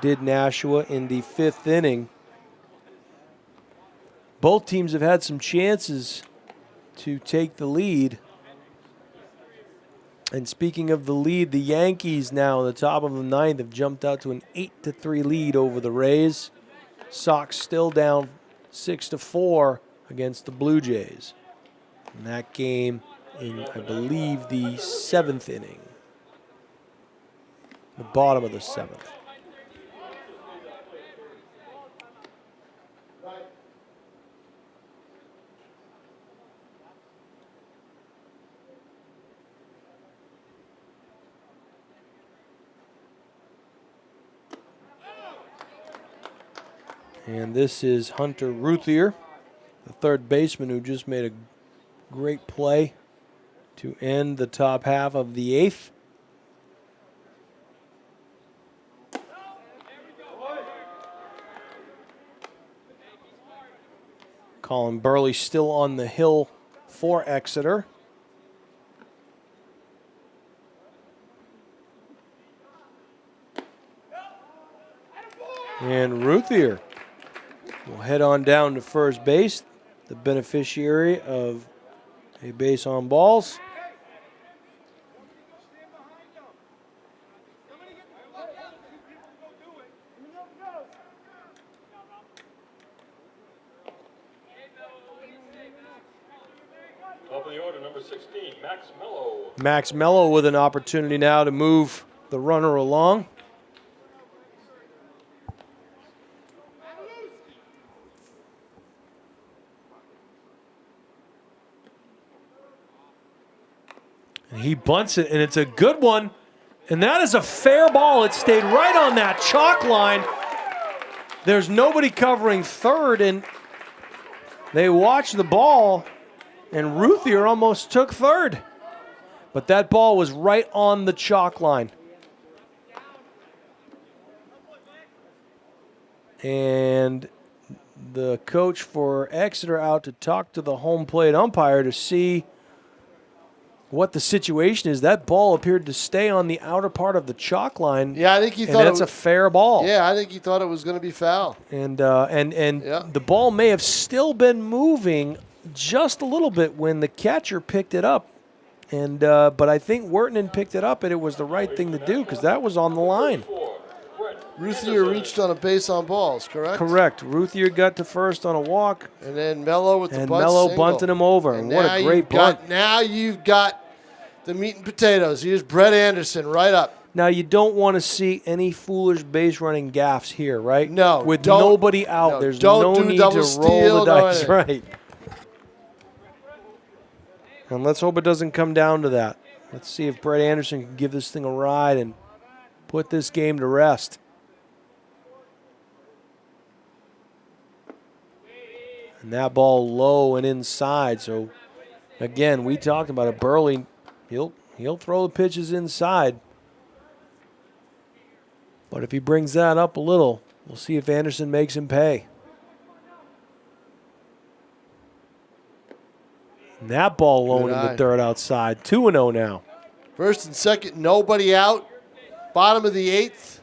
Did Nashua in the 5th inning. Both teams have had some chances to take the lead. And speaking of the lead, the Yankees now in the top of the 9th have jumped out to an 8-3 lead over the Rays. Sox still down 6-4 against the Blue Jays. And that game in, I believe, the 7th inning. The bottom of the 7th. And this is Hunter Ruthier, the third baseman who just made a great play to end the top half of the 8th. Colin Burley still on the hill for Exeter. And Ruthier will head on down to first base, the beneficiary of a base on balls. Top of the order, number 16, Max Mello. Max Mello with an opportunity now to move the runner along. And he bunts it, and it's a good one. And that is a fair ball. It stayed right on that chalk line. There's nobody covering third, and they watch the ball, and Ruthier almost took third. But that ball was right on the chalk line. And the coach for Exeter out to talk to the home plate umpire to see what the situation is. That ball appeared to stay on the outer part of the chalk line. Yeah, I think he thought that's a fair ball. Yeah, I think he thought it was going to be foul. And Yeah. the ball may have still been moving just a little bit when the catcher picked it up. And but I think Wertinen picked it up, and it was the right thing to do because that was on the line. Ruthier reached on a base on balls, correct? Correct. Ruthier got to first on a walk. And then Mello with the And bunt Mello single. bunted him over. And what a great bunt. Now you've got the meat and potatoes. Here's Brett Anderson right up. Now, you don't want to see any foolish base running gaffes here, right? No. With don't- nobody out, no, there's don't no do need double to steal, roll the no dice. anything. Right. And let's hope it doesn't come down to that. Let's see if Brett Anderson can give this thing a ride and put this game to rest. And that ball low and inside. So, again, we talked about it. Burley, he'll throw the pitches inside. But if he brings that up a little, we'll see if Anderson makes him pay. And that ball low in the third outside. 2-0 now. First and second, nobody out. Bottom of the 8th.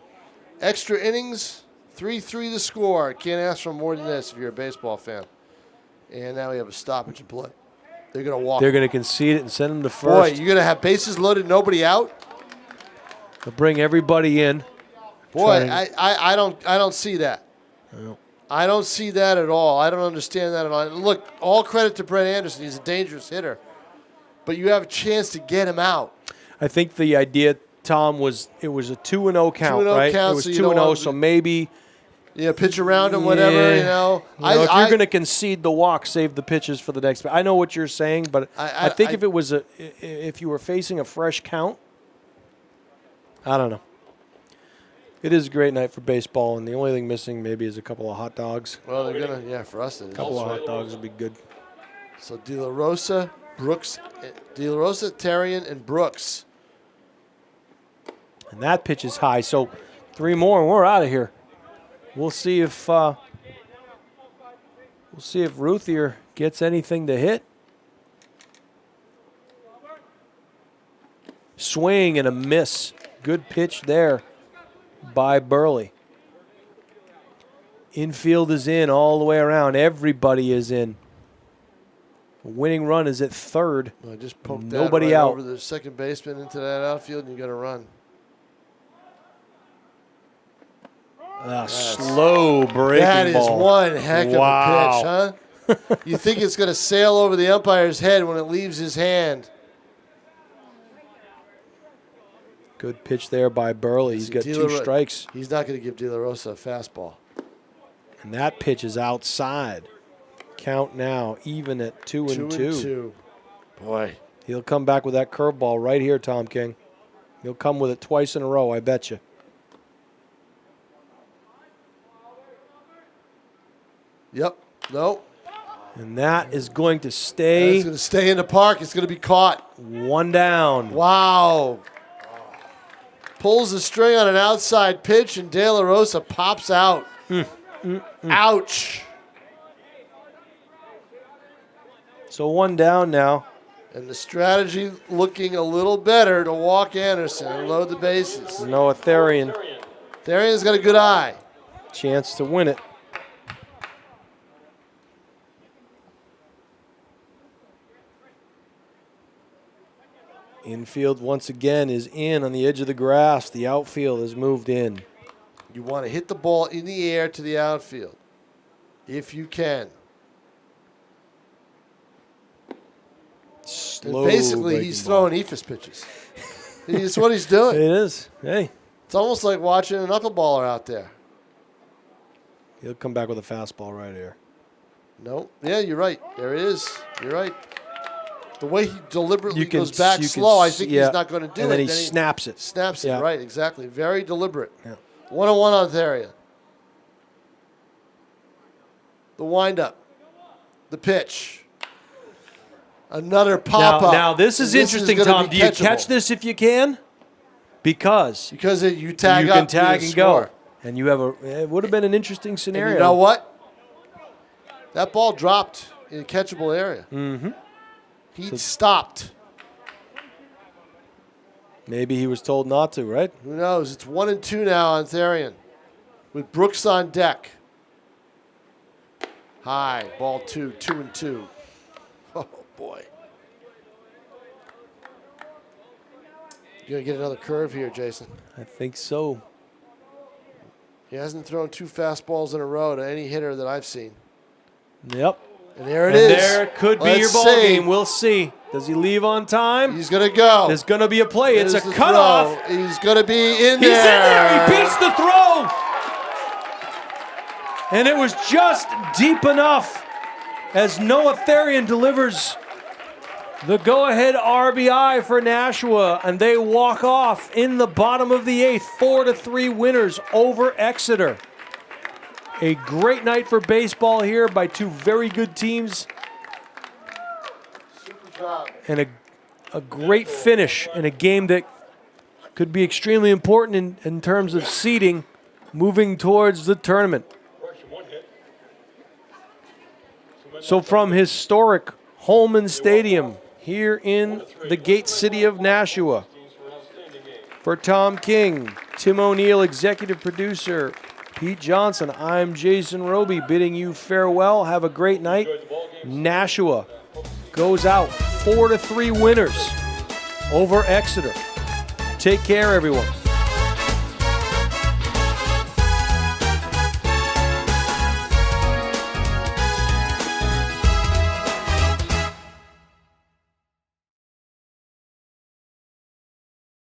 Extra innings, 3-3 the score. Can't ask for more than this if you're a baseball fan. And now we have a stoppage in play. They're going to walk. They're going to concede it and send him to first. Boy, you're going to have bases loaded, nobody out? They'll bring everybody in. Boy, I don't see that. No. I don't see that at all. I don't understand that at all. And look, all credit to Brett Anderson. He's a dangerous hitter. But you have a chance to get him out. I think the idea, Tom, was it was a 2-0 count, 2-0 right? count, It was so you don't 2-0, want so maybe pitch around him, whatever, you know. If you're going to concede the walk, save the pitches for the next. I know what you're saying, but I think if you were facing a fresh count, I don't know. It is a great night for baseball, and the only thing missing maybe is a couple of hot dogs. Well, they're going to, for us, it is. A couple of hot dogs would be good. So De La Rosa, Tarian, and Brooks. And that pitch is high, so 3 more, and we're out of here. We'll see if Ruthier gets anything to hit. Swing and a miss. Good pitch there by Burley. Infield is in all the way around. Everybody is in. Winning run is at third. Well, just poked Nobody that right out. over the second baseman into that outfield, and you got to run. Slow breaking That is ball. one heck of Wow. a pitch, huh? You think it's going to sail over the umpire's head when it leaves his hand. Good pitch there by Burley. He's got two strikes. He's not going to give De La Rosa a fastball. And that pitch is outside. Count now, even at 2-2. Boy. He'll come back with that curveball right here, Tom King. He'll come with it twice in a row, I bet you. Yep. No. And that is going to stay. It's going to stay in the park. It's going to be caught. One down. Wow. Pulls the string on an outside pitch, and De La Rosa pops out. Ouch. So one down now. And the strategy looking a little better to walk Anderson and load the bases. Noah Therian. Therian's got a good eye. Chance to win it. Infield once again is in on the edge of the grass. The outfield has moved in. You want to hit the ball in the air to the outfield, if you can. Slow And basically, he's throwing eephus pitches. It's what he's doing. It is. Hey. It's almost like watching a knuckleballer out there. He'll come back with a fastball right here. No. Yeah, you're right. There it is. You're right. The way he deliberately goes back slow, I think he's not going to do it. And then he snaps it. Snaps it, right, exactly. Very deliberate. Yeah. 1-1 on Therian. The windup. The pitch. Another pop-up. Now, this is interesting, Tom. Do you catch this if you can? Because you tag you up. can tag and go. And you have it would have been an interesting scenario. And you know what? That ball dropped in a catchable area. Mm-hmm. He stopped. Maybe he was told not to, right? Who knows? It's 1-2 now on Therian with Brooks on deck. High, ball 2, 2-2. Oh, boy. You're going to get another curve here, Jason. I think so. He hasn't thrown 2 fastballs in a row to any hitter that I've seen. Yep. And there it is. There could be your ball game. We'll see. Does he leave on time? He's going to go. There's going to be a play. There's it's a cutoff. He's going to be in there. He's in there. He beats the throw. And it was just deep enough as Noah Therian delivers the go-ahead RBI for Nashua, and they walk off in the bottom of the 8th, 4-3 winners over Exeter. A great night for baseball here by two very good teams. Super job. And a great finish in a game that could be extremely important in terms of seeding moving towards the tournament. So from historic Holman Stadium here in the Gate City of Nashua, for Tom King, Tim O'Neill, executive producer, Pete Johnson, I'm Jason Roby bidding you farewell. Have a great night. Nashua goes out 4-3 winners over Exeter. Take care, everyone.